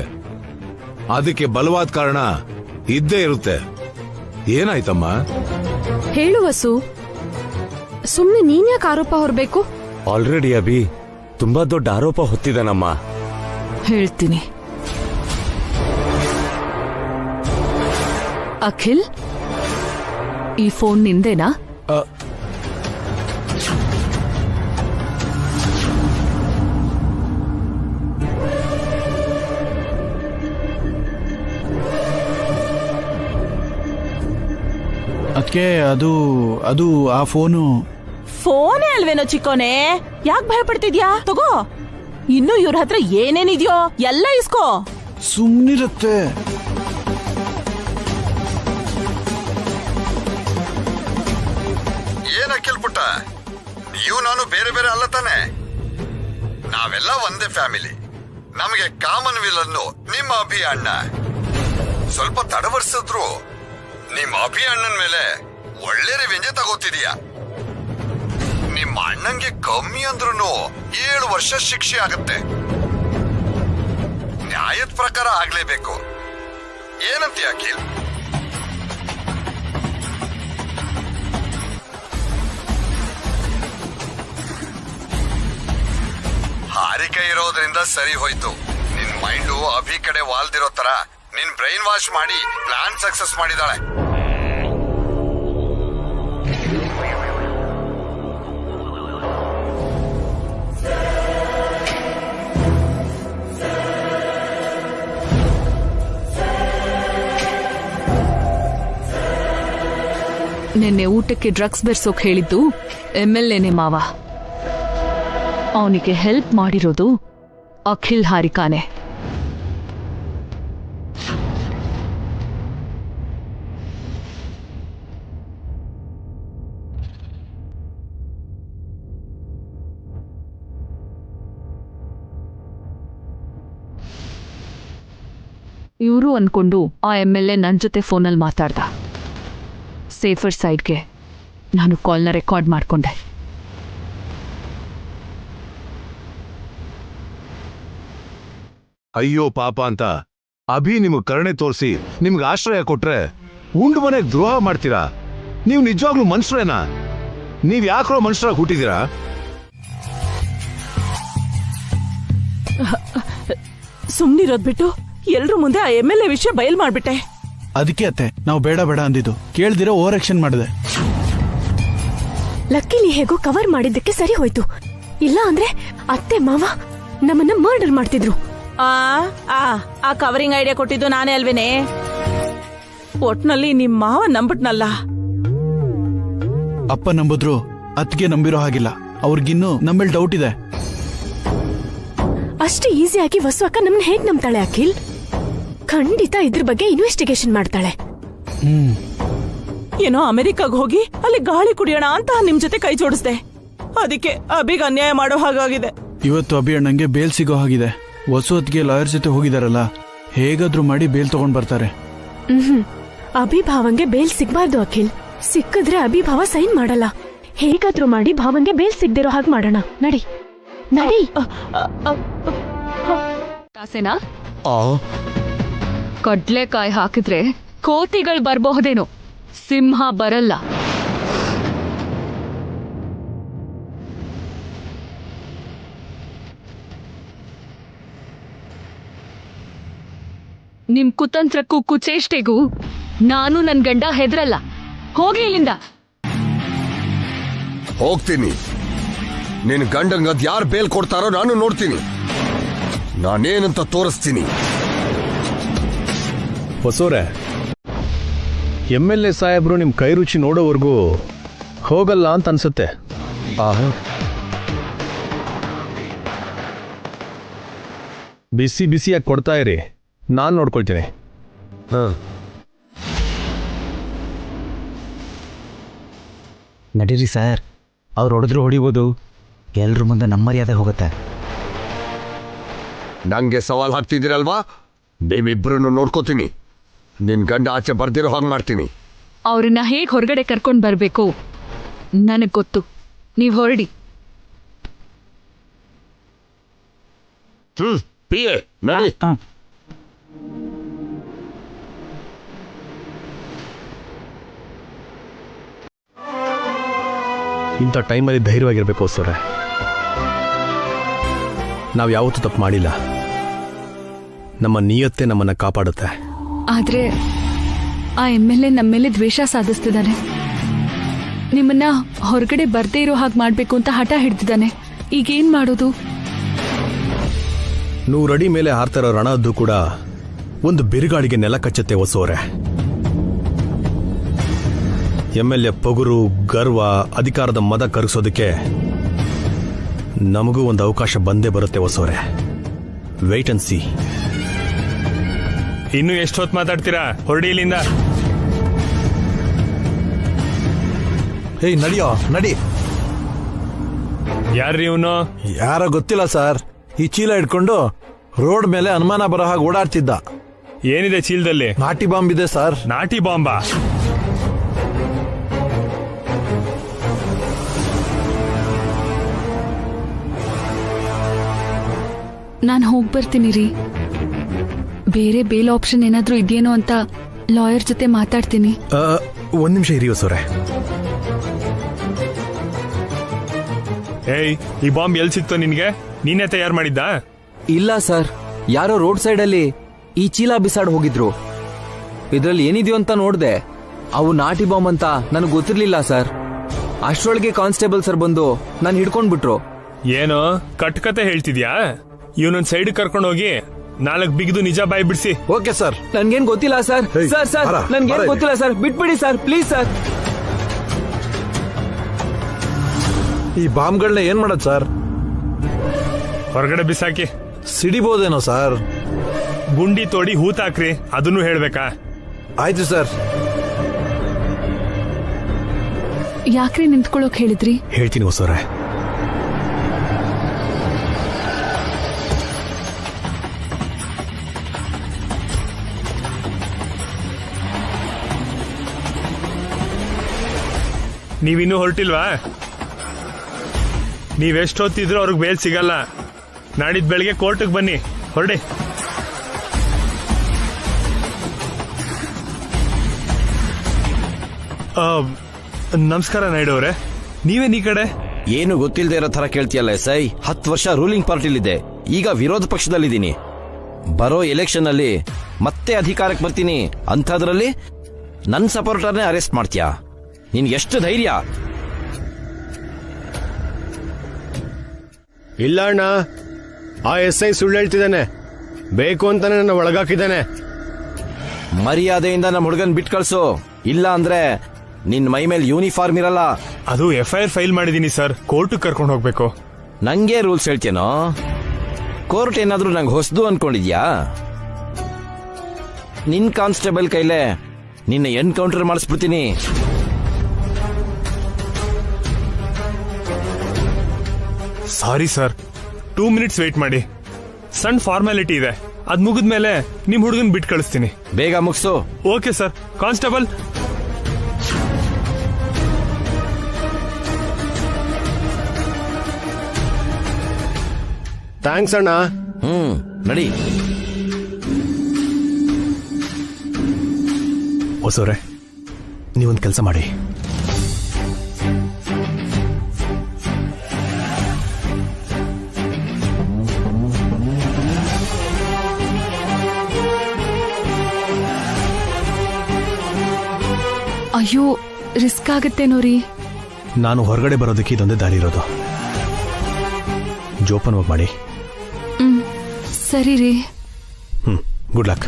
G: ಅದಕ್ಕೆ ಬಲವಾದ ಕಾರಣ ಇದ್ದೇ ಇರುತ್ತೆ. ಏನಾಯ್ತಮ್ಮ?
B: ಹೇಳು ವಸು, ಸುಮ್ನೆ ನೀನ್ ಯಾಕೆ ಆರೋಪ ಹೊರಬೇಕು?
H: ಆಲ್ರೆಡಿ ಅಭಿ ತುಂಬಾ ದೊಡ್ಡ ಆರೋಪ ಹೊತ್ತಿದ್ದಾನಮ್ಮ.
J: ಹೇಳ್ತೀನಿ. ಅಖಿಲ್, ಈ ಫೋನ್ ನಿಂದೇನಾ?
C: ಅದಕ್ಕೆ ಅದು ಆ
E: ಫೋನೇ ಅಲ್ವೇನೋ ಚಿಕ್ಕೋನೆ, ಯಾಕೆ ಭಯ ಪಡ್ತಿದ್ಯಾ? ತಗೋ, ಇನ್ನು ಇವ್ರ ಹತ್ರ ಏನೇನಿದ್ಯೋ ಎಲ್ಲ ಇಸ್ಕೋ.
C: ಸುಮ್ನಿರುತ್ತೆ.
D: ಏನ ಕೇಳ್ಪುಟ್ಟ, ನೀವು ನಾನು ಬೇರೆ ಬೇರೆ ಅಲ್ಲ ತಾನೆ? ನಾವೆಲ್ಲ ಒಂದೇ ಫ್ಯಾಮಿಲಿ. ನಮಗೆ ಕಾಮನ್ ವಿಲನ್ನು ನಿಮ್ಮ ಅಭಿ ಅಣ್ಣ. ಸ್ವಲ್ಪ ತಡವರ್ಸಿದ್ರು ನಿಮ್ಮ ಅಭಿ ಅಣ್ಣನ ಮೇಲೆ ಒಳ್ಳೆ ರಿವೆಂಜ್ ತಗೋತಿದೀಯ. ನಿಮ್ಮ ಅಣ್ಣಂಗೆ ಕಮ್ಮಿ ಅಂದ್ರೂ 7 ವರ್ಷ ಶಿಕ್ಷೆ ಆಗತ್ತೆ. ನ್ಯಾಯದ ಪ್ರಕಾರ ಆಗ್ಲೇಬೇಕು. ಏನಂತೀಯ ಅಖಿಲ್? ಹಾರಿಕೆ ಇರೋದ್ರಿಂದ ಸರಿ ಹೋಯ್ತು. ನಿನ್ ಮೈಂಡು ಅಭಿ ಕಡೆ ವಾಲ್ದಿರೋ ತರ ನಿನ್ ಬ್ರೈನ್ ವಾಶ್ ಮಾಡಿ ಪ್ಲಾನ್ ಸಕ್ಸಸ್ ಮಾಡಿದಾಳೆ.
J: ನಿನ್ನೆ ಊಟಕ್ಕೆ ಡ್ರಗ್ಸ್ ಬೆರ್ಸೋಕ್ ಹೇಳಿದ್ದು MLAನೇ ಮಾವ. ಅವನಿಗೆ ಹೆಲ್ಪ್ ಮಾಡಿರೋದು ಅಖಿಲ್ ಹಾರಿಕಾನೆ. ಇವರು ಅನ್ಕೊಂಡು ಆ MLA ನನ್ನ ಜೊತೆ ಫೋನಲ್ಲಿ ಮಾತಾಡ್ದ. ಸೇಫರ್ ಸೈಡ್ಗೆ ನಾನು ಕಾಲ್ನ ರೆಕಾರ್ಡ್ ಮಾಡ್ಕೊಂಡೆ.
G: ಅಯ್ಯೋ ಪಾಪ ಅಂತ ಅಭಿ ನಿಮ್ಗೆ ಕರುಣೆ ತೋರಿಸಿ ನಿಮ್ಗೆ ಆಶ್ರಯ ಕೊಟ್ರೆ ಉಂಡು ಮನೆಗೆ ದ್ರೋಹ ಮಾಡ್ತೀರಾ? ನೀವು ನಿಜವಾಗ್ಲೂ ಮನುಷ್ಯರೇನಾ? ನೀವ್ ಯಾಕ್ರೋ ಮನುಷ್ಯರಾಗಿ ಹುಟ್ಟಿದೀರಾ?
E: ಸುಮ್ನಿರೋದ್ ಬಿಟ್ಟು ಎಲ್ರ ಮುಂದೆ ಆ MLA ವಿಷಯ ಬಯಲ್ ಮಾಡ್ಬಿಟ್ಟೆ.
C: ಅದಕ್ಕೆ ಅತ್ತೆ ನಾವು ಬೇಡ ಬೇಡ ಅಂದಿದ್ದು, ಕೇಳ್ದಿರ ಓವರ್ ಆಕ್ಷನ್ ಮಾಡಿದೆ.
B: ಲಕ್ಕಿಲಿ ಹೇಗೋ ಕವರ್ ಮಾಡಿದ್ದಕ್ಕೆ ಸರಿ ಹೋಯ್ತು. ಇಲ್ಲ ಅಂದ್ರೆ ಅತ್ತೆ ಮಾವ ನಮ್ಮನ್ನ ಮರ್ಡರ್ ಮಾಡ್ತಿದ್ರು.
E: ಆ ಕವರಿಂಗ್ ಐಡಿಯಾ ಕೊಟ್ಟಿದ್ದು ನಾನೇ ಅಲ್ವೇನೆ. ಒಟ್ನಲ್ಲಿ ನಿಮ್ ಮಾವ ನಂಬಿಟ್ನಲ್ಲ.
C: ಅಪ್ಪ ನಂಬಿದ್ರು ಅತ್ತಿಗೆ ನಂಬಿರೋ ಹಾಗಿಲ್ಲ. ಅವ್ರಿಗಿನ್ನೂ ನಮ್ಮಲ್ಲಿ ಡೌಟ್ ಇದೆ.
B: ಅಷ್ಟೇ ಈಸಿಯಾಗಿ ವಸು ಅಕ್ಕ ನಮ್ಮನ್ನ ಹೇಗ್ ನಂಬ್ತಾಳೆ ಅಖಿಲ್? ಖಂಡಿತ ಇದ್ರ ಬಗ್ಗೆ ಇನ್ವೆಸ್ಟಿಗೇಷನ್ ಮಾಡ್ತಾಳೆ.
E: ಏನೋ ಅಮೆರಿಕಾಗ್ ಹೋಗಿ ಅಲ್ಲಿ ಗಾಳಿ ಕುಡಿಯೋಣ ಅಂತ ನಿಮ್ ಜೊತೆ ಕೈ ಜೋಡಿಸ್ದೆ. ಅದಕ್ಕೆ ಅಭಿಗ್ ಅನ್ಯಾಯ ಮಾಡೋ ಹಾಗಾಗಿದೆ.
C: ಇವತ್ತು ಅಭಿ ಅಣ್ಣಂಗೆ ಬೇಲ್ ಸಿಗೋ ಹಾಗಿದೆ. ವಸು ಹೊತ್ತಿಗೆ ಲಾಯರ್ ಜೊತೆ ಹೋಗಿದಾರಲ್ಲ, ಹೇಗಾದ್ರೂ ಮಾಡಿ ಬೇಲ್ ತಗೊಂಡ್ ಬರ್ತಾರೆ.
B: ಅಭಿಭಾವಂಗೆ ಬೇಲ್ ಸಿಗ್ಬಾರ್ದು ಅಖಿಲ್. ಸಿಕ್ಕಿದ್ರೆ ಅಭಿಭಾವ ಸೈನ್ ಮಾಡಲ್ಲ. ಹೇಗಾದ್ರೂ ಮಾಡಿ ಭಾವಂಗೆ ಬೇಲ್ ಸಿಗ್ದಿರೋ ಹಾಗೆ ಮಾಡೋಣ. ನಡಿ ನಡಿ.
J: ತಾಸೇನಾ ಕಡ್ಲೆಕಾಯಿ ಹಾಕಿದ್ರೆ ಕೋತಿಗಳು ಬರಬಹುದೇನೋ, ಸಿಂಹ ಬರಲ್ಲ. ನಿಮ್ ಕುತಂತ್ರಕ್ಕೂ ಕುಚೇಷ್ಟೆಗೂ ನಾನು ನನ್ ಗಂಡ ಹೆದರಲ್ಲ. ಹೋಗಿ ಇಲ್ಲಿಂದ.
D: ಹೋಗ್ತೀನಿ. ನಿನ್ ಗಂಡಂಗದ್ ಯಾರು ಬೇಲ್ ಕೊಡ್ತಾರೋ ನಾನು ನೋಡ್ತೀನಿ. ನಾನೇನಂತ ತೋರಿಸ್ತೀನಿ.
I: ಹೊಸೋರೆ, MLA ಸಾಹೇಬ್ರು ನಿಮ್ಮ ಕೈ ರುಚಿ ನೋಡೋವರೆಗೂ ಹೋಗಲ್ಲ ಅಂತ ಅನ್ಸುತ್ತೆ. ಬಿಸಿ ಬಿಸಿಯಾಗಿ ಕೊಡ್ತಾ ಇರಿ, ನಾನು ನೋಡ್ಕೊಳ್ತೀನಿ.
A: ನಡೀರಿ ಸರ್, ಅವ್ರು ಹೊಡೆದ್ರು ಹೊಡಿಬೋದು, ಎಲ್ರ ಮುಂದೆ ನಮ್ಮ ಮರ್ಯಾದೆ ಹೋಗುತ್ತೆ.
D: ನಂಗೆ ಸವಾಲ್ ಹಾಕ್ತಿದ್ದೀರಲ್ವಾ? ನೀವಿಬ್ರು ನೋಡ್ಕೋತೀನಿ. ನಿನ್ ಗಂಡ ಆಚೆ ಬರ್ದಿರೋ ಹಾಗೆ ಮಾಡ್ತೀನಿ.
J: ಅವ್ರನ್ನ ಹೇಗೆ ಹೊರಗಡೆ ಕರ್ಕೊಂಡು ಬರಬೇಕು ನನಗೆ ಗೊತ್ತು. ನೀವು ಹೊರಡಿ.
D: ಪಿಯೆ ನಡಿ.
I: ಇಂಥ ಟೈಮಲ್ಲಿ ಧೈರ್ಯವಾಗಿರ್ಬೇಕು ಹೊಸೋರೆ. ನಾವು ಯಾವತ್ತೂ ತಪ್ಪು ಮಾಡಿಲ್ಲ. ನಮ್ಮ ನಿಯತ್ತೆ ನಮ್ಮನ್ನ ಕಾಪಾಡುತ್ತೆ.
J: ಆದ್ರೆ ಆ MLA ನಮ್ಮ ಮೇಲೆ ದ್ವೇಷ ಸಾಧಿಸ್ತಿದ್ದಾನೆ. ನಿಮ್ಮನ್ನ ಹೊರಗಡೆ ಬರ್ದೇ ಇರೋ ಹಾಗೆ ಮಾಡ್ಬೇಕು ಅಂತ ಹಠ ಹಿಡ್ತಿದ್ದಾನೆ. ಈಗೇನ್ ಮಾಡೋದು?
I: 100 ಅಡಿ ಮೇಲೆ ಹಾರ್ತಾರೋ ರಣದ್ದು ಕೂಡ ಒಂದು ಬಿರುಗಾಳಿಗೆ ನೆಲ ಕಚ್ಚತ್ತೆ ಹೊಸೋರೆ. MLA ಪೊಗುರು, ಗರ್ವ, ಅಧಿಕಾರದ ಮದ ಕರಗಿಸೋದಕ್ಕೆ ನಮಗೂ ಒಂದು ಅವಕಾಶ ಬಂದೇ ಬರುತ್ತೆ ಹೊಸೋರೆ. Wait and C.
M: ಇನ್ನು ಎಷ್ಟು ಹೊತ್ತು ಮಾತಾಡ್ತೀರಾ? ಹೊರಡಿ ಇಲ್ಲಿಂದ.
L: ಹೇಯ್ ನಡಿಯೋ ನಡಿ.
M: ಯಾರ್ರಿ ಇವನು?
L: ಯಾರೋ ಗೊತ್ತಿಲ್ಲ ಸರ್. ಈ ಚೀಲ ಇಟ್ಕೊಂಡು ರೋಡ್ ಮೇಲೆ ಅನುಮಾನ ಬರೋ ಹಾಗೆ ಓಡಾಡ್ತಿದ್ದ.
M: ಏನಿದೆ ಚೀಲದಲ್ಲಿ?
L: ನಾಟಿ ಬಾಂಬ್ ಇದೆ ಸರ್.
M: ನಾಟಿ ಬಾಂಬಾ?
J: ನಾನು ಹೋಗಿ ಬರ್ತೀನಿ ರೀ. ಬೇರೆ ಬೇಲ್ ಆಪ್ಷನ್ ಏನಾದ್ರೂ ಇದೆಯೇನೋ ಅಂತ ಲಾಯರ್ ಜೊತೆ ಮಾತಾಡ್ತೀನಿ.
I: ಒಂದ್ ನಿಮಿಷ ಇರಿ ಹೊಸೋರೆ.
M: ಏಯ್, ಈ ಬಾಂಬ್ ಎಲ್ಲಿ ಸಿಕ್ತೋ ನಿನ್ಗೆ? ನೀನೇ ತಯಾರು ಮಾಡಿದ್ದ?
N: ಇಲ್ಲ ಸರ್, ಯಾರೋ ರೋಡ್ ಸೈಡ್ ಅಲ್ಲಿ ಈ ಚೀಲ ಬಿಸಾಡ್ ಹೋಗಿದ್ರು. ಇದ್ರಲ್ಲಿ ಏನಿದೆಯೋ ಅಂತ ನೋಡ್ದೆ. ಅವು ನಾಟಿ ಬಾಂಬ್ ಅಂತ ನನಗೆ ಗೊತ್ತಿರ್ಲಿಲ್ಲ ಸರ್. ಅಷ್ಟರೊಳಗೆ ಕಾನ್ಸ್ಟೇಬಲ್ ಸರ್ ಬಂದು ನಾನು ಹಿಡ್ಕೊಂಡ್ಬಿಟ್ರು.
M: ಏನೋ ಕಟ್ಕತೆ ಹೇಳ್ತಿದ್ಯಾ? ಇವನೊಂದ್ ಸೈಡ್ ಕರ್ಕೊಂಡು ಹೋಗಿ 4 ಬಿಗಿದು ನಿಜ ಬಾಯ್ ಬಿಡಿಸಿ.
L: Okay sir.
N: ನನ್ಗೇನ್ ಗೊತ್ತಿಲ್ಲ ಸರ್. ಸರ್ ನನ್ಗೇನ್ ಗೊತ್ತಿಲ್ಲ ಸರ್, ಬಿಟ್ಬಿಡಿ ಸರ್ ಪ್ಲೀಸ್ ಸರ್.
L: ಈ ಬಾಂಬ್ಗಳನ್ನ ಏನ್ ಮಾಡೋದು ಸರ್?
M: ಹೊರಗಡೆ ಬಿಸಾಕಿ.
L: ಸಿಡಿಬೋದೇನೋ ಸರ್?
M: ಗುಂಡಿ ತೋಡಿ ಹೂತಾಕ್ರಿ, ಅದನ್ನು ಹೇಳ್ಬೇಕಾ?
L: ಆಯ್ತು ಸರ್.
J: ಯಾಕ್ರಿ ನಿಂತ್ಕೊಳ್ಳೋಕ್ ಹೇಳಿದ್ರಿ?
I: ಹೇಳ್ತೀನಿ ಹೊಸವ್ರೆ.
M: ನೀವಿನ್ನೂ ಹೊರಟಿಲ್ವಾ? ನೀವೆಷ್ಟೊತ್ತಿದ್ರು ಅವ್ರಿಗೆ ಬೇಲ್ ಸಿಗಲ್ಲ. ನಾಡಿದ್ ಬೆಳಿಗ್ಗೆ ಕೋರ್ಟಿಗೆ ಬನ್ನಿ, ಹೊರಡಿ. ನಮಸ್ಕಾರ ನಾಯ್ಡು ಅವರೇ, ನೀವೇನ್ ಈ ಕಡೆ?
O: ಏನು ಗೊತ್ತಿಲ್ಲದೆ ಇರೋ ತರ ಕೇಳ್ತೀಯಲ್ಲ ಎಸ್ಐ. 10 ವರ್ಷ ರೂಲಿಂಗ್ ಪಾರ್ಟಿಲಿದ್ದೆ, ಈಗ ವಿರೋಧ ಪಕ್ಷದಲ್ಲಿದ್ದೀನಿ. ಬರೋ ಎಲೆಕ್ಷನ್ ಅಲ್ಲಿ ಮತ್ತೆ ಅಧಿಕಾರಕ್ಕೆ ಬರ್ತೀನಿ. ಅಂಥದ್ರಲ್ಲಿ ನನ್ನ ಸಪೋರ್ಟರ್ನೇ ಅರೆಸ್ಟ್ ಮಾಡ್ತೀಯಾ? ನಿನ್ಗೆ ಎಷ್ಟು ಧೈರ್ಯ?
P: ಇಲ್ಲ ಅಣ್ಣ, ಆ ಎಸ್ಐ ಸುಳ್ಳು ಹೇಳ್ತಿದ್ದಾನೆ. ಬೇಕು ಅಂತಾನೆ ನನ್ನ ಒಳಗಾಕಿದ್ದಾನೆ.
O: ಮರ್ಯಾದೆಯಿಂದ ನಮ್ಮ ಹುಡುಗನ್ ಬಿಟ್ ಕಳ್ಸು, ಇಲ್ಲ ಅಂದ್ರೆ ನಿನ್ ಮೈ ಮೇಲೆ ಯೂನಿಫಾರ್ಮ್ ಇರಲ್ಲ.
M: ಅದು FIR ಫೈಲ್ ಮಾಡಿದೀನಿ ಸರ್, ಕೋರ್ಟ್ ಕರ್ಕೊಂಡು ಹೋಗ್ಬೇಕು.
O: ನಂಗೆ ರೂಲ್ಸ್ ಹೇಳ್ತೇನೋ? ಕೋರ್ಟ್ ಏನಾದ್ರೂ ನಂಗೆ ಹೊಸದು ಅನ್ಕೊಂಡಿದ್ಯಾ? ನಿನ್ ಕಾನ್ಸ್ಟೇಬಲ್ ಕೈಲೇ ನಿನ್ನ ಎನ್ಕೌಂಟರ್ ಮಾಡಿಸ್ಬಿಡ್ತೀನಿ.
M: ಸಾರಿ ಸರ್, 2 ಮಿನಿಟ್ಸ್ ವೇಟ್ ಮಾಡಿ. ಸಣ್ಣ ಫಾರ್ಮಾಲಿಟಿ ಇದೆ, ಅದ್ ಮುಗಿದ್ಮೇಲೆ ನಿಮ್ ಹುಡುಗನ್ ಬಿಟ್ ಕಳಿಸ್ತೀನಿ.
O: ಬೇಗ ಮುಗಿಸು.
M: Okay sir. ಕಾನ್ಸ್ಟೇಬಲ್,
P: ಥ್ಯಾಂಕ್ಸ್ ಅಣ್ಣ.
O: ನಡಿ.
I: ಹೊಸವ್ರೆ, ನೀವೊಂದು ಕೆಲಸ ಮಾಡಿ.
J: ಅಯ್ಯೋ, ರಿಸ್ಕ್ ಆಗತ್ತೇನೋ ರೀ.
I: ನಾನು ಹೊರಗಡೆ ಬರೋದಕ್ಕೆ ಇದೊಂದೇ ದಾರಿ ಇರೋದು. ಜೋಪಾನವಾಗಿ ಮಾಡಿ.
J: ಸರಿ ರೀ.
I: Good luck.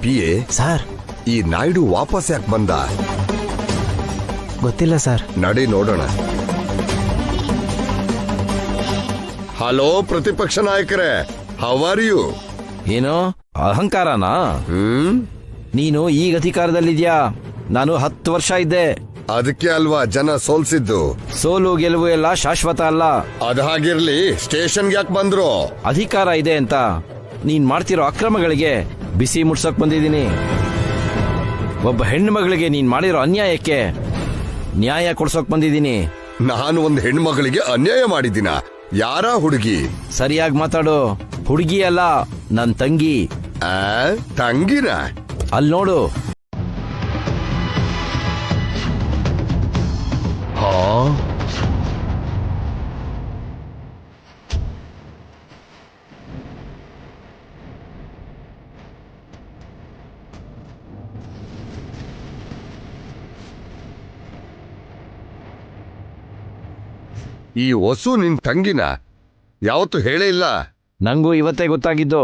D: PA
Q: ಸರ್,
D: ಈ ನಾಯ್ಡು ವಾಪಸ್ ಯಾಕೆ ಬಂದ?
Q: ಗೊತ್ತಿಲ್ಲ ಸರ್.
D: ನಡಿ ನೋಡೋಣ. ಹಲೋ ಪ್ರತಿಪಕ್ಷ ನಾಯಕರೇ, ಹೌ ಆರ್ ಯು?
O: ಏನು ಅಹಂಕಾರನಾ? ನೀನು ಈಗ ಅಧಿಕಾರದಲ್ಲಿದ್ಯಾ, ನಾನು 10 ವರ್ಷ ಇದ್ದೆ.
D: ಅದಕ್ಕೆ ಅಲ್ವಾ ಜನ ಸೋಲ್ಸಿದ್ದು.
O: ಸೋಲು ಗೆಲುವು ಎಲ್ಲ ಶಾಶ್ವತ ಅಲ್ಲ.
D: ಅದ ಹಾಗಿರ್ಲಿ, ಸ್ಟೇಷನ್ಗೆ ಯಾಕೆ ಬಂದ್ರು?
O: ಅಧಿಕಾರ ಇದೆ ಅಂತ ನೀನ್ ಮಾಡ್ತಿರೋ ಅಕ್ರಮಗಳಿಗೆ ಬಿಸಿ ಮುಟ್ಸಕ್ ಬಂದಿದ್ದೀನಿ. ಒಬ್ಬ ಹೆಣ್ಣು ಮಗಳಿಗೆ ನೀನ್ ಮಾಡಿರೋ ಅನ್ಯಾಯಕ್ಕೆ ನ್ಯಾಯ ಕೊಡ್ಸೋಕ್ ಬಂದಿದ್ದೀನಿ.
D: ನಾನು ಒಂದು ಹೆಣ್ಮಗಳಿಗೆ ಅನ್ಯಾಯ ಮಾಡಿದ್ದೀನ? ಯಾರ ಹುಡುಗಿ?
O: ಸರಿಯಾಗಿ ಮಾತಾಡು. ಹುಡುಗಿ ಅಲ್ಲ, ನನ್ ತಂಗಿ.
D: ತಂಗಿನ?
O: ಅಲ್ಲಿ ನೋಡು.
D: ಈ ಹೊಸು ನಿನ್ ತಂಗಿನ? ಯಾವತ್ತು ಹೇಳೇ ಇಲ್ಲ.
O: ನಂಗೂ ಇವತ್ತೇ ಗೊತ್ತಾಗಿದ್ದು.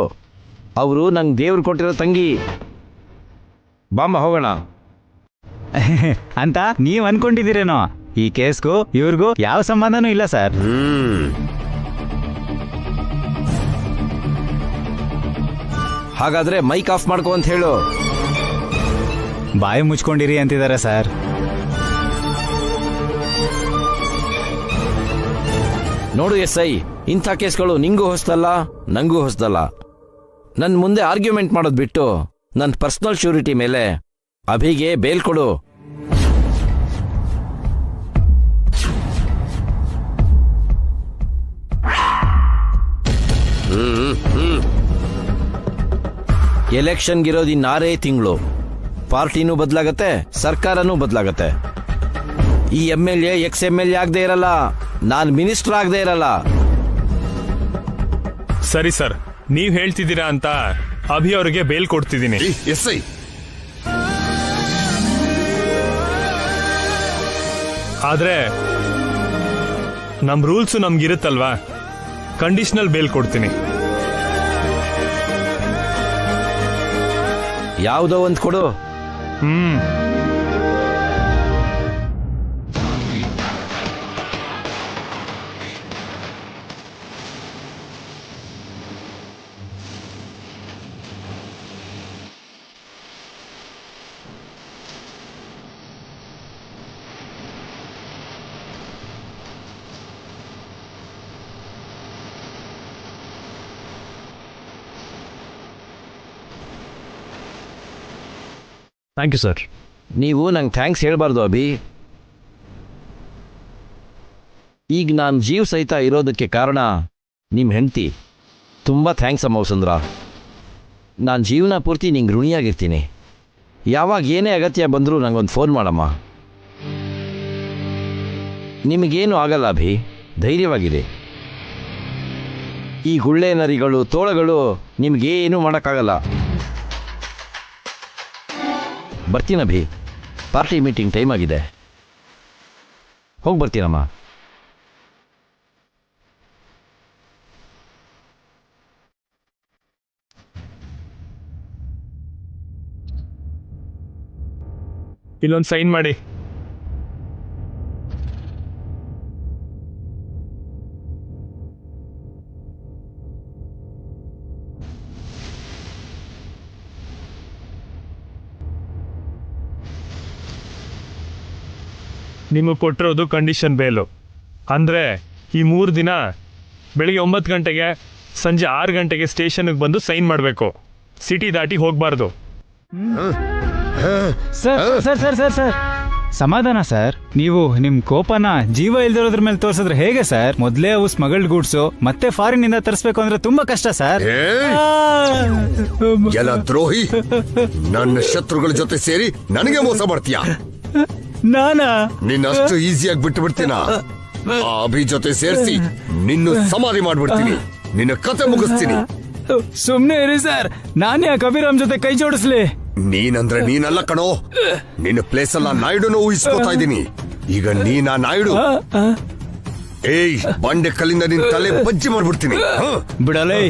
O: ಅವರು ನಂಗೆ ದೇವ್ರು ಕೊಟ್ಟಿರೋ ತಂಗಿ. ಬಾಮ್ಮ ಹೋಗೋಣ
A: ಅಂತ ನೀವ್ ಅನ್ಕೊಂಡಿದ್ದೀರೇನೋ? ಈ ಕೇಸ್ಗೂ ಇವ್ರಿಗೂ ಯಾವ ಸಂಬಂಧನೂ ಇಲ್ಲ ಸರ್.
O: ಹಾಗಾದ್ರೆ ಮೈಕ್ ಆಫ್ ಮಾಡ್ಕೋ ಅಂತ ಹೇಳು.
A: ಬಾಯಿ ಮುಚ್ಕೊಂಡಿರಿ ಅಂತಿದ್ದಾರೆ ಸರ್.
O: ನೋಡು SI, ಇಂಥ ಕೇಸ್ಗಳು ನಿಂಗೂ ಹೊಸದಲ್ಲ, ನಂಗೂ ಹೊಸದಲ್ಲ. ನನ್ ಮುಂದೆ ಆರ್ಗ್ಯುಮೆಂಟ್ ಮಾಡೋದ್ ಬಿಟ್ಟು ನನ್ನ ಪರ್ಸನಲ್ ಶ್ಯೂರಿಟಿ ಮೇಲೆ ಅಭಿಗೆ ಬೇಲ್ ಕೊಡು. ಎಲೆಕ್ಷನ್ಗಿರೋದು ಇನ್ನಾರೇ ತಿಂಗಳು. ಪಾರ್ಟಿನೂ ಬದಲಾಗತ್ತೆ, ಸರ್ಕಾರನೂ ಬದಲಾಗತ್ತೆ. ಈ MLA ಎಕ್ಸ್ MLA ಆಗದೆ ಇರಲ್ಲ, ನಾನು ಮಿನಿಸ್ಟರ್ ಆಗದೆ ಇರಲ್ಲ.
M: ಸರಿ ಸರ್, ನೀವ್ ಹೇಳ್ತಿದ್ದೀರಾ ಅಂತ ಅಭಿ ಅವರಿಗೆ ಬೇಲ್ ಕೊಡ್ತಿದ್ದೀನಿ.
D: SI
M: ಆದ್ರೆ ನಮ್ ರೂಲ್ಸ್ ನಮ್ಗಿರುತ್ತಲ್ವಾ, ಕಂಡೀಷನಲ್ ಬೇಲ್ ಕೊಡ್ತೀನಿ.
O: ಯಾವುದೋ ಒಂದು ಕೊಡು.
I: Thank you sir.
O: ನೀವು ನಂಗೆ ಥ್ಯಾಂಕ್ಸ್ ಹೇಳ್ಬಾರ್ದು ಅಭಿ. ಈಗ ನಾನು ಜೀವ ಸಹಿತ ಇರೋದಕ್ಕೆ ಕಾರಣ ನಿಮ್ಮ ಹೆಂಡತಿ. ತುಂಬ ಥ್ಯಾಂಕ್ಸ್ ಅಮ್ಮ ವಸುಂಧರಾ. ನಾನು ಜೀವನ ಪೂರ್ತಿ ನಿಂಗೆ ಋಣಿಯಾಗಿರ್ತೀನಿ. ಯಾವಾಗ ಏನೇ ಅಗತ್ಯ ಬಂದರೂ ನಂಗೊಂದು ಫೋನ್ ಮಾಡಮ್ಮ. ನಿಮಗೇನು ಆಗಲ್ಲ ಅಭಿ, ಧೈರ್ಯವಾಗಿದೆ. ಈ ಗುಳ್ಳೆ ನರಿಗಳು ತೋಳಗಳು ನಿಮಗೇನು ಮಾಡೋಕ್ಕಾಗಲ್ಲ. ಬರ್ತೀನಿ ಅಭಿ, ಪಾರ್ಟಿ ಮೀಟಿಂಗ್ ಟೈಮ್ ಆಗಿದೆ. ಹೋಗಿ ಬರ್ತೀನಮ್ಮ.
M: ಇಲ್ಲೊಂದು ಸೈನ್ ಮಾಡಿ. ನಿಮಗೆ ಕೊಟ್ಟಿರೋದು ಕಂಡೀಷನ್ ಬೇಲು. ಅಂದರೆ ಈ 3 ದಿನ ಬೆಳಿಗ್ಗೆ 9 ಗಂಟೆಗೆ ಸಂಜೆ 6 ಗಂಟೆಗೆ ಸ್ಟೇಷನ್ಗೆ ಬಂದು ಸೈನ್ ಮಾಡಬೇಕು. ಸಿಟಿ ದಾಟಿ ಹೋಗಬಾರ್ದು.
A: Sir sir sir sir sir ಸಮಾಧಾನ ಸರ್. ನೀವು ನಿಮ್ ಕೋಪನ ಜೀವ ಇಲ್ದಿರೋದ್ರ ಮೇಲೆ ತೋರಿಸಿದ್ರೆ ಹೇಗೆ ಸರ್? ಮೊದಲೇ ಅವು ಸ್ಮಗಲ್ಡ್ ಗೂಡ್ಸು, ಮತ್ತೆ ಫಾರಿನ್ ಇಂದ ತರಿಸ್ಬೇಕು ಅಂದ್ರೆ ತುಂಬಾ ಕಷ್ಟ ಸರ್.
D: ಎಲ್ಲ ದ್ರೋಹಿ, ನನ್ನ ಶತ್ರುಗಳ ಜೊತೆ ಸೇರಿ ನನಗೆ ಮೋಸ ಮಾಡ್ತೀಯಾ?
A: ನಾನಾ?
D: ನಿನ್ನಷ್ಟು ಈಸಿಯಾಗಿ ಬಿಟ್ಟು ಬಿಡ್ತೀನ? ಅಭಿ ಜೊತೆ ಸೇರಿಸಿ ನಿನ್ನ ಸಮಾಧಿ ಮಾಡ್ಬಿಡ್ತೀನಿ, ನಿನ್ನ ಕತೆ ಮುಗಿಸ್ತೀನಿ.
A: ಸುಮ್ನೆ ಇರಿ ಸರ್, ನಾನೇ ಆ ಕಬೀರಾಮ್ ಜೊತೆ ಕೈ ಜೋಡಿಸ್ಲಿ.
D: ನೀನಂದ್ರೆ ನೀನಲ್ಲ ಕಣೋ, ನಿನ್ನ ಪ್ಲೇಸ್ ಅಲ್ಲ ನಾಯ್ಡುನ ಊಹಿಸ್ಕೋತಾ ಇದ್ದೀನಿ. ಈಗ ನೀನಾ ನಾಯ್ಡು? ಏಯ್, ಬಂಡೆ ಕಲ್ಲಿಂದ ನಿನ್ ತಲೆ ಬಜ್ಜಿ ಮಾಡ್ಬಿಡ್ತೀನಿ.
A: ಬಿಡಲೇ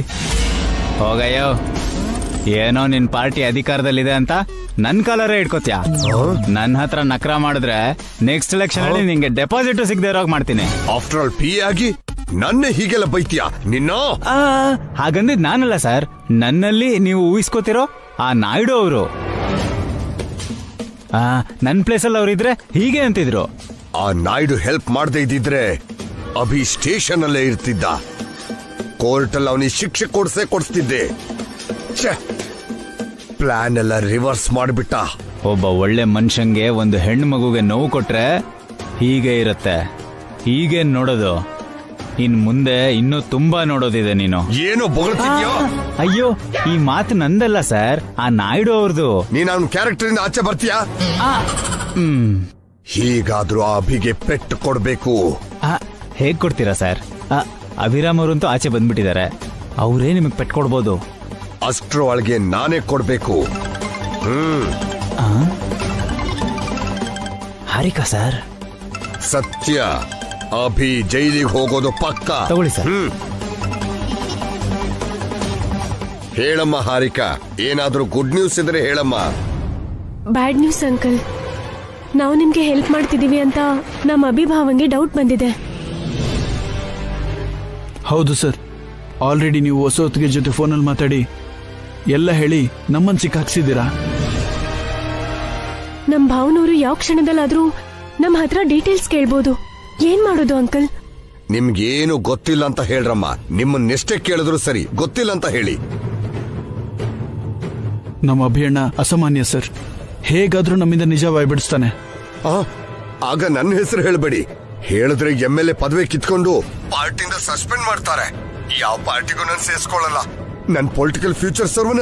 A: ಹೋಗಯ್ಯೋ. ಏನೋ ನಿನ್ ಪಾರ್ಟಿ ಅಧಿಕಾರದಲ್ಲಿದೆ ಅಂತ ನನ್ ಕಾಲರೇ ಇಟ್ಕೋತ್ಯಾ? ನನ್ನ ಹತ್ರ ನಕ್ರ ಮಾಡಿದ್ರೆ ನೆಕ್ಸ್ಟ್ ಎಲೆಕ್ಷನ್ ಅಲ್ಲಿ ನಿಂಗೆ ಡೆಪಾಸಿಟ್ ಸಿಗದೆ ಇರೋಗ್ ಮಾಡ್ತೀನಿ.
D: ಆಫ್ಟರ್ ಆಲ್ ಪಿ ಆಗಿ ನನ್ನೇ ಹೀಗೆಲ್ಲ ಬೈತೀಯಾ? ನಿನ್ನ
A: ಹಾಗಂದಿದ್ ನಾನಲ್ಲ ಸರ್, ನನ್ನಲ್ಲಿ ನೀವು ಊಹಿಸ್ಕೋತಿರೋ ಆ ನಾಯ್ಡು ಅವರು. ನನ್ ಪ್ಲೇಸ್ ಅಲ್ಲಿ ಅವ್ರಿದ್ರೆ ಹೀಗೆ ಅಂತಿದ್ರು.
D: ಆ ನಾಯ್ಡು ಹೆಲ್ಪ್ ಮಾಡದೇ ಇದ್ದಿದ್ರೆ ಅಭಿ ಸ್ಟೇಷನ್ ಅಲ್ಲೇ ಇರ್ತಿದ್ದ. ಕೋರ್ಟ್ ಅಲ್ಲಿ ಅವನಿಗೆ ಶಿಕ್ಷೆ ಕೊಡಿಸ್ತಿದ್ದೆ. ಪ್ಲಾನ್ ಎಲ್ಲ ರಿವರ್ಸ್ ಮಾಡಿಬಿಟ್ಟ.
A: ಒಬ್ಬ ಒಳ್ಳೆ ಮನುಷ್ಯಂಗೆ ಒಂದು ಹೆಣ್ಣು ಮಗುಗೆ ನೋವು ಕೊಟ್ರೆ ಹೀಗೆ ಇರುತ್ತೆ. ಹೀಗೇನ್ ನೋಡೋದು? ಇನ್ ಮುಂದೆ ಇನ್ನೂ ತುಂಬಾ ನೋಡೋದಿದೆ. ನೀನು
D: ಏನೋ ಬೊಗಳ್ತಿದ್ಯೋ?
A: ಅಯ್ಯೋ, ಈ ಮಾತು ನಂದಲ್ಲ ಸರ್, ಆ ನಾಯ್ಡು ಅವ್ರದ್ದು.
D: ನೀನ್ ಅವನ ಕ್ಯಾರೆಕ್ಟರ್ ಇಂದ ಆಚೆ ಬರ್ತೀಯಾ? ಹೀಗಾದ್ರೂ ಆ ಅಭಿಗೆ ಪೆಟ್ಟು ಕೊಡ್ಬೇಕು.
A: ಹೇಗ್ ಕೊಡ್ತೀರಾ ಸರ್? ಅಭಿರಾಮ್ ಅವರಂತೂ ಆಚೆ ಬಂದ್ಬಿಟ್ಟಿದ್ದಾರೆ, ಅವರೇ ನಿಮಗ್ ಪೆಟ್ಟು ಕೊಡ್ಬೋದು.
D: ಅಷ್ಟ್ರ ಒಳಗೆ ನಾನೇ ಕೊಡ್ಬೇಕು.
A: ಹಾರಿಕಾ ಸರ್?
D: ಸತ್ಯ, ಅಭಿ ಜೈಲಿಗೆ ಹೋಗೋದು ಪಕ್ಕ.
A: ತಗೊಳ್ಳಿ ಸರ್.
D: ಹೇಳಮ್ಮ ಹಾರಿಕಾ, ಏನಾದ್ರೂ ಗುಡ್ ನ್ಯೂಸ್ ಇದ್ರೆ ಹೇಳಮ್ಮ.
B: Bad news uncle. ನಾವು ನಿಮ್ಗೆ ಹೆಲ್ಪ್ ಮಾಡ್ತಿದೀವಿ ಅಂತ ನಮ್ಮ ಅಭಿಭಾವಂಗೆ ಡೌಟ್ ಬಂದಿದೆ.
C: ಹೌದು ಸರ್, ಆಲ್ರೆಡಿ ನೀವು ಹೊಸೊತ್ತಿಗೆ ಜೊತೆ ಫೋನಲ್ಲಿ ಮಾತಾಡಿ ಎಲ್ಲ ಹೇಳಿ ನಮ್ಮನ್ನು ಸಿಕ್ಕಾಕ್ಸಿದ್ದೀರಾ.
B: ನಮ್ ಭಾವನವರು ಯಾವ ಕ್ಷಣದಲ್ಲಾದ್ರೂ ನಮ್ಮ ಹತ್ರ ಡೀಟೇಲ್ಸ್ ಕೇಳ್ಬೋದು. ಏನ್ ಮಾಡೋದು ಅಂಕಲ್?
D: ನಿಮ್ಗೇನು ಗೊತ್ತಿಲ್ಲ ಅಂತ ಹೇಳ್ರಮ್ಮ. ನಿಮ್ಮನ್ನೆಷ್ಟೇ ಕೇಳಿದ್ರು ಸರಿ, ಗೊತ್ತಿಲ್ಲ ಅಂತ ಹೇಳಿ.
C: ನಮ್ಮ ಅಭಿಯಣ್ಣ ಅಸಾಮಾನ್ಯ ಸರ್. ಹೇಗಾದ್ರೂ ನಮ್ಮಿಂದ ನಿಜ ಬಾಯ್ಬಿಡಿಸ್ತಾನೆ.
D: ಆಗ ನನ್ನ ಹೆಸರು ಹೇಳ್ಬೇಡಿ. ಹೇಳಿದ್ರೆ MLA ಪದವಿ ಕಿತ್ಕೊಂಡು ಪಾರ್ಟಿಯಿಂದ ಸಸ್ಪೆಂಡ್ ಮಾಡ್ತಾರೆ. ಯಾವ ಪಾರ್ಟಿಗೂ ನಾನು ಸೇರಿಸ್ಕೊಳ್ಳಲ್ಲ. ನನ್ನ ಪೊಲಿಟಿಕಲ್ ಫ್ಯೂಚರ್ ಸರ್ವನ